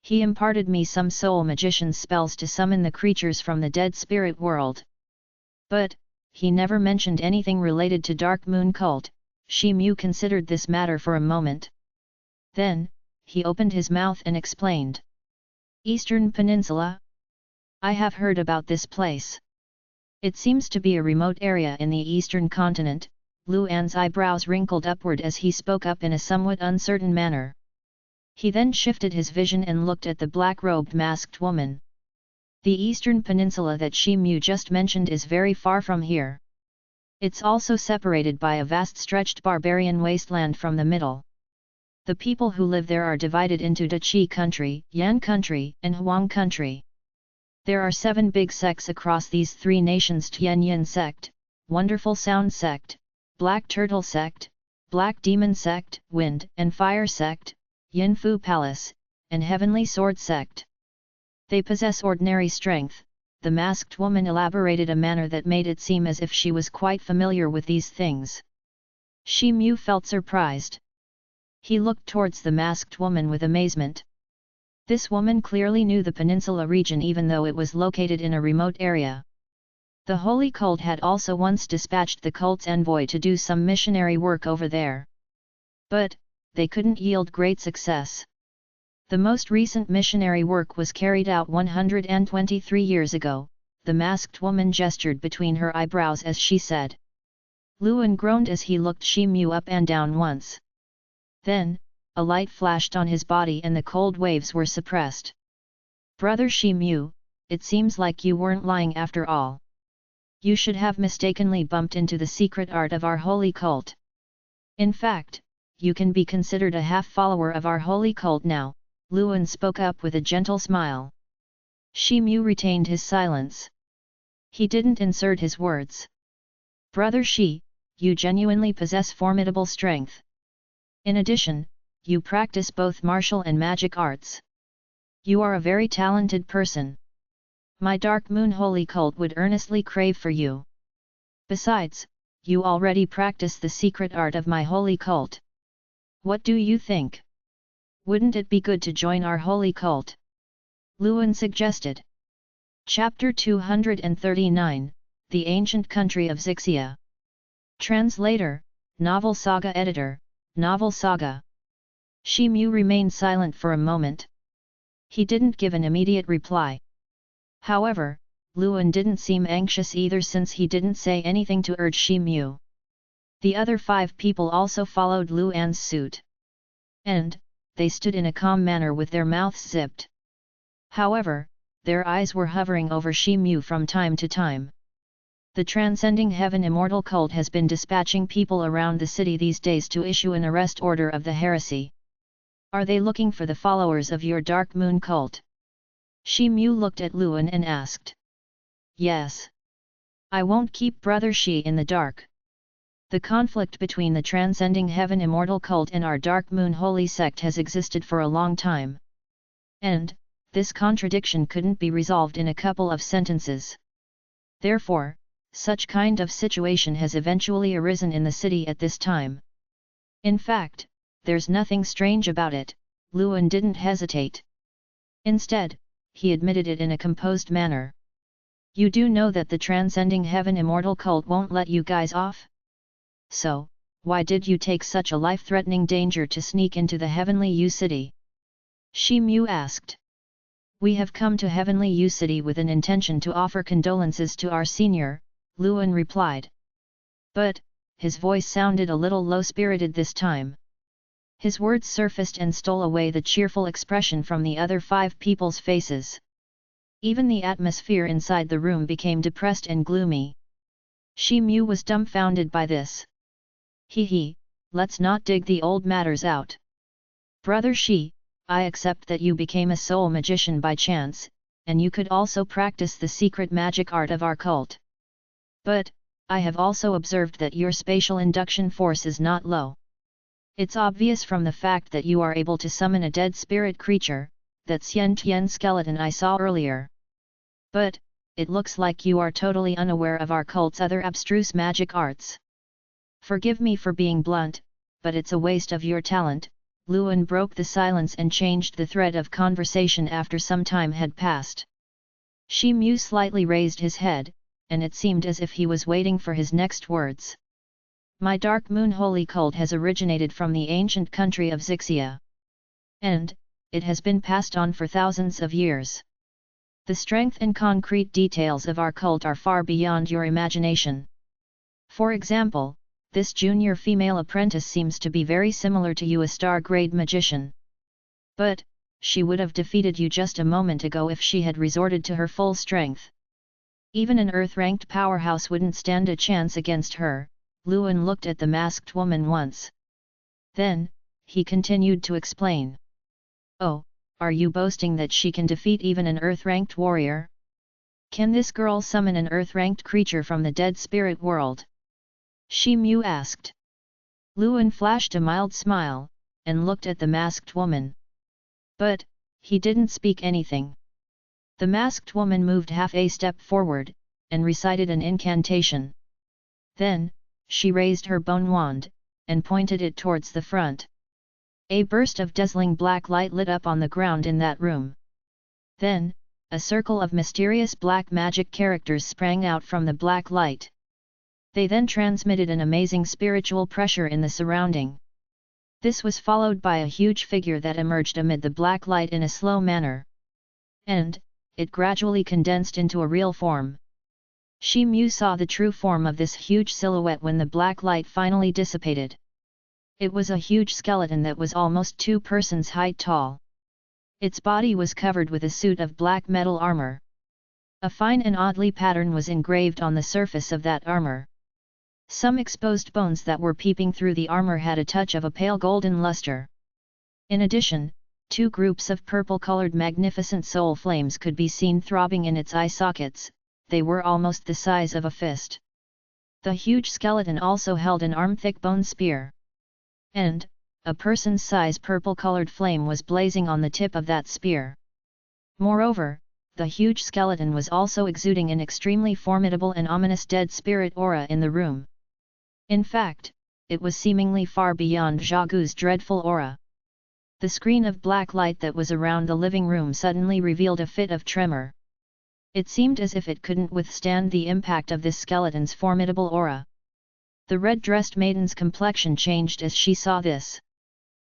He imparted me some soul magician's spells to summon the creatures from the dead spirit world. But, he never mentioned anything related to Dark Moon Cult. Shi Mu considered this matter for a moment. Then, he opened his mouth and explained. Eastern Peninsula? I have heard about this place. It seems to be a remote area in the eastern continent. Luan's eyebrows wrinkled upward as he spoke up in a somewhat uncertain manner. He then shifted his vision and looked at the black-robed masked woman. The eastern peninsula that Shi Mu just mentioned is very far from here. It's also separated by a vast stretched barbarian wasteland from the middle. The people who live there are divided into Da Chi country, Yan country, and Huang country. There are 7 big sects across these 3 nations: Tianyin sect, Wonderful Sound sect, Black Turtle sect, Black Demon sect, Wind and Fire sect, Yinfu Palace, and Heavenly Sword sect. They possess ordinary strength. The masked woman elaborated a manner that made it seem as if she was quite familiar with these things. Shi Mu felt surprised. He looked towards the masked woman with amazement. This woman clearly knew the peninsula region even though it was located in a remote area. The Holy Cult had also once dispatched the cult's envoy to do some missionary work over there. But, they couldn't yield great success. The most recent missionary work was carried out 123 years ago, the masked woman gestured between her eyebrows as she said. Luan groaned as he looked Shi Mu up and down once. Then, a light flashed on his body and the cold waves were suppressed. Brother Shi Mu, it seems like you weren't lying after all. You should have mistakenly bumped into the secret art of our holy cult. In fact, you can be considered a half-follower of our holy cult now, Luan spoke up with a gentle smile. Shi Mu retained his silence. He didn't insert his words. Brother Shi, you genuinely possess formidable strength. In addition, you practice both martial and magic arts. You are a very talented person. My Dark Moon Holy Cult would earnestly crave for you. Besides, you already practice the secret art of my holy cult. What do you think? Wouldn't it be good to join our holy cult? Luan suggested. Chapter 239, The Ancient Country of Xixia. Translator, Novel Saga Editor, Novel Saga. Shi Mu remained silent for a moment. He didn't give an immediate reply. However, Luan didn't seem anxious either since he didn't say anything to urge Shi Mu. The other 5 people also followed Luan's suit. And, they stood in a calm manner with their mouths zipped. However, their eyes were hovering over Shi Mu from time to time. The Transcending Heaven Immortal Cult has been dispatching people around the city these days to issue an arrest order of the heresy. Are they looking for the followers of your Dark Moon cult? Shi Mu looked at Luan and asked. Yes. I won't keep Brother Shi in the dark. The conflict between the Transcending Heaven Immortal Cult and our Dark Moon Holy Sect has existed for a long time. And, this contradiction couldn't be resolved in a couple of sentences. Therefore, such kind of situation has eventually arisen in the city at this time. In fact, there's nothing strange about it, Luan didn't hesitate. Instead, he admitted it in a composed manner. You do know that the Transcending Heaven Immortal Cult won't let you guys off? So, why did you take such a life-threatening danger to sneak into the Heavenly U City? Shi Mu asked. We have come to Heavenly U City with an intention to offer condolences to our senior, Luan replied. But, his voice sounded a little low-spirited this time. His words surfaced and stole away the cheerful expression from the other 5 people's faces. Even the atmosphere inside the room became depressed and gloomy. Shi Mu was dumbfounded by this. He, let's not dig the old matters out. Brother Shi, I accept that you became a soul magician by chance, and you could also practice the secret magic art of our cult. But, I have also observed that your spatial induction force is not low. It's obvious from the fact that you are able to summon a dead spirit creature, that Xian Tian skeleton I saw earlier. But, it looks like you are totally unaware of our cult's other abstruse magic arts. Forgive me for being blunt, but it's a waste of your talent. Luan broke the silence and changed the thread of conversation after some time had passed. Shi Mu slightly raised his head, and it seemed as if he was waiting for his next words. My Dark Moon Holy Cult has originated from the ancient country of Xixia. And, it has been passed on for thousands of years. The strength and concrete details of our cult are far beyond your imagination. For example, this junior female apprentice seems to be very similar to you, a star-grade magician. But, she would have defeated you just a moment ago if she had resorted to her full strength. Even an Earth-ranked powerhouse wouldn't stand a chance against her. Luan looked at the masked woman once. Then, he continued to explain. Oh, are you boasting that she can defeat even an Earth-ranked warrior? Can this girl summon an Earth-ranked creature from the dead spirit world? Shi Mu asked. Luan flashed a mild smile, and looked at the masked woman. But, he didn't speak anything. The masked woman moved half a step forward, and recited an incantation. Then, she raised her bone wand, and pointed it towards the front. A burst of dazzling black light lit up on the ground in that room. Then, a circle of mysterious black magic characters sprang out from the black light. They then transmitted an amazing spiritual pressure in the surrounding. This was followed by a huge figure that emerged amid the black light in a slow manner. And, it gradually condensed into a real form. Shi Mu saw the true form of this huge silhouette when the black light finally dissipated. It was a huge skeleton that was almost 2 persons' height tall. Its body was covered with a suit of black metal armor. A fine and oddly pattern was engraved on the surface of that armor. Some exposed bones that were peeping through the armor had a touch of a pale golden luster. In addition, two groups of purple-colored magnificent soul flames could be seen throbbing in its eye sockets. They were almost the size of a fist. The huge skeleton also held an arm-thick bone spear. And, a person's size purple-colored flame was blazing on the tip of that spear. Moreover, the huge skeleton was also exuding an extremely formidable and ominous dead spirit aura in the room. In fact, it was seemingly far beyond Zhagu's dreadful aura. The screen of black light that was around the living room suddenly revealed a fit of tremor. It seemed as if it couldn't withstand the impact of this skeleton's formidable aura. The red-dressed maiden's complexion changed as she saw this.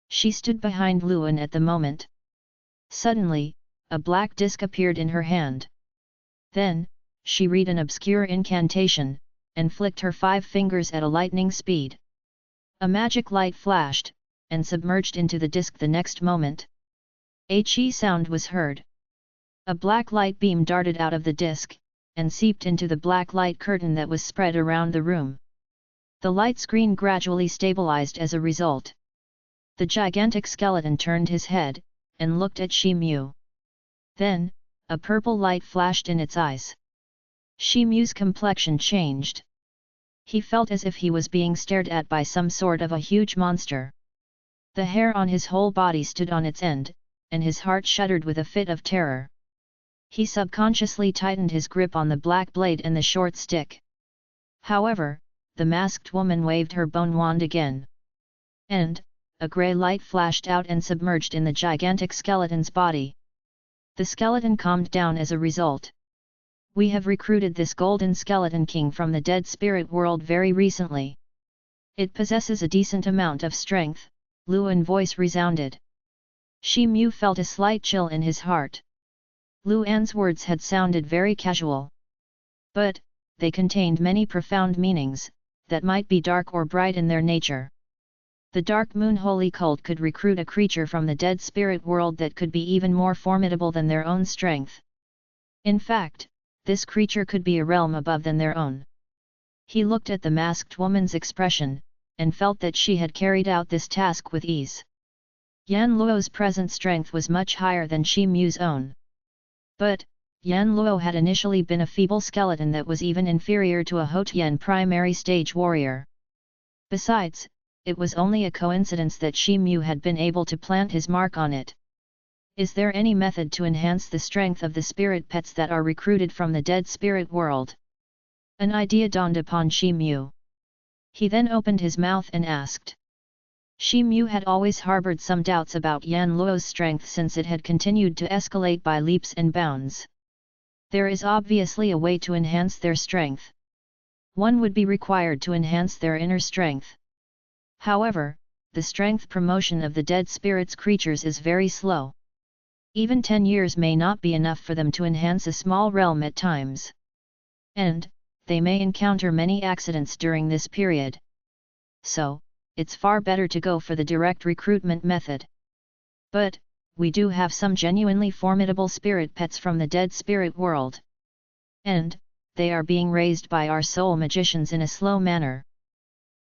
She stood behind Luan at the moment. Suddenly, a black disc appeared in her hand. Then, she read an obscure incantation, and flicked her 5 fingers at a lightning speed. A magic light flashed, and submerged into the disc the next moment. A chi sound was heard. A black light beam darted out of the disc, and seeped into the black light curtain that was spread around the room. The light screen gradually stabilized as a result. The gigantic skeleton turned his head, and looked at Shi Mu. Then, a purple light flashed in its eyes. Shi Mu's complexion changed. He felt as if he was being stared at by some sort of a huge monster. The hair on his whole body stood on its end, and his heart shuddered with a fit of terror. He subconsciously tightened his grip on the black blade and the short stick. However, the masked woman waved her bone wand again. And, a grey light flashed out and submerged in the gigantic skeleton's body. The skeleton calmed down as a result. We have recruited this golden skeleton king from the dead spirit world very recently. It possesses a decent amount of strength, Luan's voice resounded. Shi Mu felt a slight chill in his heart. Luan's words had sounded very casual. But, they contained many profound meanings, that might be dark or bright in their nature. The Dark Moon Holy Cult could recruit a creature from the dead spirit world that could be even more formidable than their own strength. In fact, this creature could be a realm above than their own. He looked at the masked woman's expression, and felt that she had carried out this task with ease. Yan Luo's present strength was much higher than Shi Mu's own. But, Yan Luo had initially been a feeble skeleton that was even inferior to a Houtian primary stage warrior. Besides, it was only a coincidence that Shi Mu had been able to plant his mark on it. Is there any method to enhance the strength of the spirit pets that are recruited from the dead spirit world? An idea dawned upon Shi Mu. He then opened his mouth and asked. Shi Mu had always harbored some doubts about Yan Luo's strength since it had continued to escalate by leaps and bounds. There is obviously a way to enhance their strength. One would be required to enhance their inner strength. However, the strength promotion of the dead spirits creatures is very slow. Even 10 years may not be enough for them to enhance a small realm at times. And, they may encounter many accidents during this period. So, it's far better to go for the direct recruitment method. But, we do have some genuinely formidable spirit pets from the dead spirit world. And, they are being raised by our soul magicians in a slow manner.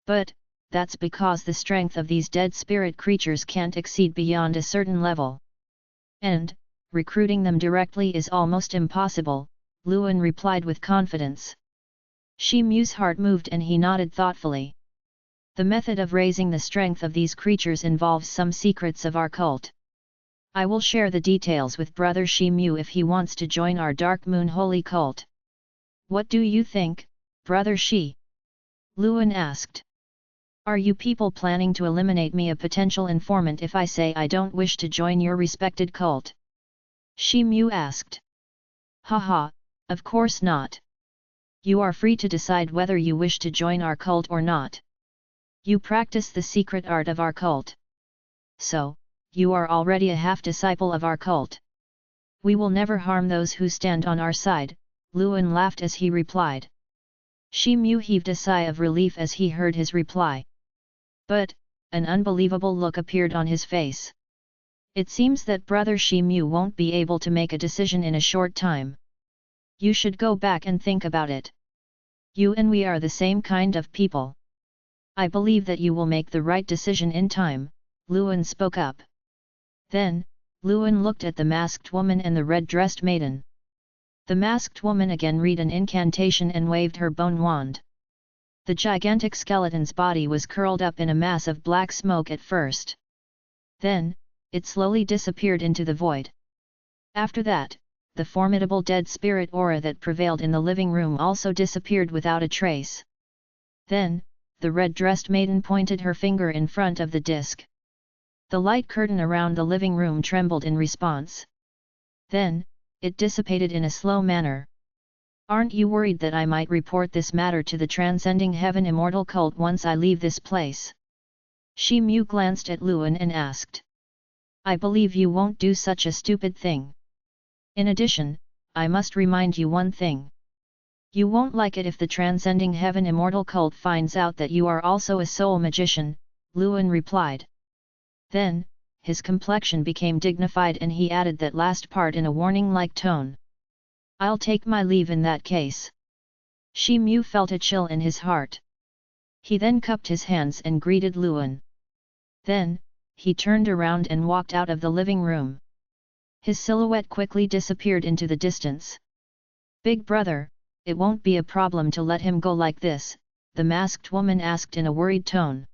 But, that's because the strength of these dead spirit creatures can't exceed beyond a certain level. And, recruiting them directly is almost impossible, Luan replied with confidence. Shi Mu's heart moved and he nodded thoughtfully. The method of raising the strength of these creatures involves some secrets of our cult. I will share the details with Brother Shi Mu if he wants to join our Dark Moon Holy Cult. What do you think, Brother Shi? Luan asked. Are you people planning to eliminate me a potential informant if I say I don't wish to join your respected cult? Shi Mu asked. Haha, of course not. You are free to decide whether you wish to join our cult or not. You practice the secret art of our cult. So, you are already a half-disciple of our cult. We will never harm those who stand on our side, Luan laughed as he replied. Shi Mu heaved a sigh of relief as he heard his reply. But, an unbelievable look appeared on his face. It seems that Brother Shi Mu won't be able to make a decision in a short time. You should go back and think about it. You and we are the same kind of people. I believe that you will make the right decision in time, Luan spoke up. Then, Luan looked at the masked woman and the red-dressed maiden. The masked woman again read an incantation and waved her bone wand. The gigantic skeleton's body was curled up in a mass of black smoke at first. Then, it slowly disappeared into the void. After that, the formidable dead spirit aura that prevailed in the living room also disappeared without a trace. Then, the red-dressed maiden pointed her finger in front of the disc. The light curtain around the living room trembled in response. Then, it dissipated in a slow manner. Aren't you worried that I might report this matter to the Transcending Heaven Immortal Cult once I leave this place? Shi Mu glanced at Luan and asked. I believe you won't do such a stupid thing. In addition, I must remind you one thing. You won't like it if the Transcending Heaven Immortal Cult finds out that you are also a soul magician, Luan replied. Then, his complexion became dignified and he added that last part in a warning-like tone. I'll take my leave in that case. Shi Mu felt a chill in his heart. He then cupped his hands and greeted Luan. Then, he turned around and walked out of the living room. His silhouette quickly disappeared into the distance. Big brother, it won't be a problem to let him go like this, the masked woman asked in a worried tone.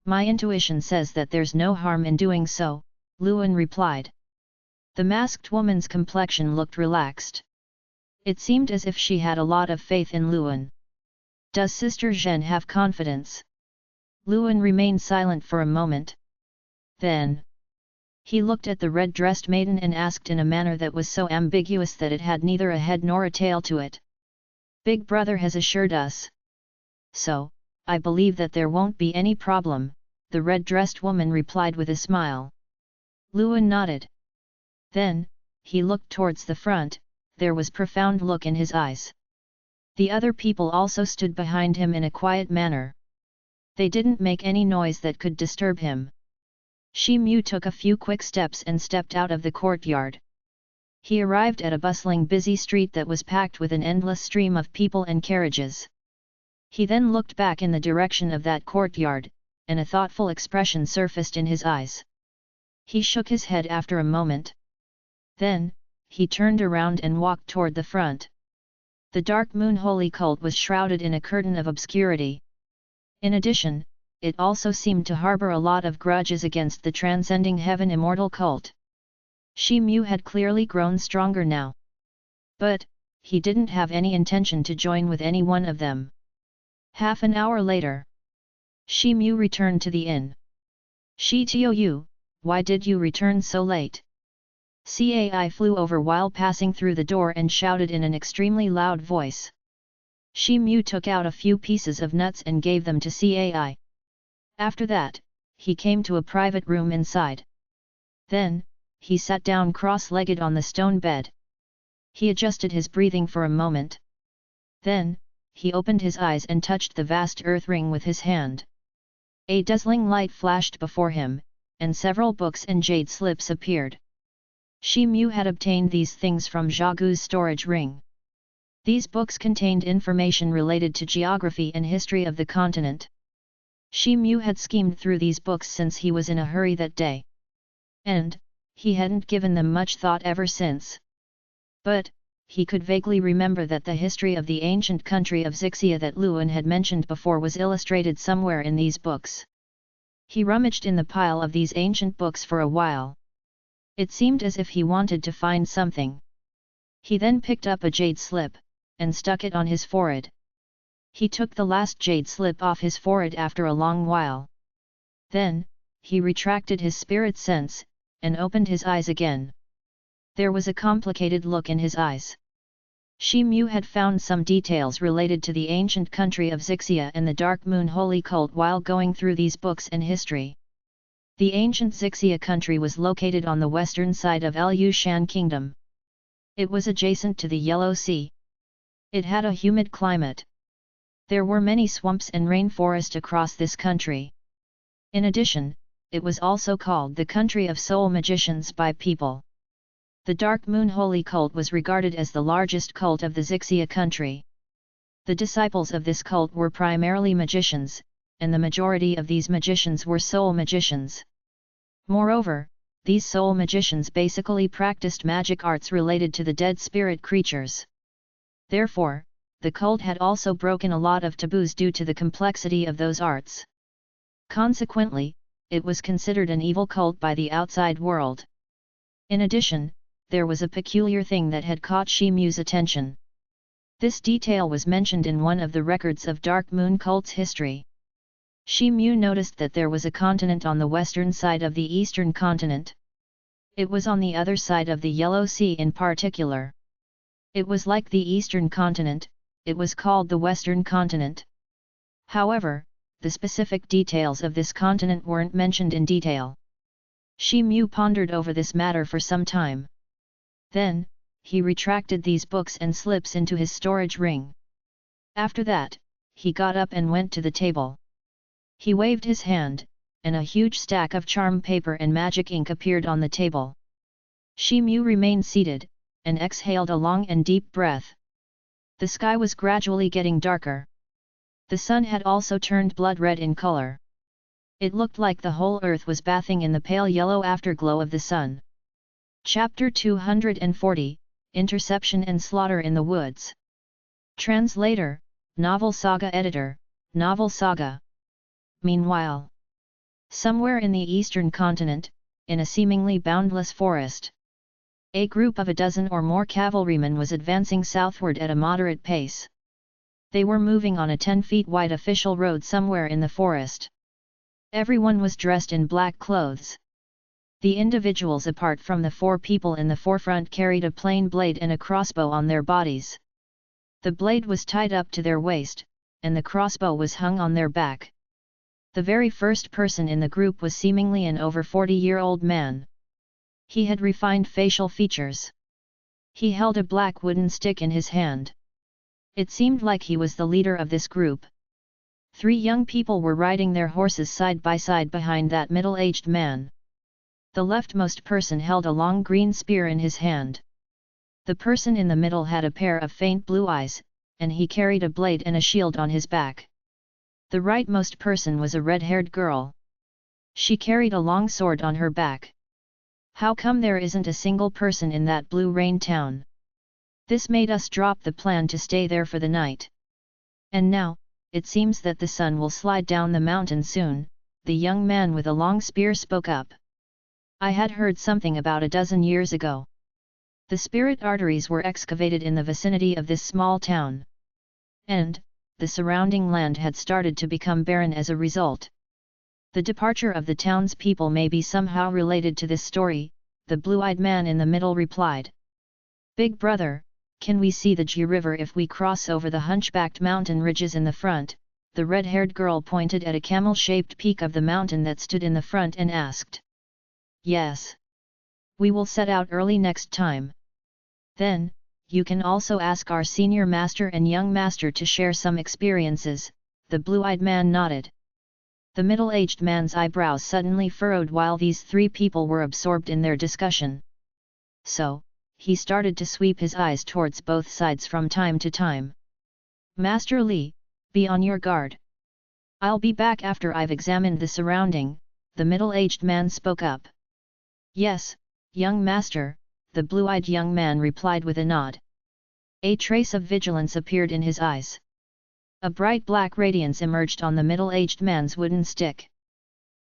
My intuition says that there's no harm in doing so, Luan replied. The masked woman's complexion looked relaxed. It seemed as if she had a lot of faith in Luan. Does Sister Zhen have confidence? Luan remained silent for a moment. Then, he looked at the red-dressed maiden and asked in a manner that was so ambiguous that it had neither a head nor a tail to it. Big brother has assured us. So, I believe that there won't be any problem, the red-dressed woman replied with a smile. Luan nodded. Then, he looked towards the front, there was profound look in his eyes. The other people also stood behind him in a quiet manner. They didn't make any noise that could disturb him. Shi Mu took a few quick steps and stepped out of the courtyard. He arrived at a bustling busy street that was packed with an endless stream of people and carriages. He then looked back in the direction of that courtyard, and a thoughtful expression surfaced in his eyes. He shook his head after a moment. Then, he turned around and walked toward the front. The Dark Moon Holy Cult was shrouded in a curtain of obscurity. In addition, it also seemed to harbor a lot of grudges against the Transcending Heaven Immortal Cult. Shi Mu had clearly grown stronger now. But, he didn't have any intention to join with any one of them. Half an hour later, Shi Mu returned to the inn. Shi Tou, why did you return so late? Cai flew over while passing through the door and shouted in an extremely loud voice. Shi Mu took out a few pieces of nuts and gave them to Cai. After that, he came to a private room inside. Then, he sat down cross-legged on the stone bed. He adjusted his breathing for a moment. Then, he opened his eyes and touched the vast earth ring with his hand. A dazzling light flashed before him, and several books and jade slips appeared. Shi Mu had obtained these things from Zhagu's storage ring. These books contained information related to geography and history of the continent. Shi Mu had schemed through these books since he was in a hurry that day. And, he hadn't given them much thought ever since. But, he could vaguely remember that the history of the ancient country of Zixia that Luan had mentioned before was illustrated somewhere in these books. He rummaged in the pile of these ancient books for a while. It seemed as if he wanted to find something. He then picked up a jade slip, and stuck it on his forehead. He took the last jade slip off his forehead after a long while. Then, he retracted his spirit sense, and opened his eyes again. There was a complicated look in his eyes. Shi Mu had found some details related to the ancient country of Zixia and the Dark Moon Holy Cult while going through these books and history. The ancient Zixia country was located on the western side of Lu Shan Kingdom. It was adjacent to the Yellow Sea. It had a humid climate. There were many swamps and rainforest across this country. In addition, it was also called the country of soul magicians by people. The Dark Moon Holy Cult was regarded as the largest cult of the Xixia country. The disciples of this cult were primarily magicians, and the majority of these magicians were soul magicians. Moreover, these soul magicians basically practiced magic arts related to the dead spirit creatures. Therefore, the cult had also broken a lot of taboos due to the complexity of those arts. Consequently, it was considered an evil cult by the outside world. In addition, there was a peculiar thing that had caught Shi Mu's attention. This detail was mentioned in one of the records of Dark Moon cult's history. Shi Mu noticed that there was a continent on the western side of the eastern continent. It was on the other side of the Yellow Sea in particular. It was like the eastern continent, it was called the western continent. However, the specific details of this continent weren't mentioned in detail. Shi Mu pondered over this matter for some time. Then, he retracted these books and slips into his storage ring. After that, he got up and went to the table. He waved his hand, and a huge stack of charm paper and magic ink appeared on the table. Shi Mu remained seated, and exhaled a long and deep breath. The sky was gradually getting darker. The sun had also turned blood red in color. It looked like the whole earth was bathing in the pale yellow afterglow of the sun. Chapter 240, Interception and Slaughter in the Woods. Translator, Novel Saga Editor, Novel Saga. Meanwhile, somewhere in the eastern continent, in a seemingly boundless forest, a group of a dozen or more cavalrymen was advancing southward at a moderate pace. They were moving on a 10-feet-wide official road somewhere in the forest. Everyone was dressed in black clothes. The individuals apart from the four people in the forefront carried a plain blade and a crossbow on their bodies. The blade was tied up to their waist, and the crossbow was hung on their back. The very first person in the group was seemingly an over 40-year-old man. He had refined facial features. He held a black wooden stick in his hand. It seemed like he was the leader of this group. 3 young people were riding their horses side by side behind that middle-aged man. The leftmost person held a long green spear in his hand. The person in the middle had a pair of faint blue eyes, and he carried a blade and a shield on his back. The rightmost person was a red-haired girl. She carried a long sword on her back. How come there isn't a single person in that Blue Rain town? This made us drop the plan to stay there for the night. And now, it seems that the sun will slide down the mountain soon, the young man with a long spear spoke up. I had heard something about a dozen years ago. The spirit arteries were excavated in the vicinity of this small town. And, the surrounding land had started to become barren as a result. The departure of the town's people may be somehow related to this story, the blue-eyed man in the middle replied. Big brother, can we see the Ji River if we cross over the hunchbacked mountain ridges in the front? The red-haired girl pointed at a camel-shaped peak of the mountain that stood in the front and asked. Yes. We will set out early next time. Then, you can also ask our senior master and young master to share some experiences, the blue-eyed man nodded. The middle-aged man's eyebrows suddenly furrowed while these 3 people were absorbed in their discussion. So, he started to sweep his eyes towards both sides from time to time. Master Li, be on your guard. I'll be back after I've examined the surrounding, the middle-aged man spoke up. Yes, young master, the blue-eyed young man replied with a nod. A trace of vigilance appeared in his eyes. A bright black radiance emerged on the middle-aged man's wooden stick.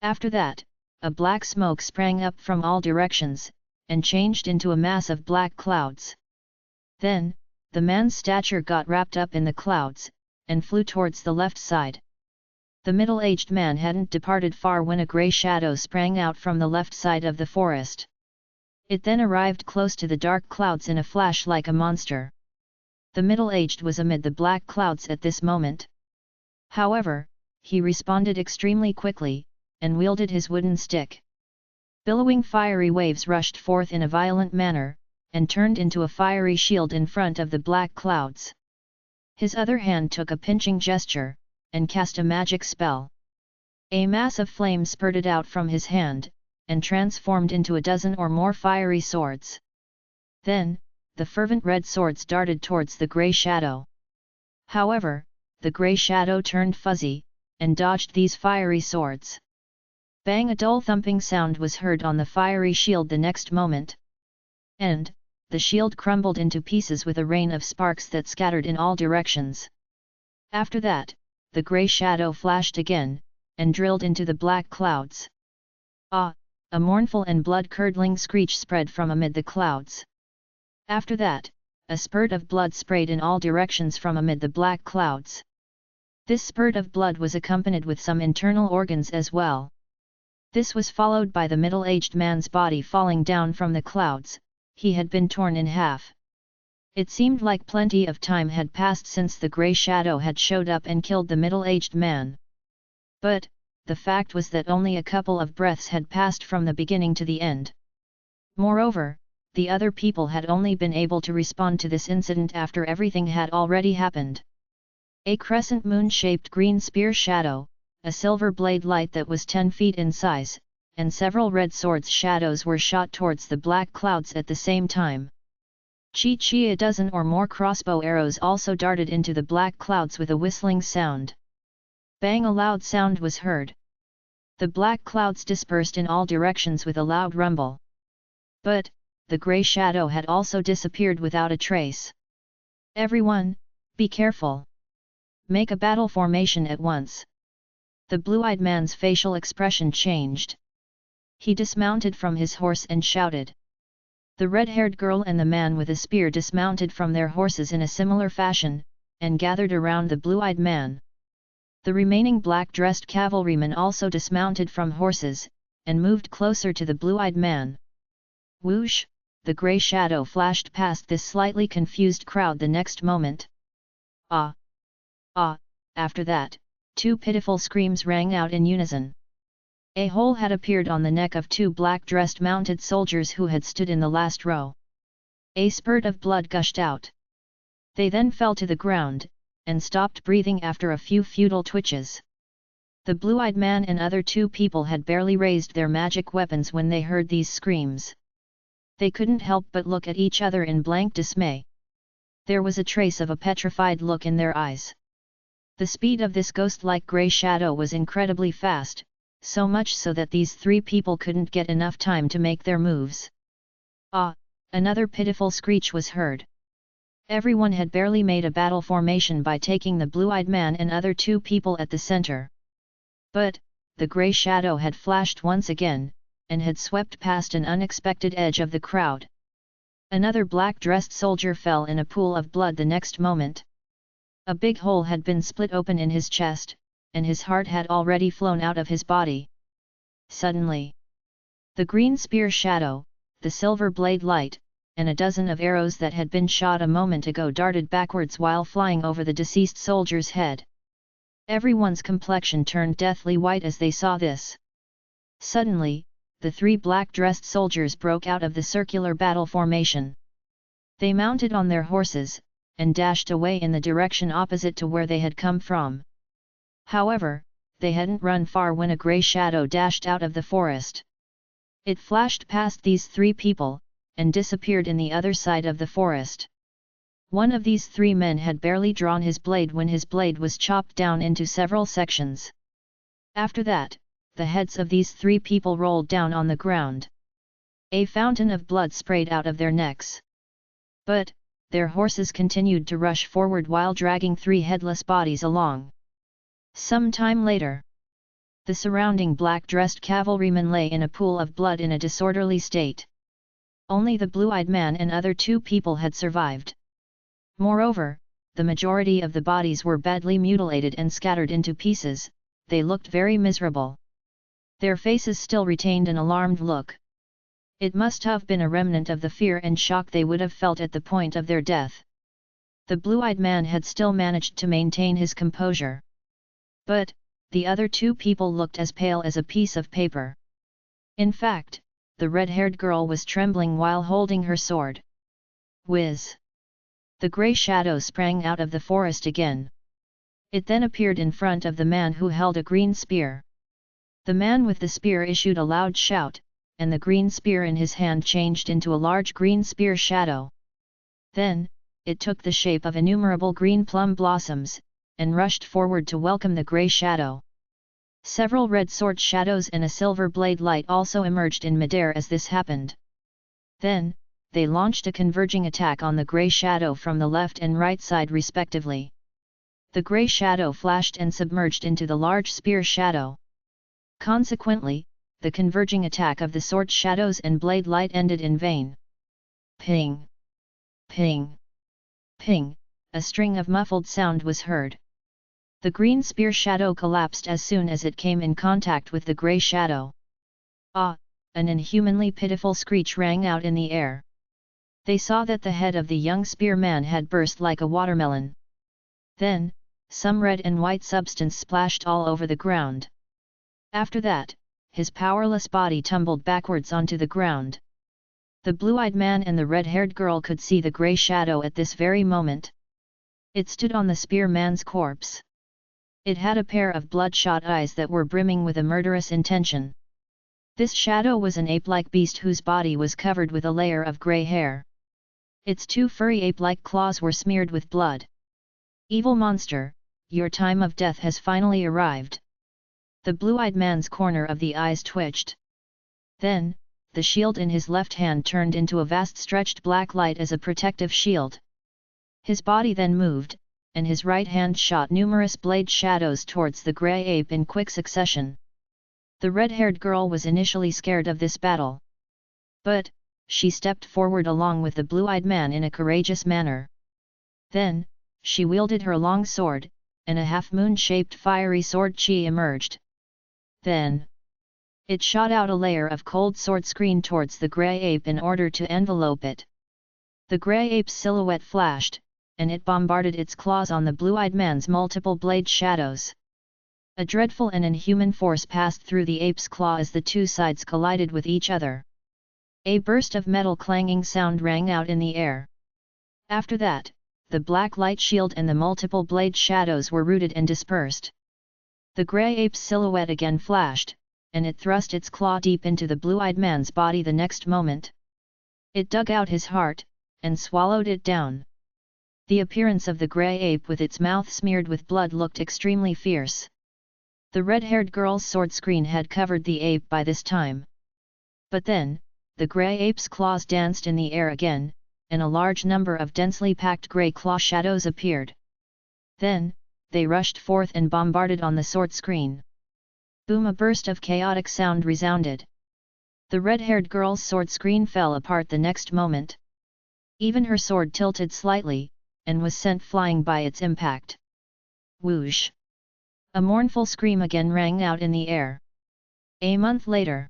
After that, a black smoke sprang up from all directions, and changed into a mass of black clouds. Then, the man's stature got wrapped up in the clouds, and flew towards the left side. The middle-aged man hadn't departed far when a grey shadow sprang out from the left side of the forest. It then arrived close to the dark clouds in a flash like a monster. The middle-aged was amid the black clouds at this moment. However, he responded extremely quickly, and wielded his wooden stick. Billowing fiery waves rushed forth in a violent manner, and turned into a fiery shield in front of the black clouds. His other hand took a pinching gesture, and cast a magic spell. A mass of flame spurted out from his hand, and transformed into a dozen or more fiery swords. Then, the fervent red swords darted towards the grey shadow. However, the grey shadow turned fuzzy, and dodged these fiery swords. Bang! A dull thumping sound was heard on the fiery shield the next moment. And, the shield crumbled into pieces with a rain of sparks that scattered in all directions. After that, the grey shadow flashed again, and drilled into the black clouds. Ah! A mournful and blood-curdling screech spread from amid the clouds. After that, a spurt of blood sprayed in all directions from amid the black clouds. This spurt of blood was accompanied with some internal organs as well. This was followed by the middle-aged man's body falling down from the clouds. He had been torn in half. It seemed like plenty of time had passed since the grey shadow had showed up and killed the middle-aged man. But, the fact was that only a couple of breaths had passed from the beginning to the end. Moreover, the other people had only been able to respond to this incident after everything had already happened. A crescent moon-shaped green spear shadow, a silver blade light that was 10 feet in size, and several red swords shadows were shot towards the black clouds at the same time. Chi-chi, a dozen or more crossbow arrows also darted into the black clouds with a whistling sound. Bang! A loud sound was heard. The black clouds dispersed in all directions with a loud rumble. But, the grey shadow had also disappeared without a trace. Everyone, be careful. Make a battle formation at once. The blue-eyed man's facial expression changed. He dismounted from his horse and shouted. The red-haired girl and the man with a spear dismounted from their horses in a similar fashion, and gathered around the blue-eyed man. The remaining black-dressed cavalrymen also dismounted from horses, and moved closer to the blue-eyed man. Whoosh! The grey shadow flashed past this slightly confused crowd the next moment. Ah! Ah! After that, 2 pitiful screams rang out in unison. A hole had appeared on the neck of 2 black-dressed mounted soldiers who had stood in the last row. A spurt of blood gushed out. They then fell to the ground, and stopped breathing after a few futile twitches. The blue-eyed man and other 2 people had barely raised their magic weapons when they heard these screams. They couldn't help but look at each other in blank dismay. There was a trace of a petrified look in their eyes. The speed of this ghost-like grey shadow was incredibly fast, so much so that these 3 people couldn't get enough time to make their moves. Ah! Another pitiful screech was heard. Everyone had barely made a battle formation by taking the blue-eyed man and other 2 people at the center. But, the grey shadow had flashed once again, and had swept past an unexpected edge of the crowd. Another black-dressed soldier fell in a pool of blood the next moment. A big hole had been split open in his chest, and his heart had already flown out of his body. Suddenly, the green spear shadow, the silver blade light, and a dozen of arrows that had been shot a moment ago darted backwards while flying over the deceased soldier's head. Everyone's complexion turned deathly white as they saw this. Suddenly, the 3 black-dressed soldiers broke out of the circular battle formation. They mounted on their horses, and dashed away in the direction opposite to where they had come from. However, they hadn't run far when a grey shadow dashed out of the forest. It flashed past these 3 people, and disappeared in the other side of the forest. One of these 3 men had barely drawn his blade when his blade was chopped down into several sections. After that, the heads of these 3 people rolled down on the ground. A fountain of blood sprayed out of their necks. But, their horses continued to rush forward while dragging 3 headless bodies along. Some time later, the surrounding black-dressed cavalrymen lay in a pool of blood in a disorderly state. Only the blue-eyed man and other 2 people had survived. Moreover, the majority of the bodies were badly mutilated and scattered into pieces. They looked very miserable. Their faces still retained an alarmed look. It must have been a remnant of the fear and shock they would have felt at the point of their death. The blue-eyed man had still managed to maintain his composure. But, the other 2 people looked as pale as a piece of paper. In fact, the red-haired girl was trembling while holding her sword. Whiz! The grey shadow sprang out of the forest again. It then appeared in front of the man who held a green spear. The man with the spear issued a loud shout, and the green spear in his hand changed into a large green spear shadow. Then, it took the shape of innumerable green plum blossoms, and rushed forward to welcome the grey shadow. Several red sword shadows and a silver blade light also emerged in midair as this happened. Then, they launched a converging attack on the grey shadow from the left and right side respectively. The grey shadow flashed and submerged into the large spear shadow. Consequently, the converging attack of the sword shadows and blade light ended in vain. Ping! Ping! Ping! A string of muffled sound was heard. The green spear shadow collapsed as soon as it came in contact with the grey shadow. Ah! An inhumanly pitiful screech rang out in the air. They saw that the head of the young spearman had burst like a watermelon. Then, some red and white substance splashed all over the ground. After that, his powerless body tumbled backwards onto the ground. The blue-eyed man and the red-haired girl could see the grey shadow at this very moment. It stood on the spearman's corpse. It had a pair of bloodshot eyes that were brimming with a murderous intention. This shadow was an ape-like beast whose body was covered with a layer of grey hair. Its two furry ape-like claws were smeared with blood. Evil monster, your time of death has finally arrived. The blue-eyed man's corner of the eyes twitched. Then, the shield in his left hand turned into a vast stretched black light as a protective shield. His body then moved, and his right hand shot numerous blade shadows towards the grey ape in quick succession. The red-haired girl was initially scared of this battle. But, she stepped forward along with the blue-eyed man in a courageous manner. Then, she wielded her long sword, and a half-moon-shaped fiery sword chi emerged. Then, it shot out a layer of cold sword screen towards the grey ape in order to envelope it. The grey ape's silhouette flashed, and it bombarded its claws on the blue-eyed man's multiple blade shadows. A dreadful and inhuman force passed through the ape's claw as the two sides collided with each other. A burst of metal clanging sound rang out in the air. After that, the black light shield and the multiple blade shadows were rooted and dispersed. The grey ape's silhouette again flashed, and it thrust its claw deep into the blue-eyed man's body the next moment. It dug out his heart, and swallowed it down. The appearance of the grey ape with its mouth smeared with blood looked extremely fierce. The red-haired girl's sword screen had covered the ape by this time. But then, the grey ape's claws danced in the air again, and a large number of densely packed grey claw shadows appeared. Then, they rushed forth and bombarded on the sword screen. Boom! A burst of chaotic sound resounded. The red-haired girl's sword screen fell apart the next moment. Even her sword tilted slightly, and was sent flying by its impact. Whoosh! A mournful scream again rang out in the air. A month later,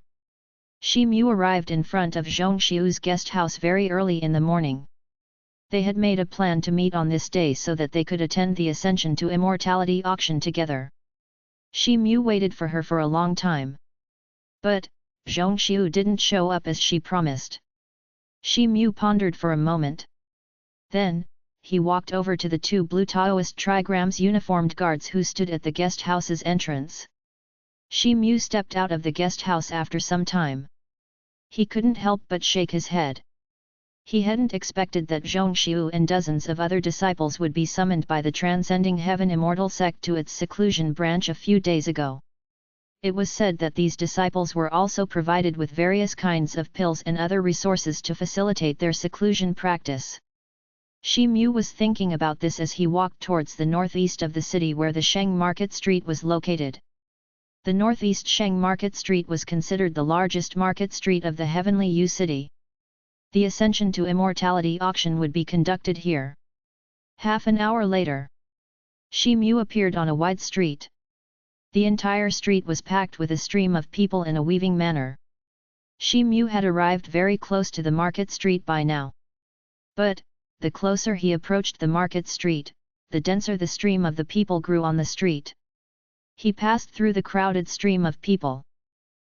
Shi Mu arrived in front of Zhong Xiu's guest house very early in the morning. They had made a plan to meet on this day so that they could attend the Ascension to Immortality auction together. Shi Mu waited for her for a long time. But, Zhong Xiu didn't show up as she promised. Shi Mu pondered for a moment. Then, he walked over to the two blue Taoist trigrams uniformed guards who stood at the guest house's entrance. Shi Mu stepped out of the guest house after some time. He couldn't help but shake his head. He hadn't expected that Zhong Xiu and dozens of other disciples would be summoned by the Transcending Heaven Immortal sect to its seclusion branch a few days ago. It was said that these disciples were also provided with various kinds of pills and other resources to facilitate their seclusion practice. Shi Mu was thinking about this as he walked towards the northeast of the city where the Sheng Market Street was located. The northeast Sheng Market Street was considered the largest market street of the Heavenly Yu City. The Ascension to Immortality auction would be conducted here. Half an hour later, Shi Mu appeared on a wide street. The entire street was packed with a stream of people in a weaving manner. Shi Mu had arrived very close to the market street by now. But, the closer he approached the market street, the denser the stream of the people grew on the street. He passed through the crowded stream of people.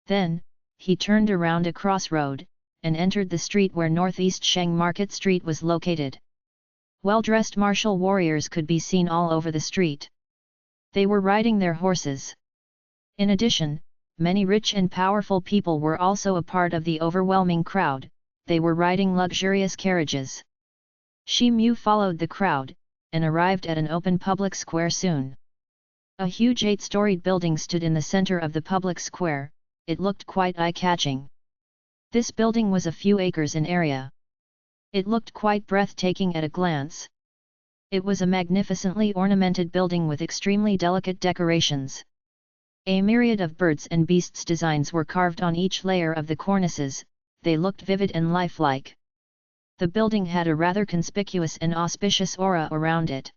Then, he turned around a crossroad, and entered the street where Northeast Sheng Market Street was located. Well-dressed martial warriors could be seen all over the street. They were riding their horses. In addition, many rich and powerful people were also a part of the overwhelming crowd. They were riding luxurious carriages. Shi Mu followed the crowd, and arrived at an open public square soon. A huge 8-storied building stood in the center of the public square. It looked quite eye-catching. This building was a few acres in area. It looked quite breathtaking at a glance. It was a magnificently ornamented building with extremely delicate decorations. A myriad of birds and beasts designs were carved on each layer of the cornices. They looked vivid and lifelike. The building had a rather conspicuous and auspicious aura around it.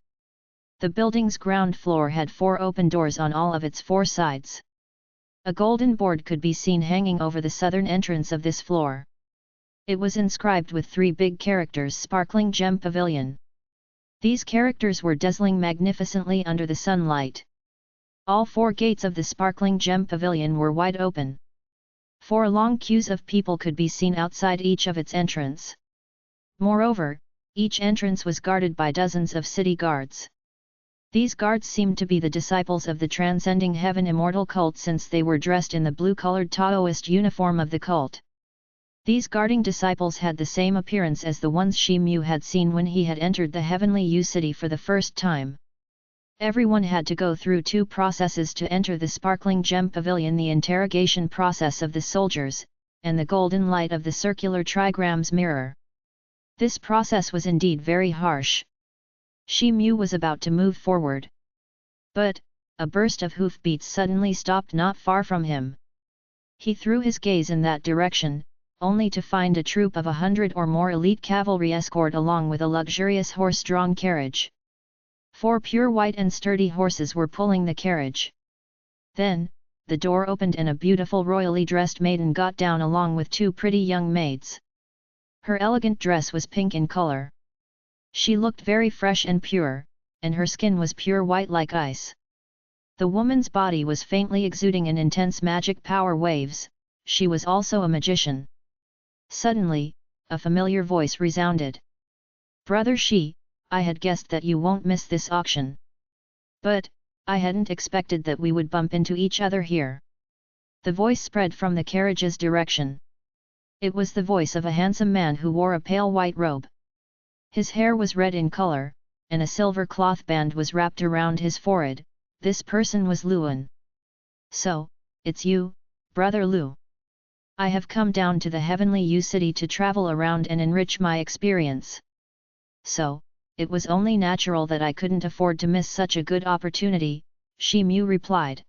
The building's ground floor had 4 open doors on all of its 4 sides. A golden board could be seen hanging over the southern entrance of this floor. It was inscribed with 3 big characters: Sparkling Gem Pavilion. These characters were dazzling magnificently under the sunlight. All 4 gates of the Sparkling Gem Pavilion were wide open. 4 long queues of people could be seen outside each of its entrance. Moreover, each entrance was guarded by dozens of city guards. These guards seemed to be the disciples of the Transcending Heaven Immortal cult, since they were dressed in the blue-colored Taoist uniform of the cult. These guarding disciples had the same appearance as the ones Shi Mu had seen when he had entered the Heavenly U City for the first time. Everyone had to go through 2 processes to enter the Sparkling Gem Pavilion: the interrogation process of the soldiers, and the golden light of the circular trigram's mirror. This process was indeed very harsh. Shi Mu was about to move forward. But, a burst of hoofbeats suddenly stopped not far from him. He threw his gaze in that direction, only to find a troop of 100 or more elite cavalry escort along with a luxurious horse-drawn carriage. 4 pure white and sturdy horses were pulling the carriage. Then, the door opened and a beautiful royally dressed maiden got down along with 2 pretty young maids. Her elegant dress was pink in color. She looked very fresh and pure, and her skin was pure white like ice. The woman's body was faintly exuding an intense magic power waves. She was also a magician. Suddenly, a familiar voice resounded. "Brother Shi, I had guessed that you won't miss this auction. But, I hadn't expected that we would bump into each other here." The voice spread from the carriage's direction. It was the voice of a handsome man who wore a pale white robe. His hair was red in color, and a silver cloth band was wrapped around his forehead. This person was Luan. "So, it's you, Brother Lu. I have come down to the Heavenly U City to travel around and enrich my experience. So, it was only natural that I couldn't afford to miss such a good opportunity," Shi Mu replied.